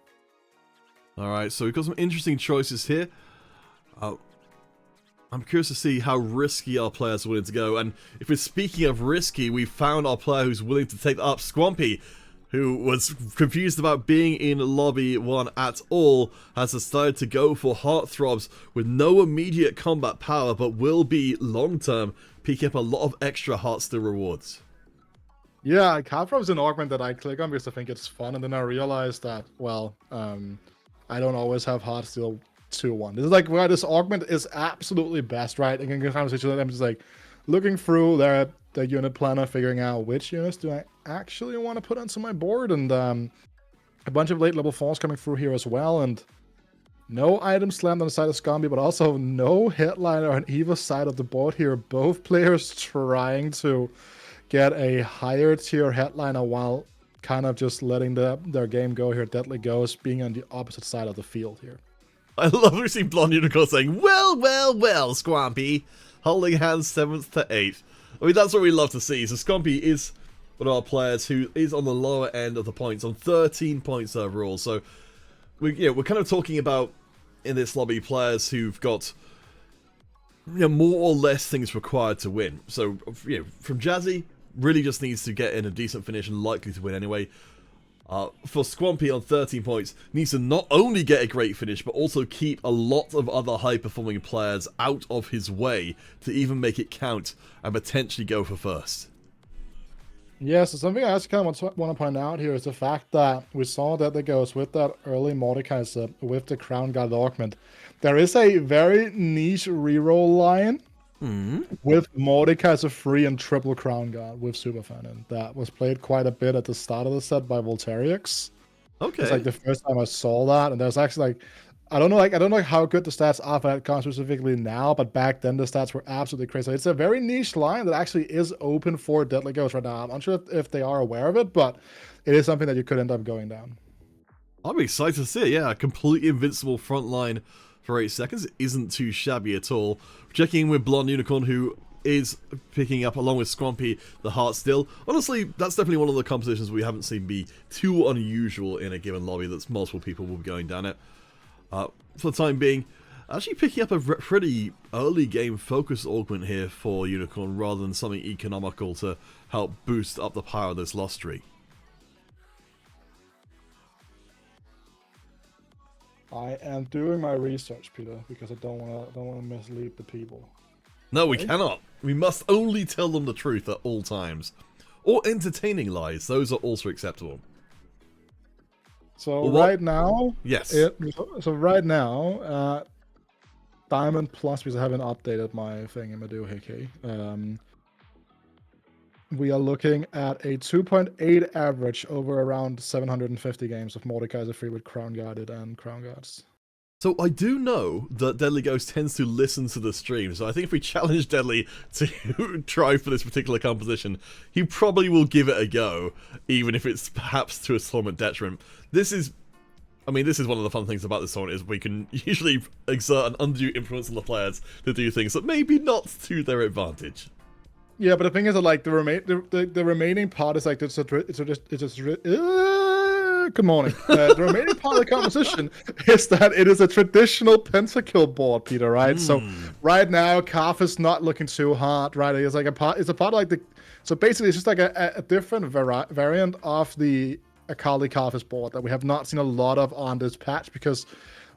Alright, so we've got some interesting choices here. I'm curious to see how risky our players are willing to go. And if we're speaking of risky, we found our player who's willing to take up Squampy, who was confused about being in Lobby 1 at all, has decided to go for Heartthrobs with no immediate combat power, but will be long-term picking up a lot of extra Heartsteel rewards. Yeah, Heartthrob is an augment that I click on because I think it's fun, and then I realize that, well, I don't always have Heartsteel 2-1. This is like where this augment is absolutely best, right? And in a conversation with them, just like looking through their unit planner, figuring out which units do I actually want to put onto my board, and a bunch of late level 4s coming through here as well, and no item slammed on the side of Scombi, but also no headliner on either side of the board here. Both players trying to get a higher tier headliner while kind of just letting their game go here. Deadly Ghost being on the opposite side of the field here. I love to see Blonde Unicorn saying, well, Squampy, holding hands 7th to 8th. I mean, that's what we love to see. So Squampy is one of our players who is on the lower end of the points, on 13 points overall. So we're kind of talking about, in this lobby, players who've got more or less things required to win. So, from Jazzy, really just needs to get in a decent finish and likely to win anyway. For Squampy on 13 points, needs to not only get a great finish, but also keep a lot of other high-performing players out of his way to even make it count and potentially go for first. Yeah, so something I actually kind of want to point out here is the fact that we saw that it goes with that early Mordekaiser with the Crown Guard augment. There is a very niche reroll line with Mordekaiser free and triple Crown Guard with Superfan, and that was played quite a bit at the start of the set by Volterix. Okay. It's like the first time I saw that, and there's actually like I don't know how good the stats are for that con specifically now, but back then the stats were absolutely crazy. It's a very niche line that actually is open for Deadly Ghost right now. I'm not sure if they are aware of it, but it is something that you could end up going down. I'm excited to see it, yeah. A completely invincible front line for 8 seconds isn't too shabby at all. Checking in with Blonde Unicorn, who is picking up, along with Squampy, the Heartsteel. Honestly, that's definitely one of the compositions we haven't seen be too unusual in a given lobby that's multiple people will be going down it. For the time being, actually picking up a pretty early game focus augment here for Unicorn rather than something economical to help boost up the power of this lost streak. I am doing my research, Peter, because I don't want to mislead the people. No, we cannot. We must only tell them the truth at all times. Or entertaining lies. Those are also acceptable. So right now, yes. Right now, Diamond Plus, because I haven't updated my thing in Madu Hiki. We are looking at a 2.8 average over around 750 games of Mordekaiser free with Crown Guarded and Crown Guards. So I do know that Deadly Ghost tends to listen to the stream, so I think if we challenge Deadly to try for this particular composition, he probably will give it a go, even if it's perhaps to a tournament detriment. This is one of the fun things about this tournament, is we can usually exert an undue influence on the players to do things that maybe not to their advantage. Yeah, but the thing is that like the remaining part is like good morning. The remaining part of the composition is that it is a traditional pentakill board, Peter, right? So right now, Kaf is not looking too hard, right? It's like it's a part of like the, so basically it's just like a different variant of the Akali Kafis board that we have not seen a lot of on this patch, because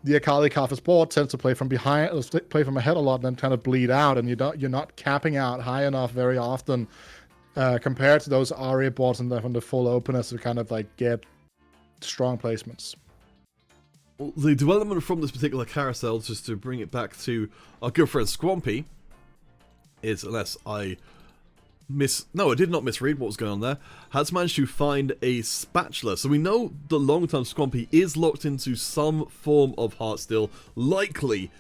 the Akali Kafis board tends to play from behind, play from ahead a lot, and then kind of bleed out, and you're not capping out high enough very often compared to those Aria boards and from the full openness to kind of like get strong placements. Well, the development from this particular carousel, just to bring it back to our good friend Squampy, is, unless I did not misread what was going on there, has managed to find a spatula. So we know the long-term Squampy is locked into some form of Heartsteel, likely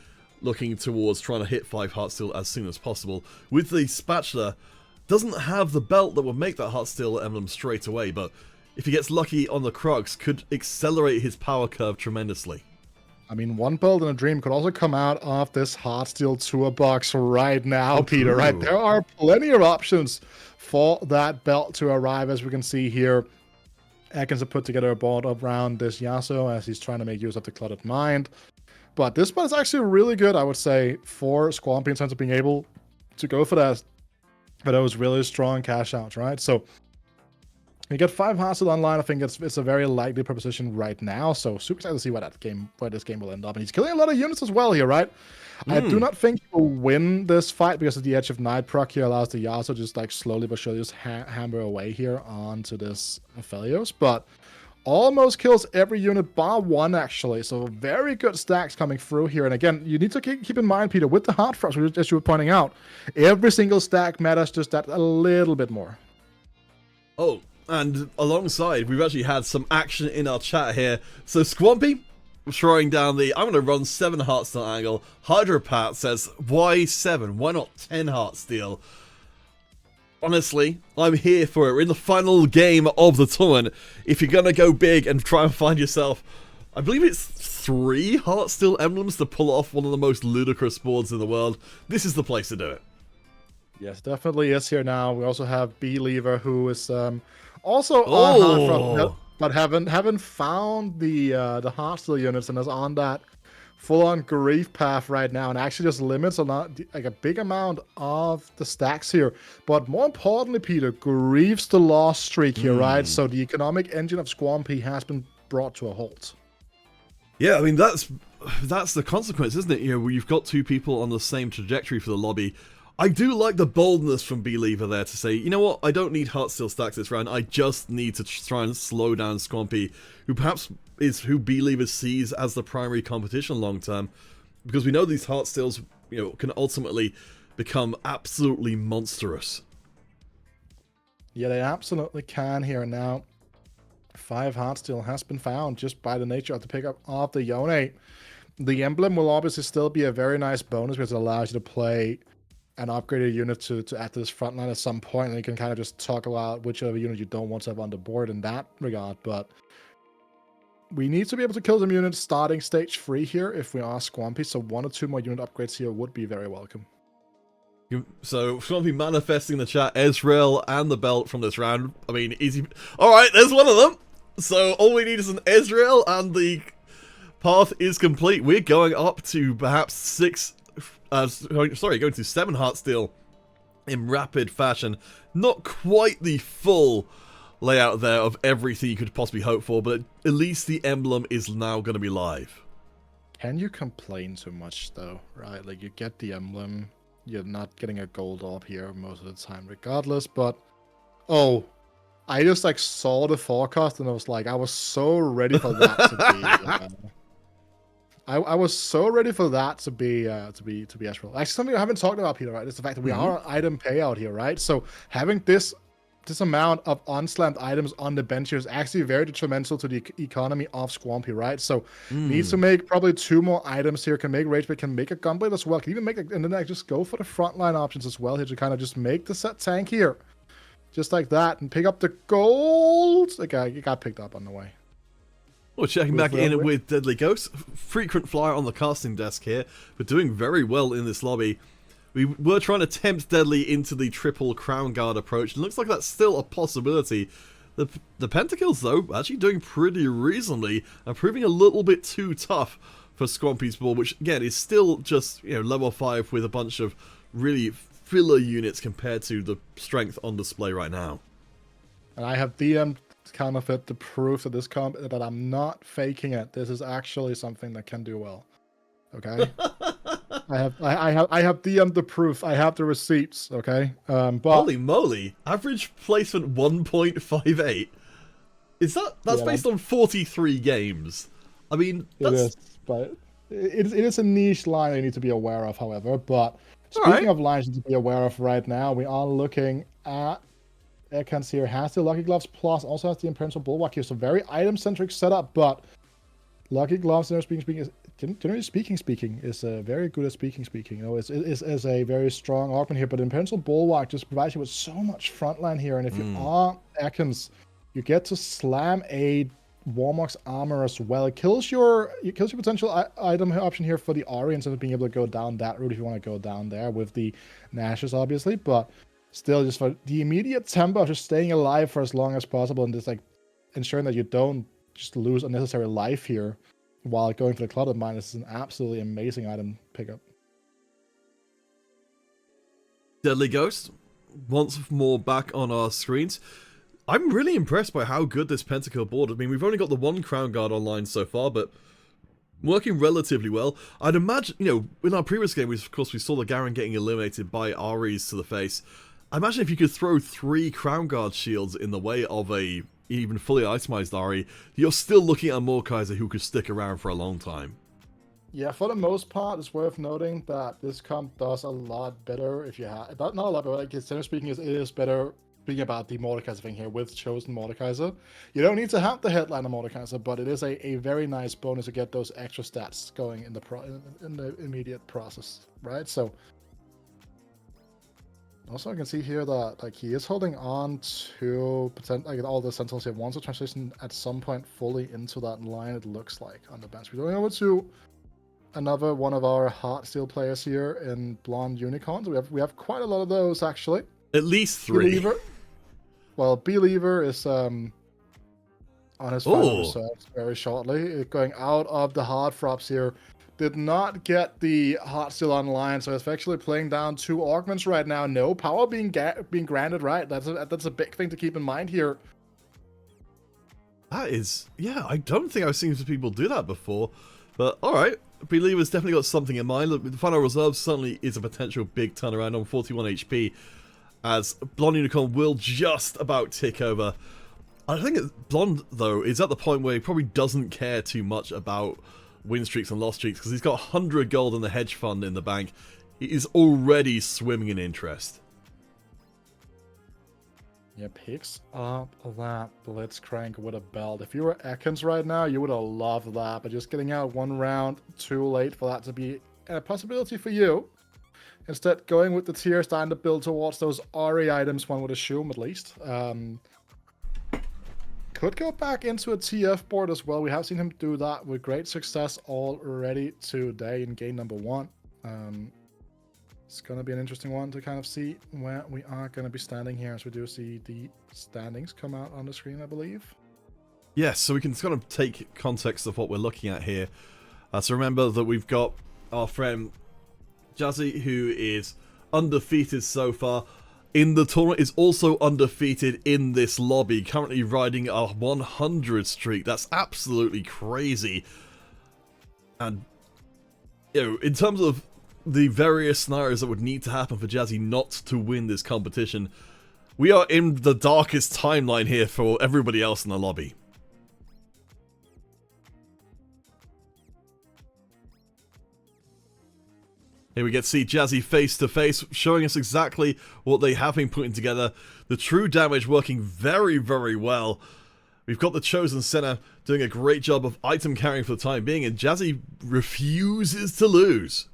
looking towards trying to hit 5 Heartsteel as soon as possible. With the spatula, doesn't have the belt that would make that Heartsteel emblem straight away, but if he gets lucky on the Crux, could accelerate his power curve tremendously. I mean, one build in a dream could also come out of this Heartsteel tour box right now, Peter, right? There are plenty of options for that belt to arrive, as we can see here. Ekans have put together a board around this Yasuo as he's trying to make use of the Cluttered Mind. But this one is actually really good, I would say, for Squampy in terms of being able to go for those really strong cash outs, right? So You get 5 Hostile online. I think it's a very likely proposition right now. So super excited to see where this game will end up. And he's killing a lot of units as well here, right? I do not think he'll win this fight because of the Edge of Night proc here allows the Yasuo just like slowly but surely just hammer away here onto this Aphelios, but almost kills every unit bar one actually. So very good stacks coming through here. And again, you need to keep in mind, Peter, with the hard frost, as you were pointing out, every single stack matters just that a little bit more. Oh, and alongside, we've actually had some action in our chat here. So Squampy throwing down the, I'm going to run 7 Heartsteel angle. Hydropat says, why 7? Why not 10 Heartsteel? Honestly, I'm here for it. We're in the final game of the tournament. If you're going to go big and try and find yourself, I believe it's 3 Heartsteel emblems to pull off one of the most ludicrous boards in the world, this is the place to do it. Yes, definitely is here now. We also have Believer, who is also on Hard Front, but haven't found the Hostile units and is on that full-on grief path right now, and actually just limits a big amount of the stacks here. But more importantly, Peter, griefs the loss streak here, right? So the economic engine of Squampy has been brought to a halt. Yeah, I mean that's the consequence, isn't it? You know, you've got 2 people on the same trajectory for the lobby. I do like the boldness from Believer there to say, you know what, I don't need Heartsteel stacks this round, I just need to try and slow down Squampy, who perhaps is who Believer sees as the primary competition long term, because we know these Heartsteels, you know, can ultimately become absolutely monstrous. Yeah, they absolutely can here now. 5 Heartsteel has been found just by the nature of the pickup of the Yone. The emblem will obviously still be a very nice bonus because it allows you to play an upgraded unit to add to this front line at some point, and you can kind of just talk about whichever unit you don't want to have on the board in that regard. But we need to be able to kill some units starting stage 3 here if we are Squampy, so 1 or 2 more unit upgrades here would be very welcome. So, Squampy manifesting the chat, Ezreal and the belt from this round. I mean, easy. Alright, there's one of them! So, all we need is an Ezreal and the path is complete. We're going up to perhaps 6... going to 7 Heartsteel in rapid fashion. Not quite the full layout there of everything you could possibly hope for, but at least the emblem is now going to be live. Can you complain too much, though, right? Like, you get the emblem, you're not getting a gold orb here most of the time regardless, but... Oh, I just, like, saw the forecast and I was like, I was so ready for that to be... I was so ready for that to be Ezreal. Actually, something I haven't talked about, Peter, right? It's the fact that we are on item payout here, right? So having this amount of unslammed items on the bench here is actually very detrimental to the economy of Squampy, right? So needs to make probably 2 more items here. Can make Ragebait, can make a Gunblade as well. Can even make and then I just go for the frontline options as well here to kind of just make the set tank here, just like that, and pick up the gold. Okay, it got picked up on the way. Well, checking back in with Deadly Ghost, frequent flyer on the casting desk here, but doing very well in this lobby. We were trying to tempt Deadly into the triple Crown Guard approach, and looks like that's still a possibility. The pentakills, though, actually doing pretty reasonably, and proving a little bit too tough for Squampy's board, which, again, is still just, you know, level 5 with a bunch of really filler units compared to the strength on display right now. And I have DM'd Counterfeit to proof that that I'm not faking it. This is actually something that can do well. Okay, I have DM'd the proof. I have the receipts. Okay, but holy moly! Average placement 1.58. That's based on 43 games? I mean, that's... It is, but it is a niche line you need to be aware of. However, but speaking of lines you need to be aware of right now, we are looking at. Ekans here has the Lucky Gloves plus also has the Imperial Bulwark here, so very item-centric setup, but Lucky Gloves, generally speaking, is very good at speaking. You know, is a very strong augment here, but Imperial Bulwark just provides you with so much frontline here, and if you are Ekans, you get to slam a Warmock's armor as well. It kills your potential item option here for the Ori instead of being able to go down that route if you want to go down there with the Nashes, obviously, but still, just for the immediate tempo of just staying alive for as long as possible and just like ensuring that you don't just lose unnecessary life here while going for the Clouded Mine is an absolutely amazing item pickup. Deadly Ghost, once more back on our screens. I'm really impressed by how good this Pentakill board. I mean, we've only got the one Crown Guard online so far, but working relatively well. I'd imagine, you know, in our previous game, of course, we saw the Garen getting eliminated by Ares to the face. I imagine if you could throw 3 Crown Guard shields in the way of a even fully itemized Ahri, you're still looking at a Mordekaiser who could stick around for a long time. Yeah, for the most part, it's worth noting that this comp does a lot better if you have... Not a lot better, like, generally speaking, it is better, speaking about the Mordekaiser thing here, with Chosen Mordekaiser. You don't need to have the Headliner Mordekaiser, but it is a very nice bonus to get those extra stats going in the immediate process, right? So, also I can see here that, like, he is holding on to like all the Sentinels here. Wants to transition at some point fully into that line, it looks like, on the bench. We're going over to another one of our Heartsteel players here in Blonde Unicorns. We have quite a lot of those, actually. At least 3. Believer. Well, Believer is on his final reserves very shortly. Going out of the hard frops here. Did not get the Heartsteel online, so it's actually playing down 2 augments right now. No power being granted, right? That's a big thing to keep in mind here. That is, yeah, I don't think I've seen people do that before. But, alright, Believer's definitely got something in mind. Look, the final reserve certainly is a potential big turnaround on 41 HP, as Blonde Unicorn will just about tick over. I think Blonde, though, is at the point where he probably doesn't care too much about win streaks and loss streaks, because he's got 100 gold in the hedge fund in the bank. He is already swimming in interest. Yeah, picks up that Blitzcrank with a belt. If you were Ekans right now, you would have loved that, but just getting out 1 round too late for that to be a possibility for you. Instead, going with the tier, starting to build towards those Ahri items, one would assume, at least. Could go back into a TF board as well. We have seen him do that with great success already today in game number 1. It's going to be an interesting one to kind of see where we are going to be standing here, as we do see the standings come out on the screen, I believe. Yes, so we can kind of take context of what we're looking at here. So remember that we've got our friend Jazzy, who is undefeated so far in the tournament, is also undefeated in this lobby, currently riding a 100 streak. That's absolutely crazy. And, you know, in terms of the various scenarios that would need to happen for Jazzy not to win this competition, we are in the darkest timeline here for everybody else in the lobby. Here we get to see Jazzy face to face, showing us exactly what they have been putting together. The true damage working very, very well. We've got the Chosen Sinner doing a great job of item carrying for the time being, and Jazzy refuses to lose.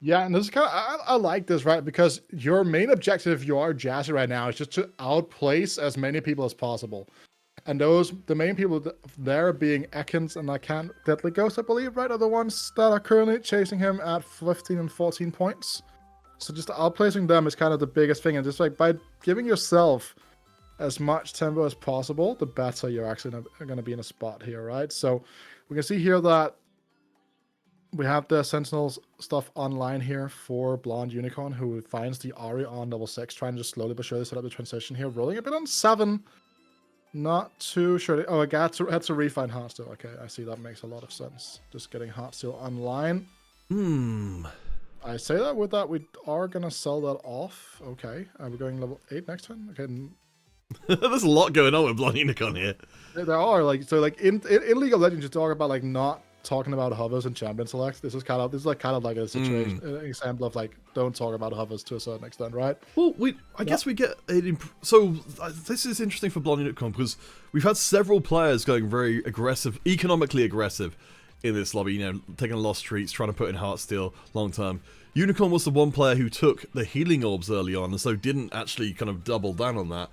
Yeah, and this is kind of, I like this, right? Because your main objective, if you are Jazzy right now, is just to outplace as many people as possible. And the main people there being Ekans and Deadly Ghost, I believe, right, are the ones that are currently chasing him at 15 and 14 points. So just outplacing them is kind of the biggest thing. And just like by giving yourself as much tempo as possible, the better you're actually going to be in a spot here, right? So we can see here that we have the Sentinels stuff online here for Blonde Unicorn, who finds the Ahri on level 6, trying to just slowly but surely set up the transition here, rolling a bit on 7. Not too sure. Oh, I had to refine Heartsteel. Okay, I see. That makes a lot of sense. Just getting Heartsteel online. I say that with that, we are going to sell that off. Okay. We're going level 8 next turn. Okay. There's a lot going on with Blonde Unicorn here. There are, like, so like in League of Legends, you talk about like not talking about hovers and champion selects. This is kind of like a situation, an example of like don't talk about hovers to a certain extent, right? Well, I guess we get it. So this is interesting for Blonde Unicorn, because we've had several players going very aggressive, economically aggressive in this lobby. You know, taking lost streets, trying to put in Heartsteel long term. Unicorn was the one player who took the healing orbs early on, and so didn't actually kind of double down on that.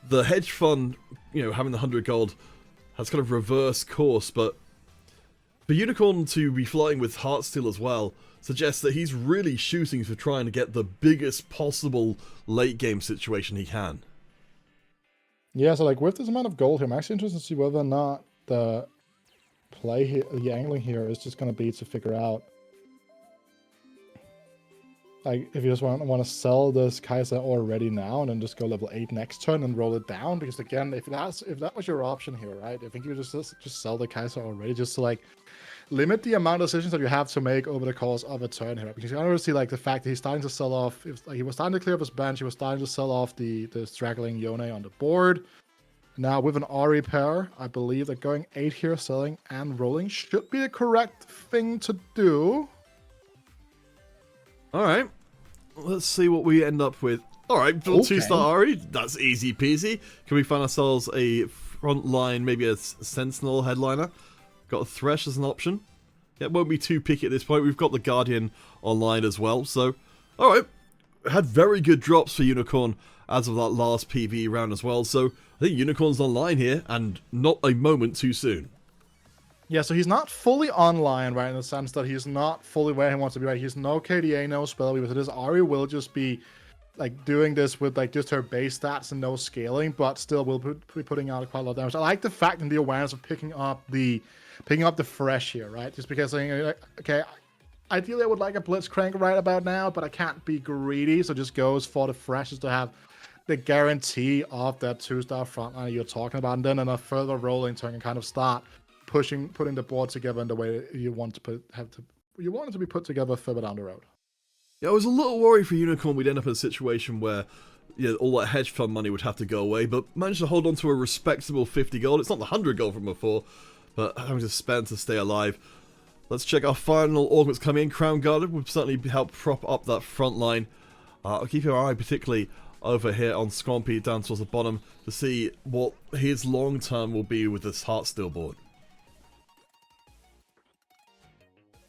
The hedge fund, you know, having the 100 gold has kind of reversed course, but for Unicorn to be flying with Heartsteel as well suggests that he's really shooting for trying to get the biggest possible late game situation he can. Yeah, so like with this amount of gold here, I'm actually interested to see whether or not the play here, the angling here is just going to be to figure out like if you just want to sell this Kaiser already now and then just go level 8 next turn and roll it down, because again, if that was your option here, right? I think you just sell the Kaiser already, just to like limit the amount of decisions that you have to make over the course of a turn here. Because you can already see like the fact that he's starting to sell off. He was starting to clear up his bench. He was starting to sell off the straggling Yone on the board. Now with an Ari pair, I believe that going 8 here, selling and rolling should be the correct thing to do. All right, let's see what we end up with. All right, build 2-star Ari. That's easy peasy. Can we find ourselves a front line, maybe a Sentinel headliner? Got a Thresh as an option. Yeah, it won't be too picky at this point. We've got the Guardian online as well. So, all right, had very good drops for Unicorn as of that last PvE round as well. So I think Unicorn's online here, and not a moment too soon. Yeah, so he's not fully online, right, in the sense that he's not fully where he wants to be, right? He's no KDA, no spell weaver, so this Ari will just be like doing this with like just her base stats and no scaling, but still will be putting out quite a lot of damage. I like the fact and the awareness of picking up the Thresh here, right? Just because like, okay, ideally I would like a Blitzcrank right about now, but I can't be greedy, so just goes for the Thresh just to have the guarantee of that 2-star frontline you're talking about, and then in a further rolling turn and kind of start putting the board together in the way you want it to be put together further down the road. Yeah, I was a little worried for Unicorn we'd end up in a situation where all that hedge fund money would have to go away, but managed to hold on to a respectable 50 gold. It's not the 100 gold from before, but having to spend to stay alive. Let's check our final augments coming in. Crown Guarded would certainly help prop up that front line. I'll keep your eye particularly over here on Scrompy down towards the bottom to see what his long term will be with this Heartsteel board.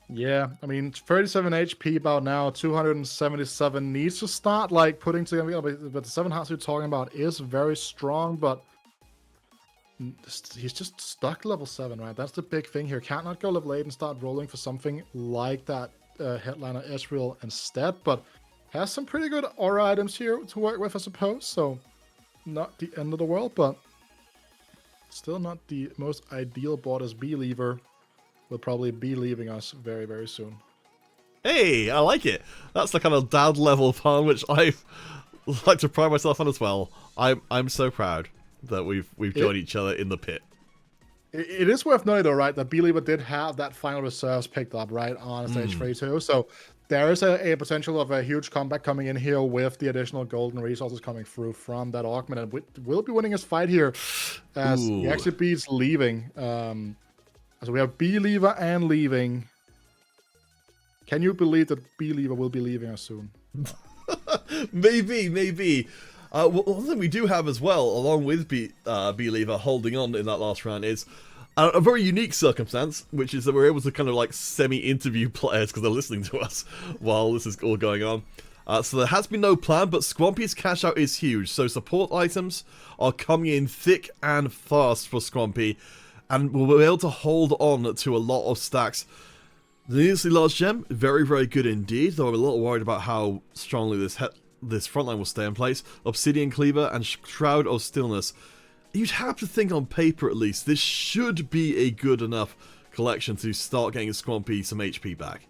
Yeah, I mean, 37 HP about now, 277 needs to start like putting together, but the 7 hearts you're talking about is very strong, but he's just stuck level 7, right? That's the big thing here. Can't not go level 8 and start rolling for something like that headliner Ezreal instead, but has some pretty good aura items here to work with, I suppose, so not the end of the world, but still not the most ideal board as B-Lever. Will probably be leaving us very, very soon. Hey, I like it. That's the kind of dad level fun which I like to pride myself on as well. I'm so proud that we've joined each other in the pit. It is worth noting though, right, that B-Lever did have that final reserves picked up right on stage 3 too. So there is a potential of a huge comeback coming in here with the additional golden resources coming through from that augment, and will be winning his fight here as he actually beats leaving. So we have B-Lever and leaving. Can you believe that B-Lever will be leaving us soon? Maybe. One thing we do have as well, along with B-Lever holding on in that last round, is a very unique circumstance, which is that we're able to kind of like semi-interview players because they're listening to us while this is all going on. So there has been no plan, but Scrumpy's cash out is huge. So support items are coming in thick and fast for Scrumpy, and we'll be able to hold on to a lot of stacks. The needlessly large gem, very, very good indeed, though I'm a little worried about how strongly this frontline will stay in place. Obsidian Cleaver and Shroud of Stillness. You'd have to think on paper at least, this should be a good enough collection to start getting Scrumpy some HP back.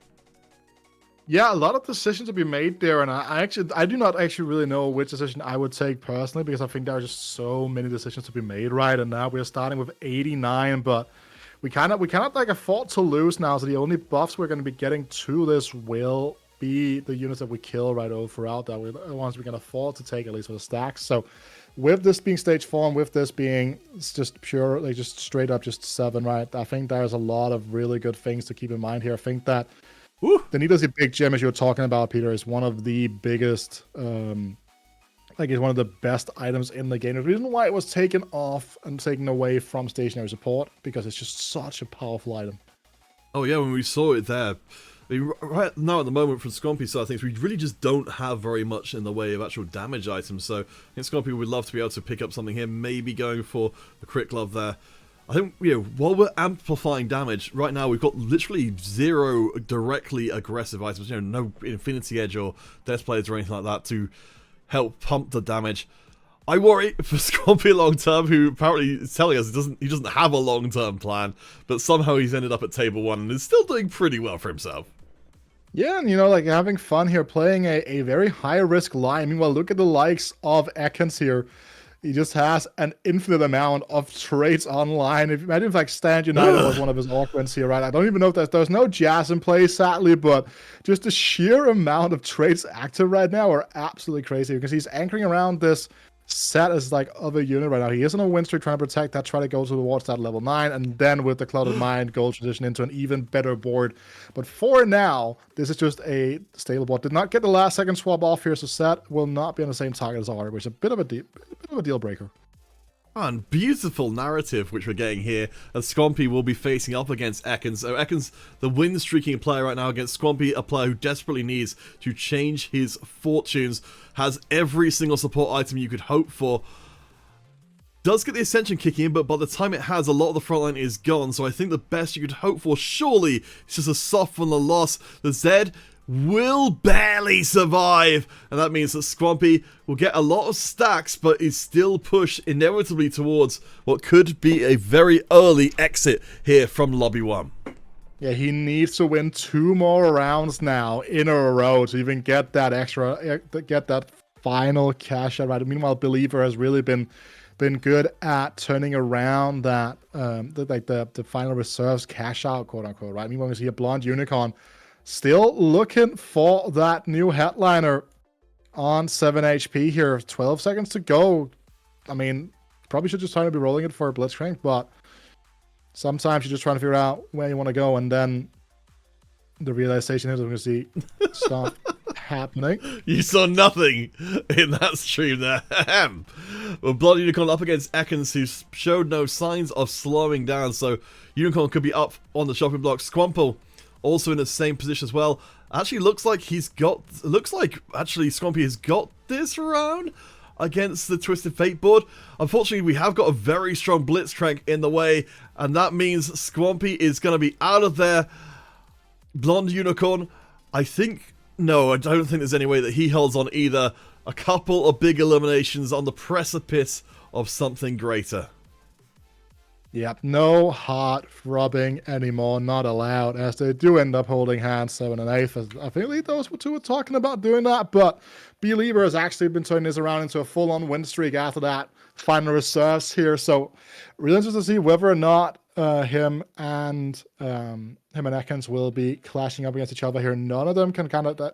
Yeah, a lot of decisions to be made there, and I do not actually really know which decision I would take personally, because I think there are just so many decisions to be made, right? And now we're starting with 89, but we cannot like afford to lose now. So the only buffs we're going to be getting to this will be the units that we kill right over throughout that. We're the ones we can afford to take, at least for the stacks. So with this being stage 4 and with this being just pure, like just straight up just 7, right? I think there's a lot of really good things to keep in mind here. I think that the needlessly big gem, as you were talking about, Peter, is one of the biggest, it's one of the best items in the game. The reason why it was taken off and taken away from stationary support, because it's just such a powerful item. Oh yeah, when we saw it there, I mean, right now at the moment from Scrumpy's side of things, we really just don't have very much in the way of actual damage items. So I think Scrumpy would love to be able to pick up something here, maybe going for the crit glove there. I think, while we're amplifying damage, right now we've got literally 0 directly aggressive items, no Infinity Edge or Death Blades or anything like that to help pump the damage. I worry for Scrumpy long term, who apparently is telling us he doesn't have a long term plan, but somehow he's ended up at table 1 and is still doing pretty well for himself. Yeah, and like having fun here, playing a very high risk line. Meanwhile, look at the likes of Ekans here. He just has an infinite amount of trades online. If imagine if like Stand United was one of his augments here, right? I don't even know if there's no jazz in play, sadly, but just the sheer amount of trades active right now are absolutely crazy because he's anchoring around this set as like other unit right now. He is on a win streak trying to protect that, try to go towards that level 9, and then with the Clouded Mind, gold transition into an even better board. But for now, this is just a stable board. Did not get the last second swap off here, so set will not be on the same target as R, which is a bit of a deal breaker. And beautiful narrative which we're getting here, as Squompy will be facing up against Ekans. So Ekans, the win-streaking player right now against Squompy, a player who desperately needs to change his fortunes, has every single support item you could hope for. Does get the Ascension kicking in, but by the time it has, a lot of the frontline is gone, so I think the best you could hope for, surely, is just a soften the loss. The Zed will barely survive, and that means that Squompy will get a lot of stacks, but is still pushed inevitably towards what could be a very early exit here from Lobby 1. Yeah, he needs to win 2 more rounds now in a row to even get that final cash out right. Meanwhile, Believer has really been good at turning around that the final reserves cash out, quote unquote, right? Meanwhile, we see a Blonde Unicorn still looking for that new headliner on 7 HP here. 12 seconds to go. I mean, probably should just try to be rolling it for a Blitzcrank, but sometimes you're just trying to figure out where you want to go, and then the realization is we're going to see stuff happening. You saw nothing in that stream there. Well, Blood Unicorn up against Ekans, who showed no signs of slowing down, so Unicorn could be up on the shopping block. Squample also in the same position as well. Actually looks like actually Squompy has got this round against the Twisted Fate board. Unfortunately, we have got a very strong Blitzcrank in the way, and that means Squompy is going to be out of there. Blonde Unicorn, I don't think there's any way that he holds on either. A couple of big eliminations on the precipice of something greater. Yep, no heart rubbing anymore, not allowed, as they do end up holding hands 7 and 8. I think those two were talking about doing that, but Believer has actually been turning this around into a full-on win streak after that final reserves here, so really interested to see whether or not him and Ekans will be clashing up against each other here. None of them can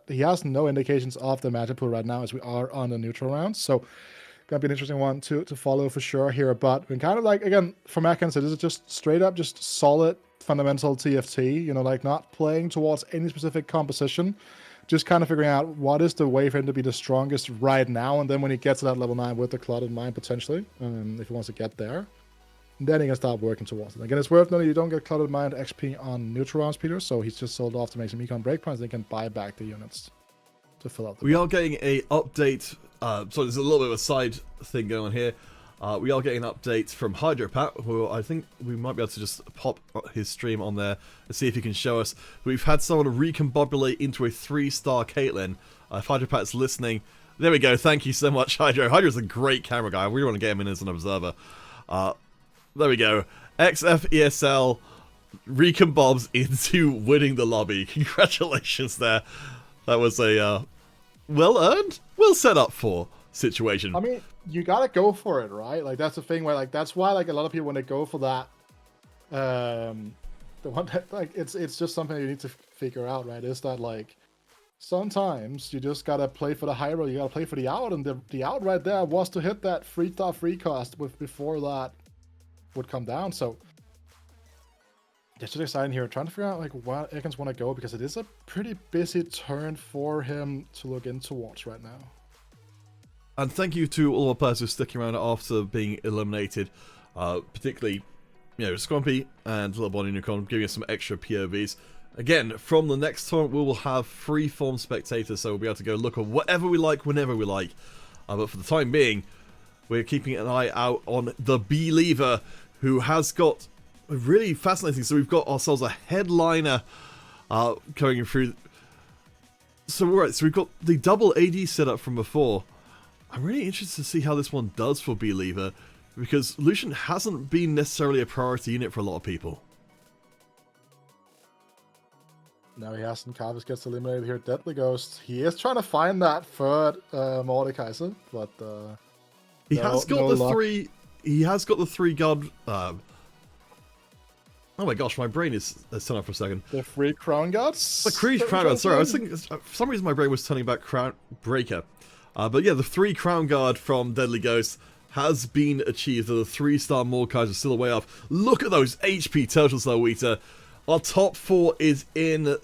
he has no indications of the matchup pool right now as we are on the neutral round, so gonna be an interesting one to follow for sure here. But when kind of like, again, from Ekans, it is just straight up just solid fundamental TFT, like not playing towards any specific composition, just kind of figuring out what is the way for him to be the strongest right now, and then when he gets to that level 9 with the Clouded Mind potentially, if he wants to get there, then he can start working towards it. Again, it's worth noting you don't get Clouded Mind XP on neutral rounds, Peter, so he's just sold off to make some econ breakpoints, they can buy back the units to fill out the We are getting a update. So there's a little bit of a side thing going on here. We are getting an update from Hydropat, who I think we might be able to just pop his stream on there and see if he can show us. We've had someone recombobulate into a 3-star Caitlyn. If Hydropat's listening, there we go. Thank you so much, Hydro. Hydro's a great camera guy. We want to get him in as an observer. There we go. XF ESL recombobs into winning the lobby. Congratulations there. That was a well earned, well set up for situation. I mean, you gotta go for it, right? Like that's the thing where that's why a lot of people when they go for that, the one that it's just something you need to figure out, right? Is that sometimes you just gotta play for the high road, you gotta play for the out, and the out right there was to hit that 3-star free cost before that would come down. So it's just exciting here, trying to figure out where Ekans want to go, because it is a pretty busy turn for him to look in towards right now. And thank you to all our players who are sticking around after being eliminated, particularly, Squompy and Little Bonnie Unicorn giving us some extra POVs. Again, from the next tournament, we will have free-form spectators, so we'll be able to go look at whatever we like, whenever we like. But for the time being, we're keeping an eye out on the Believer, who has got really fascinating. So we've got ourselves a headliner going through. So we've got the double AD setup from before. I'm really interested to see how this one does for Believer, because Lucian hasn't been necessarily a priority unit for a lot of people. Now he has, and Carvis gets eliminated here. Deadly Ghost. He is trying to find that third Mordekaiser, but he has got the luck. three. He has got the 3 god. Oh my gosh, my brain is turned off for a second. The 3 Crown Gods? The Crown Guard, sorry, I was thinking, for some reason my brain was turning back Crown Breaker. But yeah, the 3 Crown Guard from Deadly Ghost has been achieved. The 3-star Mordekaiser are still way off. Look at those HP totals though, Wita. Our top 4 is is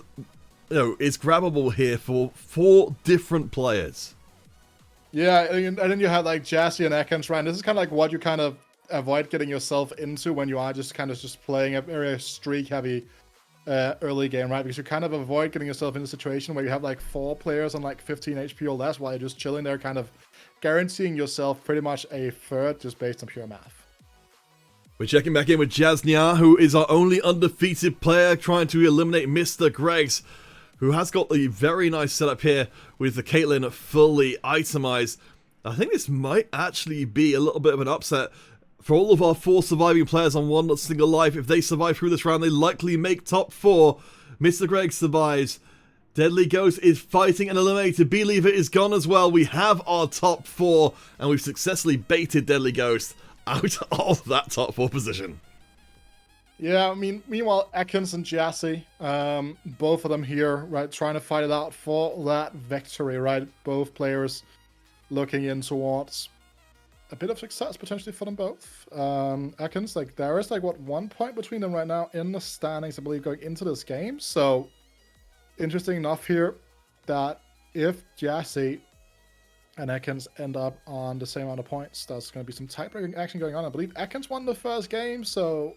grabbable here for 4 different players. Yeah, and then you have like Jassy and Ekans, right? This is kind of like what you kind of avoid getting yourself into when you are just playing a very streak-heavy early game, right? Because you kind of avoid getting yourself in a situation where you have like 4 players on like 15 HP or less while you're just chilling there, kind of guaranteeing yourself pretty much a third just based on pure math. We're checking back in with Jasnia, who is our only undefeated player, trying to eliminate Mr. Greggs, who has got a very nice setup here with the Caitlyn fully itemized. I think this might actually be a little bit of an upset for all of our 4 surviving players on one single life. If they survive through this round, they likely make top 4. Mr. Greggs survives. Deadly Ghost is fighting and eliminated. Believer is gone as well. We have our top 4, and we've successfully baited Deadly Ghost out of that top 4 position. Yeah, I mean, meanwhile, Ekans and Jassy, both of them here, right, trying to fight it out for that victory, right? Both players looking in towards a bit of success potentially for them both. Ekans, like, there is like, what, 1 point between them right now in the standings, I believe, going into this game. So, interesting enough here that if Jassy and Ekans end up on the same amount of points, there's going to be some tiebreaking action going on. I believe Ekans won the first game, so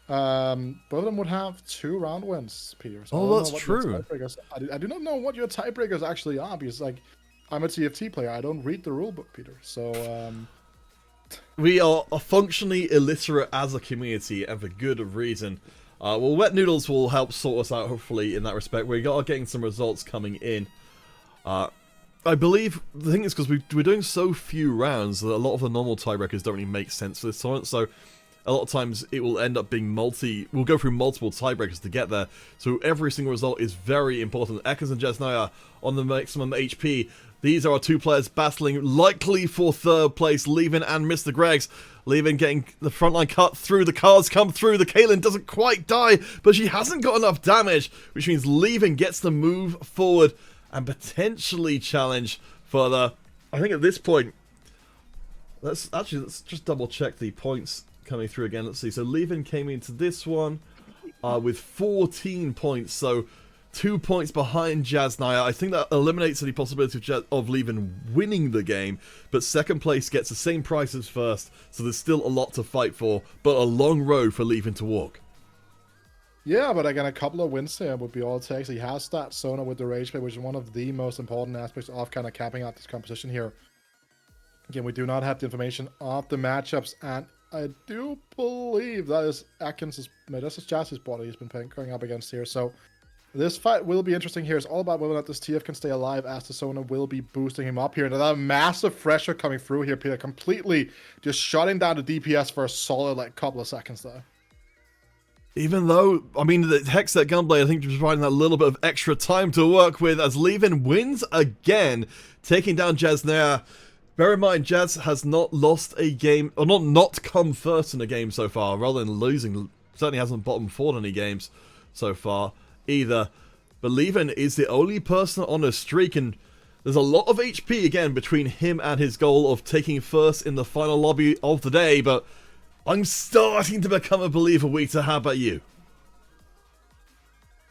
both of them would have 2 round wins, Peter. So oh, that's true. I do not know what your tiebreakers actually are, because like I'm a TFT player. I don't read the rulebook, Peter. So we are functionally illiterate as a community, and for good reason. Well, Wet Noodles will help sort us out, hopefully, in that respect. We are getting some results coming in. I believe the thing is because we're doing so few rounds that a lot of the normal tiebreakers don't really make sense for this tournament. So a lot of times it will end up being we'll go through multiple tiebreakers to get there. So every single result is very important. Ekans and Jesnaya on the maximum HP. These are our 2 players battling likely for 3rd place. Levin and Mr. Greggs. Levin getting the frontline cut through. The cards come through. The Caitlyn doesn't quite die, but she hasn't got enough damage, which means Levin gets to move forward and potentially challenge further. I think at this point, let's just double check the points coming through again. Let's see. So Levin came into this one with 14 points, so 2 points behind Jasnaya. I think that eliminates any possibility of Levin winning the game, but 2nd place gets the same price as 1st, so there's still a lot to fight for, but a long road for Levin to walk. Yeah, but again, a couple of wins here would be all it takes. He has that Sona with the Rage Blade, which is one of the most important aspects of kind of capping out this composition here. Again, we do not have the information of the matchups, and I do believe that is Ekans' this is Jassy's body he's been going up against here. So this fight will be interesting here. It's all about whether or not this TF can stay alive, as the Sona will be boosting him up here. And that massive pressure coming through here, Peter, completely just shutting down the DPS for a solid like couple of seconds there. Even though, I mean, the Hextech Gunblade, I think, is providing that little bit of extra time to work with as Levin wins again, taking down Jasnaya. Bear in mind, Jazz has not lost a game, or not come first in a game so far, rather than losing. Certainly hasn't bottom 4 in any games so far either. But Levin is the only person on a streak, and there's a lot of HP again between him and his goal of taking first in the final lobby of the day, but I'm starting to become a believer, Wita. How about you?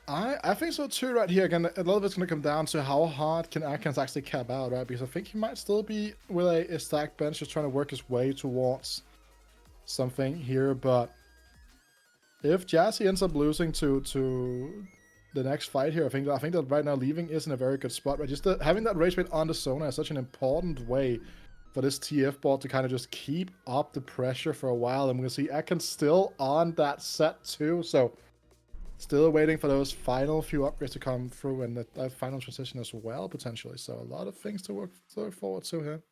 I think so too right here. Again, a lot of it's going to come down to how hard can Ekans actually cap out, right? Because I think he might still be with a stacked bench just trying to work his way towards something here. But if Jassy ends up losing to the next fight here, I think that right now Leaving is in a very good spot, right? Just having that Rage Blade on the Sona is such an important way for this TF board to kind of just keep up the pressure for a while. And we're going to see Ekans still on that set too. So still waiting for those final few upgrades to come through, and that final transition as well, potentially. So a lot of things to look forward to here.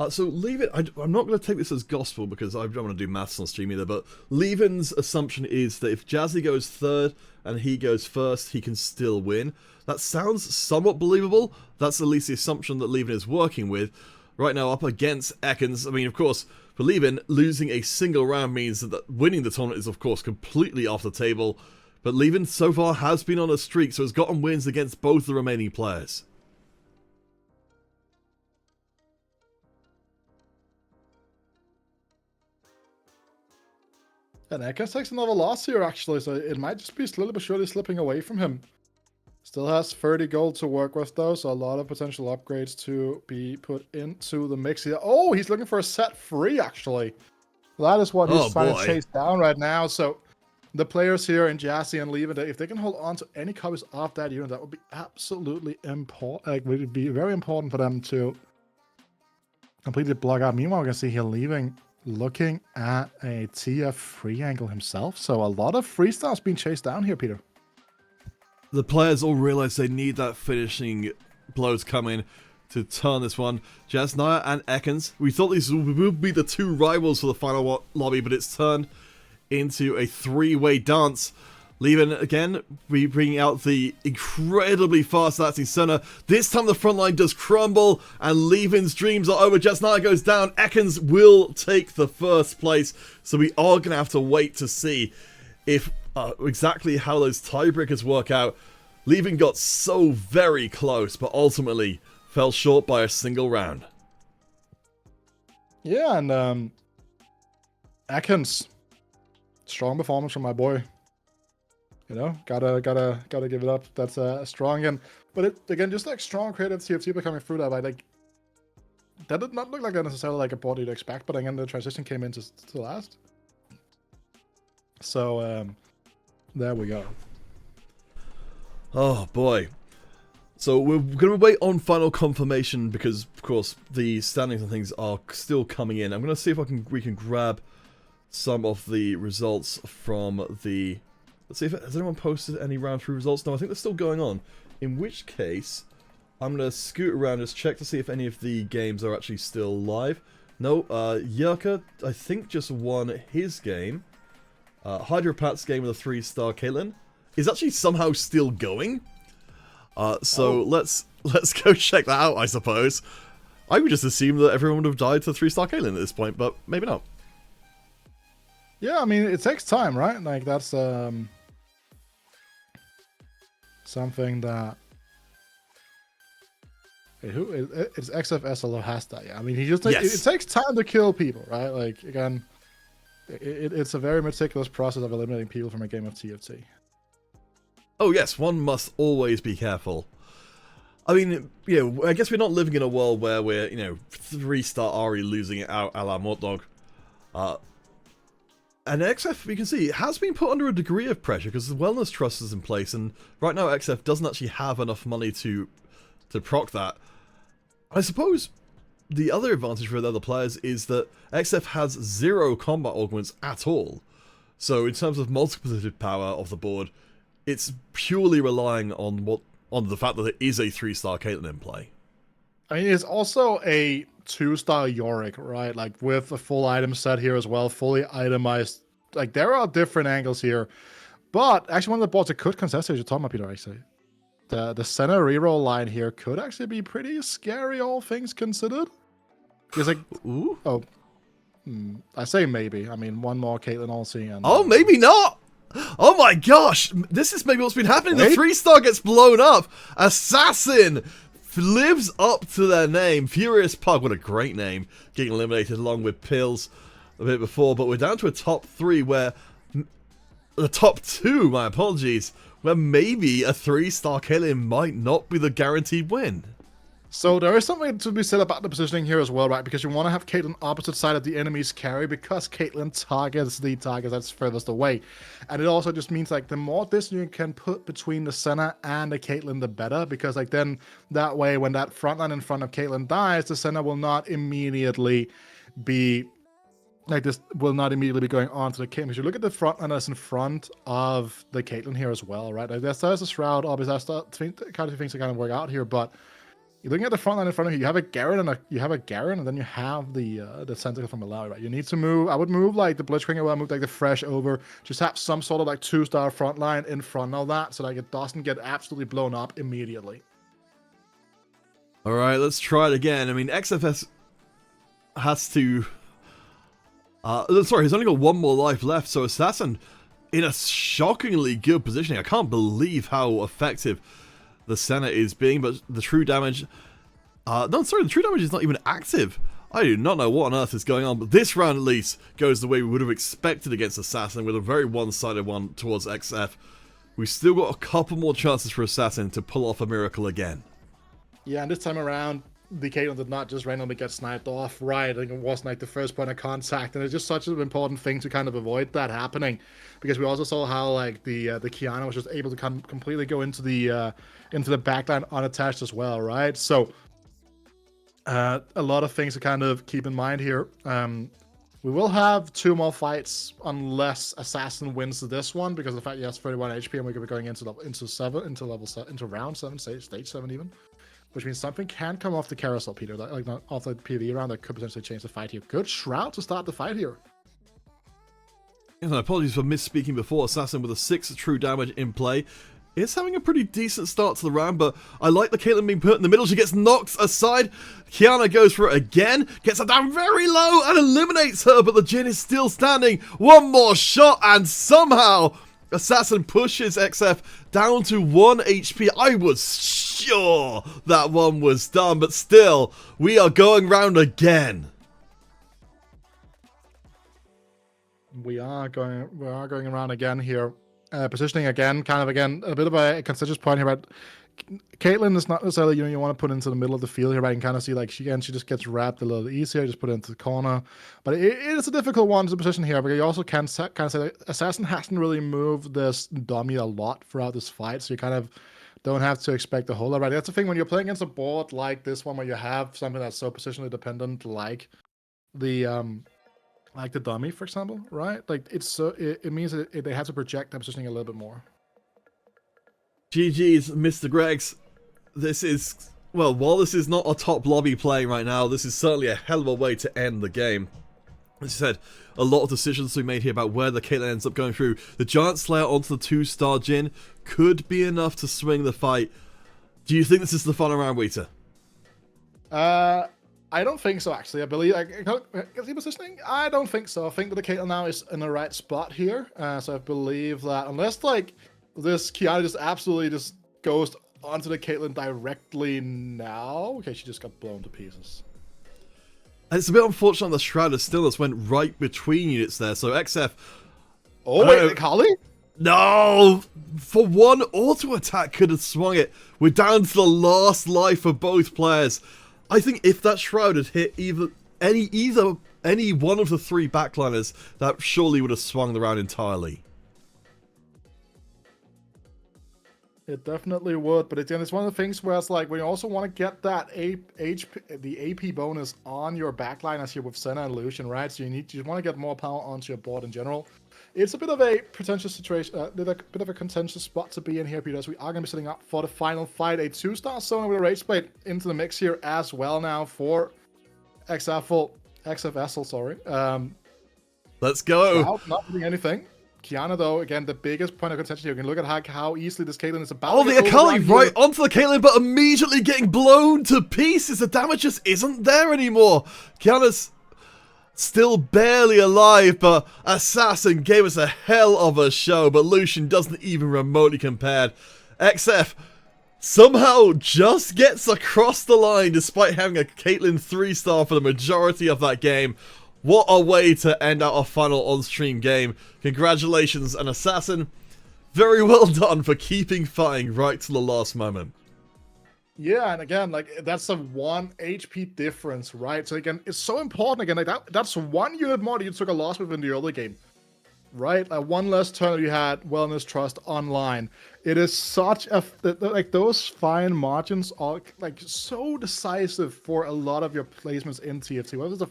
So Levin, I'm not going to take this as gospel because I don't want to do maths on stream either, but Levin's assumption is that if Jazzy goes third and he goes first, he can still win. That sounds somewhat believable. That's at least the assumption that Levin is working with. Right now up against Ekans. I mean, of course, for Levin, losing a single round means that winning the tournament is, of course, completely off the table. But Levin so far has been on a streak, so has gotten wins against both the remaining players. And Ekans takes another loss here, actually, so it might just be slowly but surely slipping away from him. Still has 30 gold to work with, though, so a lot of potential upgrades to be put into the mix here. Oh, he's looking for a set free, actually. That is what he's trying to chase down right now. So the players here in Jassy and Levin, if they can hold on to any copies of that unit, that would be absolutely important. Like, would be very important for them to completely block out. Meanwhile, we can see here Leaving looking at a TF free angle himself. So a lot of freestyles being chased down here, Peter. The players all realize they need that finishing blow to come in to turn this one. Jasnaya and Ekans. We thought these would be the two rivals for the final lobby, but it's turned into a three-way dance. Levin, again, bringing out the incredibly fast-acting Senna. This time the front line does crumble, and Levin's dreams are over. Jasnaya goes down. Ekans will take the first place, so we are going to have to wait to see if exactly how those tiebreakers work out. Levin got so very close, but ultimately fell short by a single round. Yeah, and Ekans, strong performance from my boy. You know, gotta give it up. That's strong, but again, just like strong creative TFT coming through that. Like that did not look like necessarily like a board you'd expect, but again, the transition came in to last. So there we go. Oh boy. So we're going to wait on final confirmation because, of course, the standings and things are still coming in. I'm going to see if we can grab some of the results from the... Let's see if has anyone posted any round 3 results. No, I think they're still going on. In which case, I'm going to scoot around, just check to see if any of the games are actually still live. No, Yerka, I think, just won his game. Hydropat's game with a 3-star Caitlyn is actually somehow still going. So let's go check that out, I suppose. I would just assume that everyone would have died to 3-star Caitlyn at this point, but maybe not. Yeah, I mean, it takes time, right? Like, that's something that... It's XFSL has that, yeah. I mean, it takes time to kill people, right? Like, again, it's a very meticulous process of eliminating people from a game of TFT. Oh yes, one must always be careful. I mean, you know, I guess we're not living in a world where we're, 3-star Ari losing it out a la Mortdog. And XF, we can see, has been put under a degree of pressure because the wellness trust is in place, and right now XF doesn't actually have enough money to proc that. I suppose the other advantage for the other players is that XF has 0 combat augments at all. So in terms of multiplicative power of the board, it's purely relying on the fact that there is a 3-star Caitlyn in play. I mean, it's also a 2-star Yorick, right? Like, with a full item set here as well, fully itemized. Like, there are different angles here. But, actually, one of the boards that could contest it, you're talking about, Peter, actually. The center reroll line here could actually be pretty scary, all things considered. Because, like, ooh. Oh. I say maybe. I mean, one more Caitlyn All-Seeing. And, oh, maybe not! Oh my gosh! This is maybe what's been happening. The 3-star gets blown up. Assassin lives up to their name. Furious Pug, what a great name. Getting eliminated along with Pills a bit before. But we're down to a top 3 where... The top 2, my apologies. Where maybe a 3-star Caitlyn might not be the guaranteed win. So there is something to be said about the positioning here as well, right? Because you want to have Caitlyn opposite side of the enemy's carry because Caitlyn targets the target that's furthest away. And it also just means, like, the more distance you can put between the Senna and the Caitlyn, the better. Because, like, then that way, when that front line in front of Caitlyn dies, the Senna will not immediately be... Like, this will not immediately be going on to the Caitlyn. Because you look at the front line that's in front of the Caitlyn here as well, right? Like, there's a Shroud, obviously, there's kind of things that kind of work out here, but... you're looking at the front line in front of you. You have a Garen and then you have the Tentacle from Malawi, right? You need to move. I would move like the Blitzkrieg away, move like the Fresh over. Just have some sort of like 2-star front line in front of that, so like it doesn't get absolutely blown up immediately. All right, let's try it again. I mean, XFS has to. Sorry, he's only got one more life left, so Assassin in a shockingly good positioning. I can't believe how effective the Senna is being, but the true damage... the true damage is not even active. I do not know what on earth is going on, but this round at least goes the way we would have expected against Assassin, with a very one-sided one towards XF. We've still got a couple more chances for Assassin to pull off a miracle again. Yeah, and this time around, the Caitlyn did not just randomly get sniped off, right? I think it wasn't like the first point of contact, and it's just such an important thing to kind of avoid that happening, because we also saw how like the Kiana was just able to completely go into the backline unattached as well, right? So a lot of things to kind of keep in mind here. We will have 2 more fights unless Assassin wins this one, because of the fact he has 31 HP and we're going to be going into round 7, stage 7 even. Which means something can come off the carousel, Peter. Like not off the PvE round, that could potentially change the fight here. Good Shroud to start the fight here. And apologies for misspeaking before. Assassin with a 6 true damage in play. It's having a pretty decent start to the round, but I like the Caitlyn being put in the middle. She gets knocked aside. Kiana goes for it again, gets her down very low and eliminates her, but the Jhin is still standing. One more shot, and somehow Assassin pushes XF down to 1 HP. I was sure that one was done, but still, we are going round again. We are going around again here. Positioning again, kind of again, a bit of a contentious point here, but Caitlyn is not necessarily, you want to put into the middle of the field here, but I can kind of see like she just gets wrapped a little easier, just put it into the corner. But it is a difficult one to position here, because you also can kind of say that Assassin hasn't really moved this dummy a lot throughout this fight, so you kind of don't have to expect a whole lot. Right? That's the thing when you're playing against a board like this one, where you have something that's so positionally dependent, like the dummy, for example, right? Like it means that they have to project that positioning a little bit more. GG's, Mr. Greggs. This is, well, while this is not a top lobby play right now, this is certainly a hell of a way to end the game. As you said, a lot of decisions to be made here about where the Caitlyn ends up going through. The Giant Slayer onto the 2-star Jhin could be enough to swing the fight. Do you think this is the final round, Wita? I don't think so, actually. I believe, is he positioning? I don't think so. I think that the Caitlyn now is in the right spot here. So I believe that unless like this Kiana just absolutely just goes onto the Caitlyn directly now. Okay, she just got blown to pieces. It's a bit unfortunate the Shroud of Stillness went right between units there, so XF... Oh, wait, Kali? No! For one auto attack could have swung it. We're down to the last life for both players. I think if that Shroud had hit any one of the 3 backliners, that surely would have swung the round entirely. It definitely would, but again, it's one of the things where it's like when you also want to get that the AP bonus on your backline as you're with Senna and Lucian, right? So you want to get more power onto your board in general. It's a bit of a pretentious situation, a bit of a contentious spot to be in here, Peter. As we are going to be setting up for the final fight, a 2-star Sona with a Rage Blade into the mix here as well now for XFSL, sorry. Let's go. Not doing anything. Kiana, though, again, the biggest point of contention here. You can look at how easily this Caitlyn is about to get the Akali right onto the Caitlyn, but immediately getting blown to pieces. The damage just isn't there anymore. Kiana's still barely alive, but Assassin gave us a hell of a show, but Lucian doesn't even remotely compare. XF somehow just gets across the line despite having a Caitlyn 3-star for the majority of that game. What a way to end out a final on-stream game. Congratulations, an Assassin. Very well done for keeping fighting right to the last moment. Yeah, and again, like, that's a 1 HP difference, right? So again, it's so important, again, like that's 1 unit more that you took a loss with in the early game, right? Like 1 less turn you had Wellness Trust online. It is such a, like, those fine margins are, like, so decisive for a lot of your placements in TFT.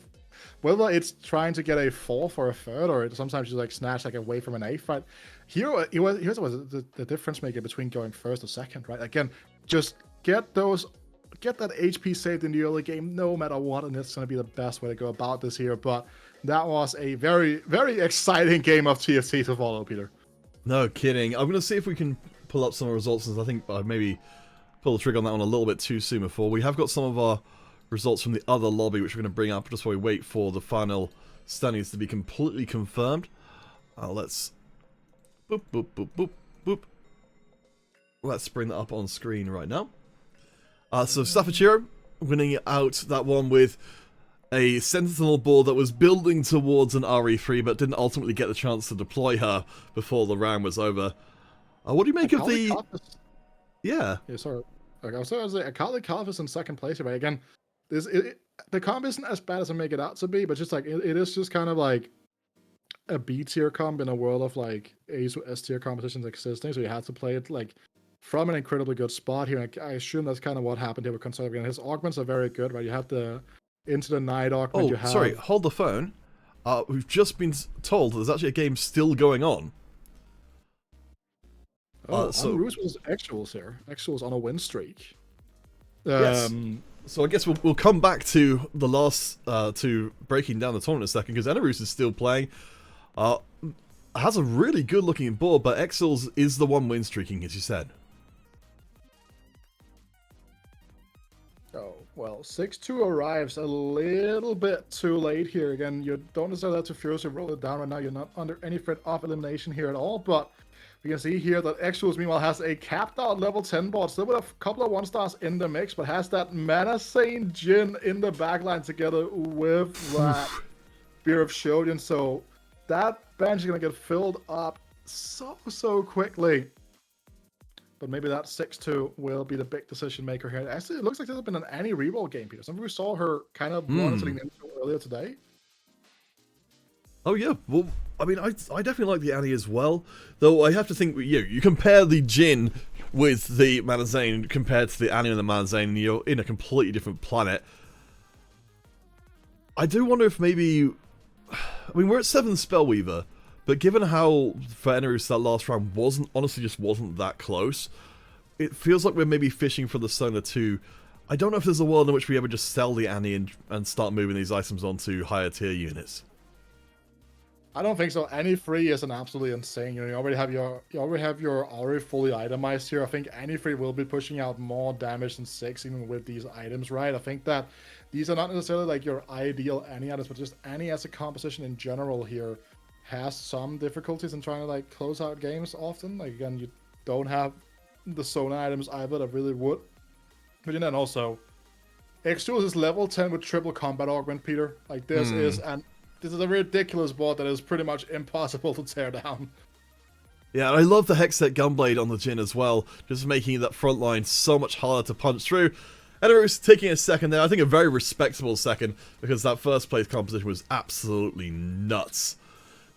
Whether it's trying to get a 4th or a 3rd, or sometimes you like snatch like away from an 8th fight. Here's what was the difference maker between going 1st or 2nd, right? Again, just get those get that HP saved in the early game no matter what, and that's going to be the best way to go about this here. But that was a very, very exciting game of TFT to follow, Peter. No kidding. I'm going to see if we can pull up some results, since I think I maybe pull the trigger on that one a little bit too soon before. We have got some of our results from the other lobby, which we're going to bring up just while we wait for the final standings to be completely confirmed. Let's... Boop, boop, boop, boop, boop. Let's bring that up on screen right now. So Staffordshire winning out that one with a Sentinel board that was building towards an RE3, but didn't ultimately get the chance to deploy her before the round was over. What do you make of the... Yeah, sorry. Okay, I was going to say, Akali Calf is in second place here, but again, the comp isn't as bad as I make it out to be, but just like, it is just kind of like a B tier comp in a world of like S tier competitions existing, so you have to play it like from an incredibly good spot here. I assume that's kind of what happened here with Conservative. His augments are very good, right? You have the Into the Night augment. Oh, sorry, hold the phone. We've just been told that there's actually a game still going on. So Roos was Exuals here. Exuals on a win streak. Yes. So I guess we'll come back to the last to breaking down the tournament in a second, because Enerus is still playing. Has a really good looking board, but Exuals is the one win streaking, as you said. Oh, well, 6-2 arrives a little bit too late here. Again, you don't necessarily have to furiously roll it down right now. You're not under any threat of elimination here at all, but you can see here that Exuals, meanwhile, has a capped out level 10 board, still with a couple of 1-stars in the mix, but has that Menacing Jhin in the backline together with that Beer of Shodian. So that bench is going to get filled up so quickly. But maybe that 6-2 will be the big decision maker here. Actually, it looks like this has been an Annie reroll game, Peter. Something we saw her kind of sitting into earlier today. Oh yeah, well, I mean, I definitely like the Annie as well. Though I have to think, you compare the Jhin with the Malazane compared to the Annie and the Malazane, and you're in a completely different planet. I do wonder if maybe... I mean, we're at 7 Spellweaver, but given how for Enerus that last round honestly just wasn't that close, it feels like we're maybe fishing for the Sona 2. I don't know if there's a world in which we ever just sell the Annie and start moving these items onto higher tier units. I don't think so. Any free is an absolutely insane. You already have your Auri fully itemized here. I think any free will be pushing out more damage than 6 even with these items, right? I think that these are not necessarily like your ideal Annie items, but just Annie as a composition in general here has some difficulties in trying to like close out games often. Like again, you don't have the Sona items either that really would. But then also, Exuals is level 10 with triple combat augment, Peter. Like this is a ridiculous board that is pretty much impossible to tear down. Yeah, and I love the Hextech Gunblade on the Jhin as well, just making that front line so much harder to punch through. Enerus taking a second there, I think a very respectable second, because that first place composition was absolutely nuts.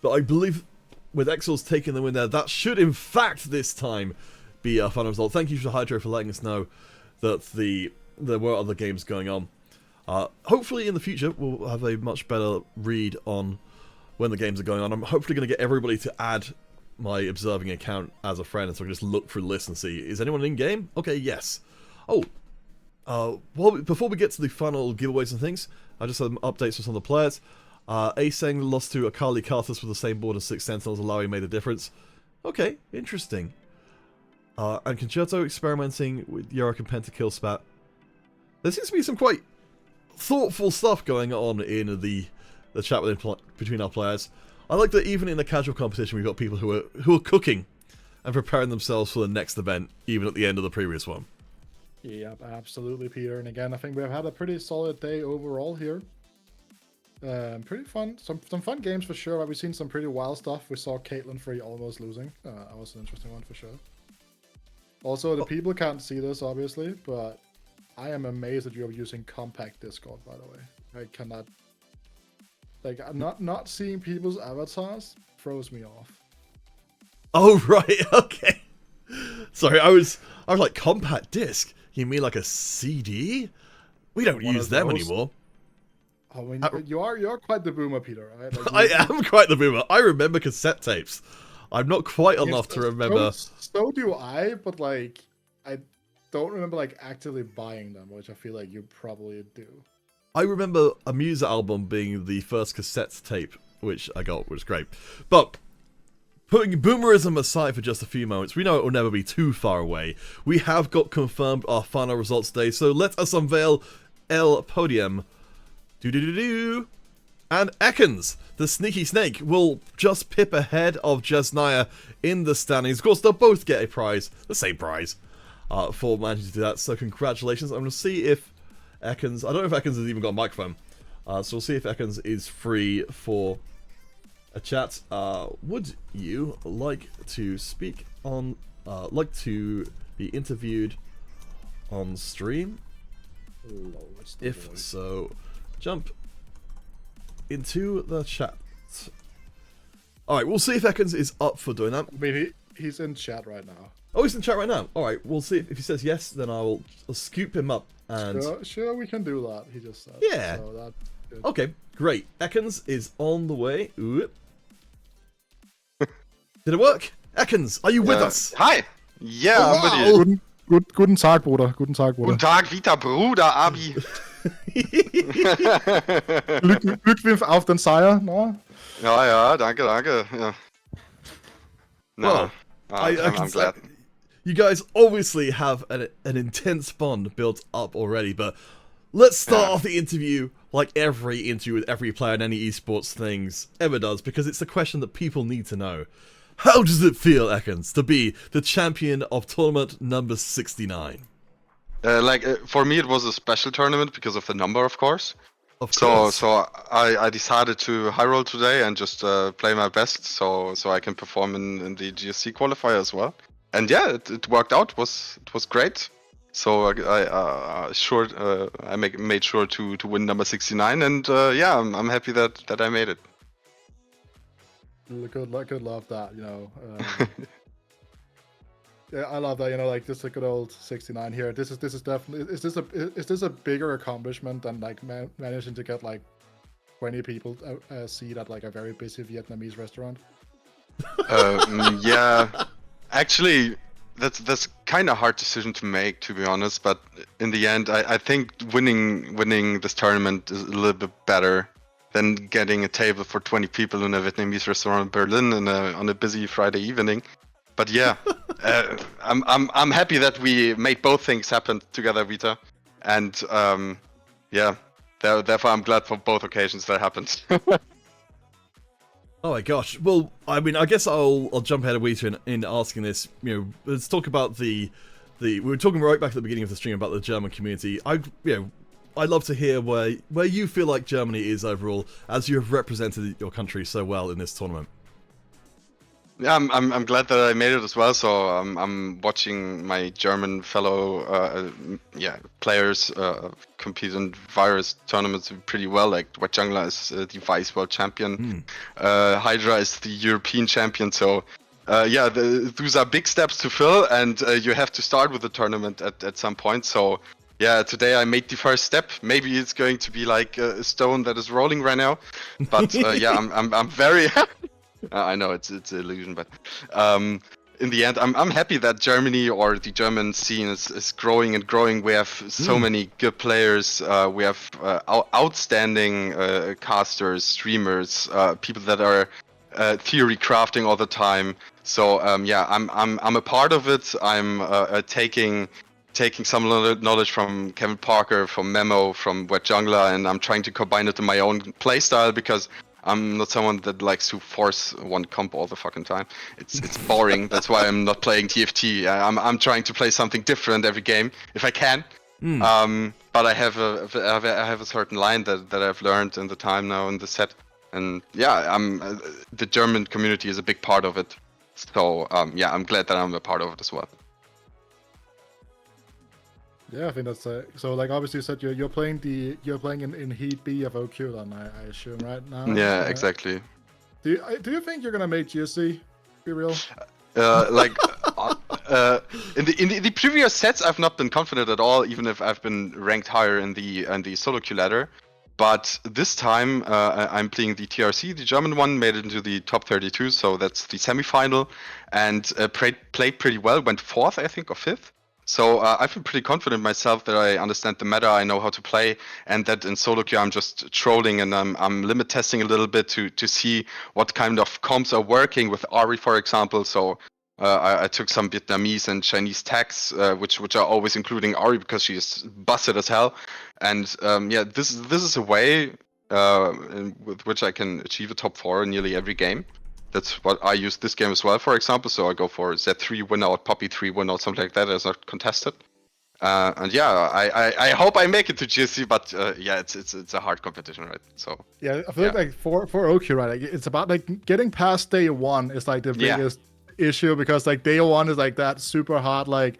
But I believe with Exuals taking the win there, that should in fact this time be a fun result. Thank you to Hydro for letting us know that there were other games going on. Hopefully in the future we'll have a much better read on when the games are going on. I'm hopefully going to get everybody to add my observing account as a friend, so I can just look through the list and see, is anyone in game? Okay, yes. Oh, well, before we get to the final giveaways and things, I just had updates for some of the players. Aseng lost to Akali Karthus with the same board as 6 Sentinels, allowing made a difference. Okay, interesting. And Concerto experimenting with Yorick and Pentakill Spat. There seems to be some quite thoughtful stuff going on in the chat between our players. I like that even in the casual competition we've got people who are cooking and preparing themselves for the next event, even at the end of the previous one. Yep, absolutely, Peter. And again, I think we've had a pretty solid day overall here. Pretty fun, some fun games for sure. We've seen some pretty wild stuff. We saw Caitlyn Free almost losing. That was an interesting one for sure. Also, the people can't see this obviously, but I am amazed that you're using compact Discord, by the way. I cannot... Like, not seeing people's avatars throws me off. Oh, right, okay. Sorry, I was like, compact disc? You mean like a CD? We don't use them anymore. I mean, you're quite the boomer, Peter, right? Like, I am quite the boomer. I remember cassette tapes. I'm not quite enough to remember... So do I, but like... don't remember like actively buying them, which I feel like you probably do. I remember a Musa album being the first cassette tape, which I got, which was great. But putting boomerism aside for just a few moments, we know it will never be too far away. We have got confirmed our final results today, so let us unveil El Podium. Do-do-do-do. And Ekans, the sneaky snake, will just pip ahead of Jesnaya in the standings. Of course, they'll both get a prize, the same prize, for managing to do that. So congratulations. I'm going to see if Ekans... I don't know if Ekans has even got a microphone. So we'll see if Ekans is free for a chat. Would you like to speak on... like to be interviewed on stream? If so, jump into the chat. Alright, we'll see if Ekans is up for doing that. I mean, he's in chat right now. Oh, he's in chat right now. Alright, we'll see if he says yes, then I'll scoop him up and... Sure, we can do that, he just said. Yeah. So that's good. Okay, great. Ekans is on the way. Ooh. Did it work? Ekans, are you with us? Hi! Yeah, Oh, I'm with you. Guten Tag, Bruder. Guten Tag, Bruder. Guten Tag, Vita, Bruder, Abi. Glückwunsch auf den Sire, no? Ja, danke. Ja. No, Well, I'm glad. You guys obviously have an intense bond built up already, but let's start off the interview like every interview with every player in any esports things ever does, because it's the question that people need to know. How does it feel, Ekans, to be the champion of tournament number 69? For me, it was a special tournament because of the number, of course. Of course. So I decided to high roll today and just play my best, so I can perform in the GSC qualifier as well. And yeah, it worked out. It was great. So I made sure to win number 69, and yeah, I'm happy that I made it. Good love that, you know. Yeah, I love that, you know, like just a good old 69 here. This is definitely is this a bigger accomplishment than like managing to get like 20 people a seat at like a very busy Vietnamese restaurant? Yeah, actually, that's kind of hard decision to make, to be honest. But in the end, I think winning this tournament is a little bit better than getting a table for 20 people in a Vietnamese restaurant in Berlin on a busy Friday evening. But yeah, I'm happy that we made both things happen together, Wita, and yeah, therefore I'm glad for both occasions that happened. Oh my gosh. Well, I mean, I guess I'll jump ahead of Wita in asking this. You know, let's talk about the we were talking right back at the beginning of the stream about the German community. I'd love to hear where you feel like Germany is overall, as you have represented your country so well in this tournament. Yeah, I'm glad that I made it as well. So I'm watching my German fellow players compete in various tournaments pretty well. Like Wita is the vice world champion, Hydra is the European champion. So yeah, those are big steps to fill, and you have to start with the tournament at some point. So yeah, today I made the first step. Maybe it's going to be like a stone that is rolling right now, but yeah, I'm very. I know it's an illusion, but in the end, I'm happy that Germany or the German scene is growing and growing. We have so many good players. We have outstanding casters, streamers, people that are theory crafting all the time. So yeah, I'm a part of it. I'm taking some knowledge from Kevin Parker, from Memo, from Wet Jungler, and I'm trying to combine it in my own playstyle, because I'm not someone that likes to force one comp all the fucking time. It's boring. That's why I'm not playing TFT. I'm trying to play something different every game if I can. But I have a certain line that I've learned in the time now in the set, and yeah, the German community is a big part of it. So yeah, I'm glad that I'm a part of it as well. Yeah, I think that's so. Like, obviously, you said you're playing in Heat B of OQ, then I assume right now. Yeah, exactly. Do you think you're gonna make GSC? Be real. Like in the previous sets, I've not been confident at all, even if I've been ranked higher in the solo queue ladder. But this time, I'm playing the TRC, the German one, made it into the top 32, so that's the semi-final, and played pretty well. Went fourth, I think, or fifth. So I feel pretty confident myself that I understand the meta, I know how to play, and that in solo queue I'm just trolling and I'm limit testing a little bit to see what kind of comps are working with Ari, for example. So I took some Vietnamese and Chinese tags, which are always including Ari because she is busted as hell. And yeah, this is a way with which I can achieve a top 4 in nearly every game. That's what I use this game as well, for example. So I go for Z3 winner or Poppy 3 winner or something like that. It's not contested. And yeah, I hope I make it to GSC, but yeah, it's a hard competition, right? So Yeah, I feel like for OQ, right? Like, it's about like getting past day 1 is like the biggest issue, because like day 1 is like that super hard like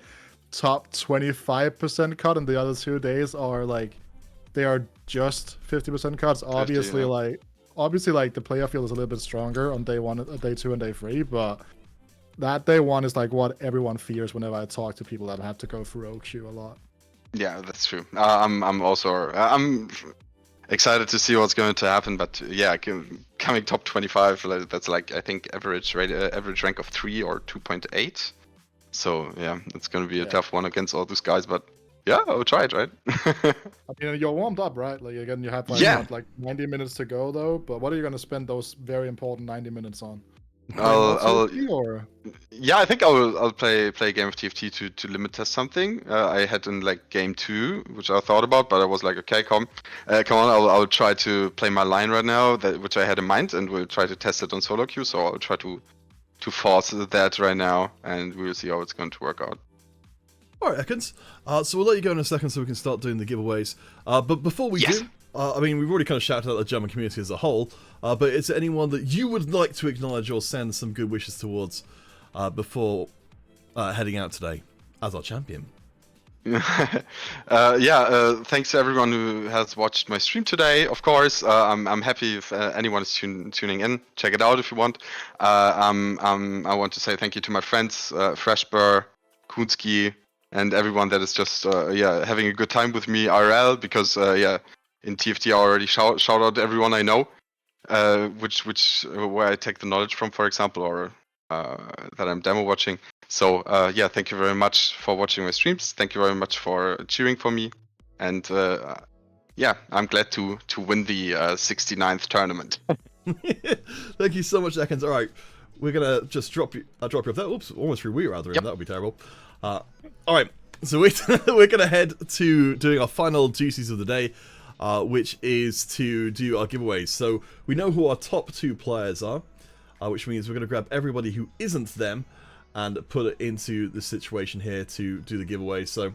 top 25% cut, and the other 2 days are like they are just 50% cuts. Obviously, like the player field is a little bit stronger on day 1, day 2, and day 3, but that day 1 is like what everyone fears whenever I talk to people that have to go through OQ a lot. Yeah, that's true. I'm also I'm excited to see what's going to happen, but yeah, coming top 25, that's like I think average rank of 3 or 2.8. So yeah, it's going to be a tough one against all those guys, but yeah, I'll try it, right? I mean, you're warmed up, right? Like again, you have like 90 minutes to go though. But what are you going to spend those very important 90 minutes on? Yeah, I think I'll play a game of TFT to limit test something. I had in like game 2, which I thought about, but I was like, okay, come on, I'll try to play my line right now, which I had in mind, and we'll try to test it on solo queue. So I'll try to force that right now, and we'll see how it's going to work out. All right, Ekans. So we'll let you go in a second so we can start doing the giveaways. But before we do, I mean, we've already kind of shouted out the German community as a whole, but is there anyone that you would like to acknowledge or send some good wishes towards before heading out today as our champion? Thanks to everyone who has watched my stream today. Of course, I'm happy if anyone is tuning in. Check it out if you want. I want to say thank you to my friends, Freshbur, Kunski, and everyone that is just having a good time with me IRL, because in TFT I already shout out everyone I know, where I take the knowledge from, for example, or that I'm demo watching. So thank you very much for watching my streams. Thank you very much for cheering for me, and I'm glad to win the 69th tournament. Thank you so much, Ekans. All right, we're gonna just drop you off there. Oops, almost threw Wita out the room. That would be terrible. All right, so we're gonna head to doing our final duties of the day, which is to do our giveaways. So we know who our top 2 players are, which means we're gonna grab everybody who isn't them and put it into the situation here to do the giveaway. So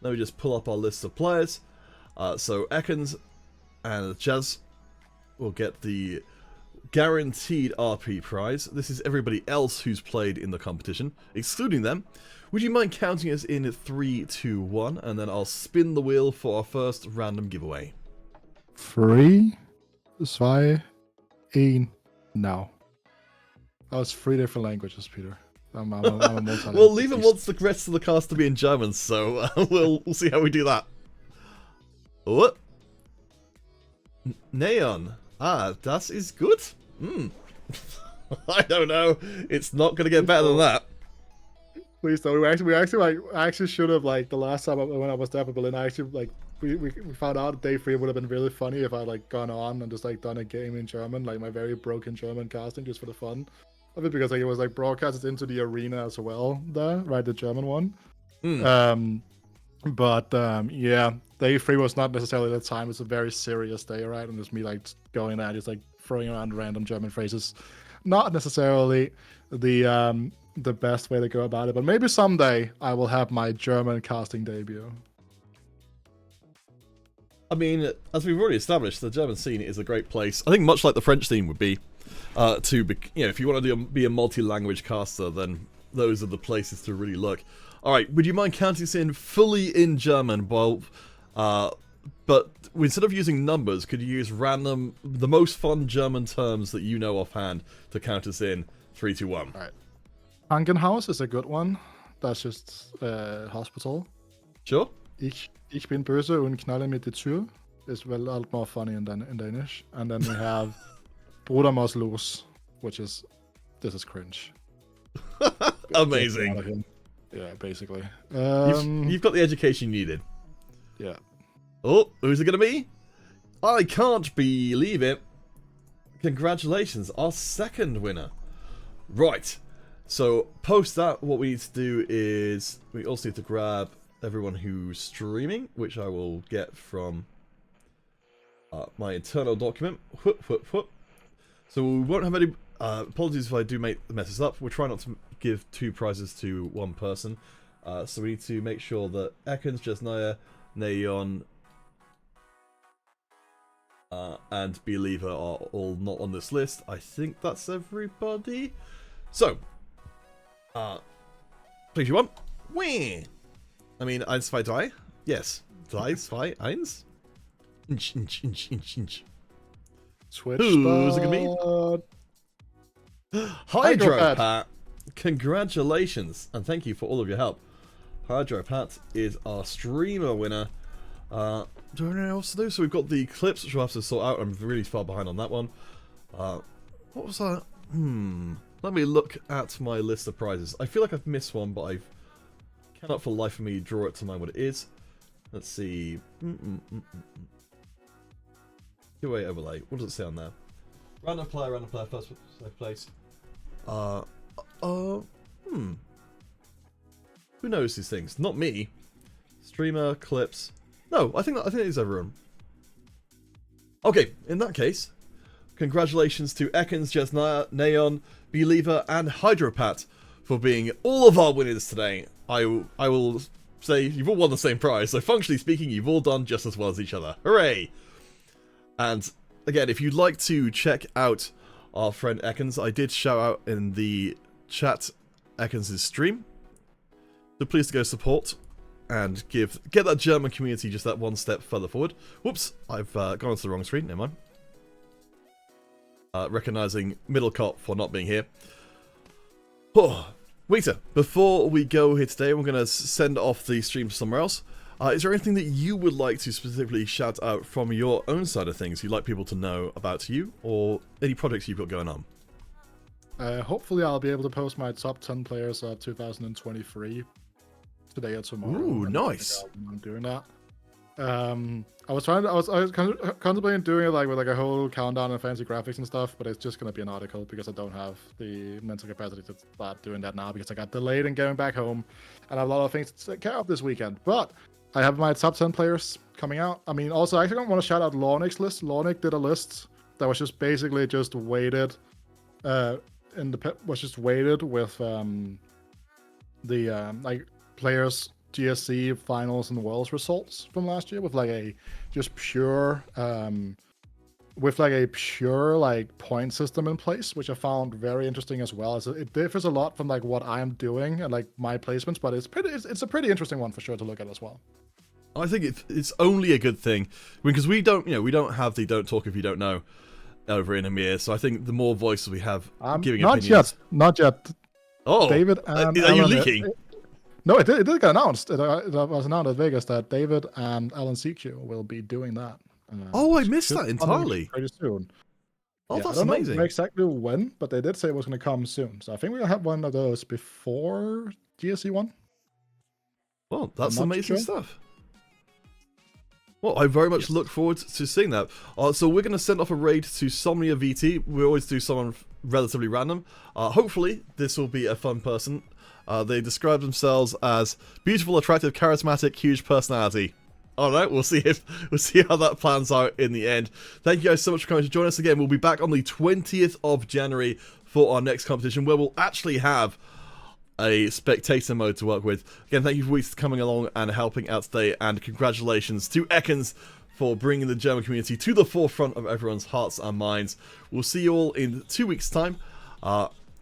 let me just pull up our list of players. So Ekans and Jazz will get the guaranteed RP prize. This is everybody else who's played in the competition, excluding them. Would you mind counting us in 3, 2, 1, and then I'll spin the wheel for our first random giveaway. 3, 2, 1, now. Oh, it's 3 different languages, Peter. I'm a well, Lever wants the rest of the cast to be in German, so we'll see how we do that. What? Neon. Das is good. I don't know. It's not going to get better than that. Please don't. We actually should have, like, the last time when I was there for Berlin, I actually, like, we found out day 3 would have been really funny if I like gone on and just like done a game in German, like my very broken German casting, just for the fun of it, because like it was like broadcasted into the arena as well there, right, the German one. Yeah, day 3 was not necessarily the time. It's a very serious day, right? And just me like going there, just like throwing around random German phrases, not necessarily the best way to go about it, but maybe someday I will have my German casting debut. I mean, as we've already established, the German scene is a great place. I think much like the French scene would be, if you want to be a multi-language caster, then those are the places to really look. All right, would you mind counting us in fully in German? But instead of using numbers, could you use the most fun German terms that you know offhand to count us in? 3, 2, 1. All right. Krankenhaus is a good one. That's just hospital. Sure. Ich bin böse und knalle mit der Tür is well a lot more funny in Danish. And then we have Brudermaus los, which is, this is cringe. Amazing. Yeah, basically. You've got the education you needed. Yeah. Oh, who's it going to be? I can't believe it. Congratulations, our second winner. Right. So, post that, what we need to do is we also need to grab everyone who's streaming, which I will get from my internal document. Whoop, whoop, whoop. So, we won't have any... apologies if I do mess this up. We're trying not to give 2 prizes to 1 person. So, we need to make sure that Ekans, Jesnaya, Neon, and Believer are all not on this list. I think that's everybody. So, please you want? Whee! I mean, 1, 2, 3? Yes. 3, 2, 1. Inch, inch, inch, inch, inch. Switch. Who's it gonna be? Hydropat. Hydropat. Congratulations, and thank you for all of your help. Hydropat is our streamer winner. Do I know anything else to do? So we've got the clips, which we'll have to sort out. I'm really far behind on that one. What was that? Let me look at my list of prizes. I feel like I've missed one, but I cannot for the life of me draw it to mind what it is. Let's see. Giveaway overlay. What does it say on there? Random player, first place. Who knows these things? Not me. Streamer, clips. No, I think it is everyone. Okay, in that case, congratulations to Ekans, Jesnaya, Neon, Believer, and Hydropat for being all of our winners today. I will say you've all won the same prize, so functionally speaking, you've all done just as well as each other. Hooray! And again, if you'd like to check out our friend Ekans, I did shout out in the chat Ekans' stream. So please go support and get that German community just that one step further forward. Whoops, I've gone onto the wrong screen, never mind. Recognizing Middle Cop for not being here. Oh, Wita, before we go here today, we're going to send off the stream somewhere else. Is there anything that you would like to specifically shout out from your own side of things you'd like people to know about you, or any projects you've got going on? Hopefully I'll be able to post my top 10 players of 2023 today or tomorrow. Ooh, nice. I'm doing that. I was contemplating doing it like with like a whole countdown and fancy graphics and stuff, but it's just gonna be an article because I don't have the mental capacity to start doing that now because I got delayed in getting back home and I have a lot of things to take care of this weekend. But I have my top 10 players coming out. I mean, also I actually want to shout out Lornick's list. Lornick did a list that was just basically just weighted, with the like players GSC finals and worlds results from last year with like a just pure like point system in place, which I found very interesting as well. So it differs a lot from like what I'm doing and like my placements, but it's a pretty interesting one for sure to look at as well. I think it's only a good thing because we don't have the don't talk if you don't know over in EMEA. So I think the more voices we have giving opinions. Not yet. Oh, David and are you leaking? No, it did get announced. It was announced at Vegas that David and Alan CQ will be doing that. Oh, I missed that entirely. Pretty soon. Oh, yeah, that's I don't amazing. know exactly when, but they did say it was going to come soon. So I think we'll have one of those before GSC 1. Well, that's amazing stuff. Well, I very much look forward to seeing that. So we're going to send off a raid to Somnia VT. We always do someone relatively random. Hopefully, this will be a fun person. They describe themselves as beautiful, attractive, charismatic, huge personality. All right, we'll see how that plans out in the end. Thank you guys so much for coming to join us again. We'll be back on the 20th of January for our next competition, where we'll actually have a spectator mode to work with. Again, thank you for coming along and helping out today, and congratulations to Ekans for bringing the German community to the forefront of everyone's hearts and minds. We'll see you all in 2 weeks' time.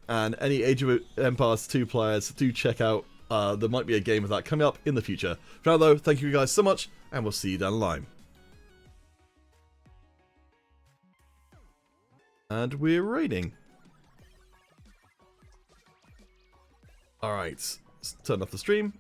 And any Age of Empires 2 players, do check out. There might be a game of that coming up in the future. For now, though, thank you guys so much, and we'll see you down the line. And we're raiding. Alright, turn off the stream.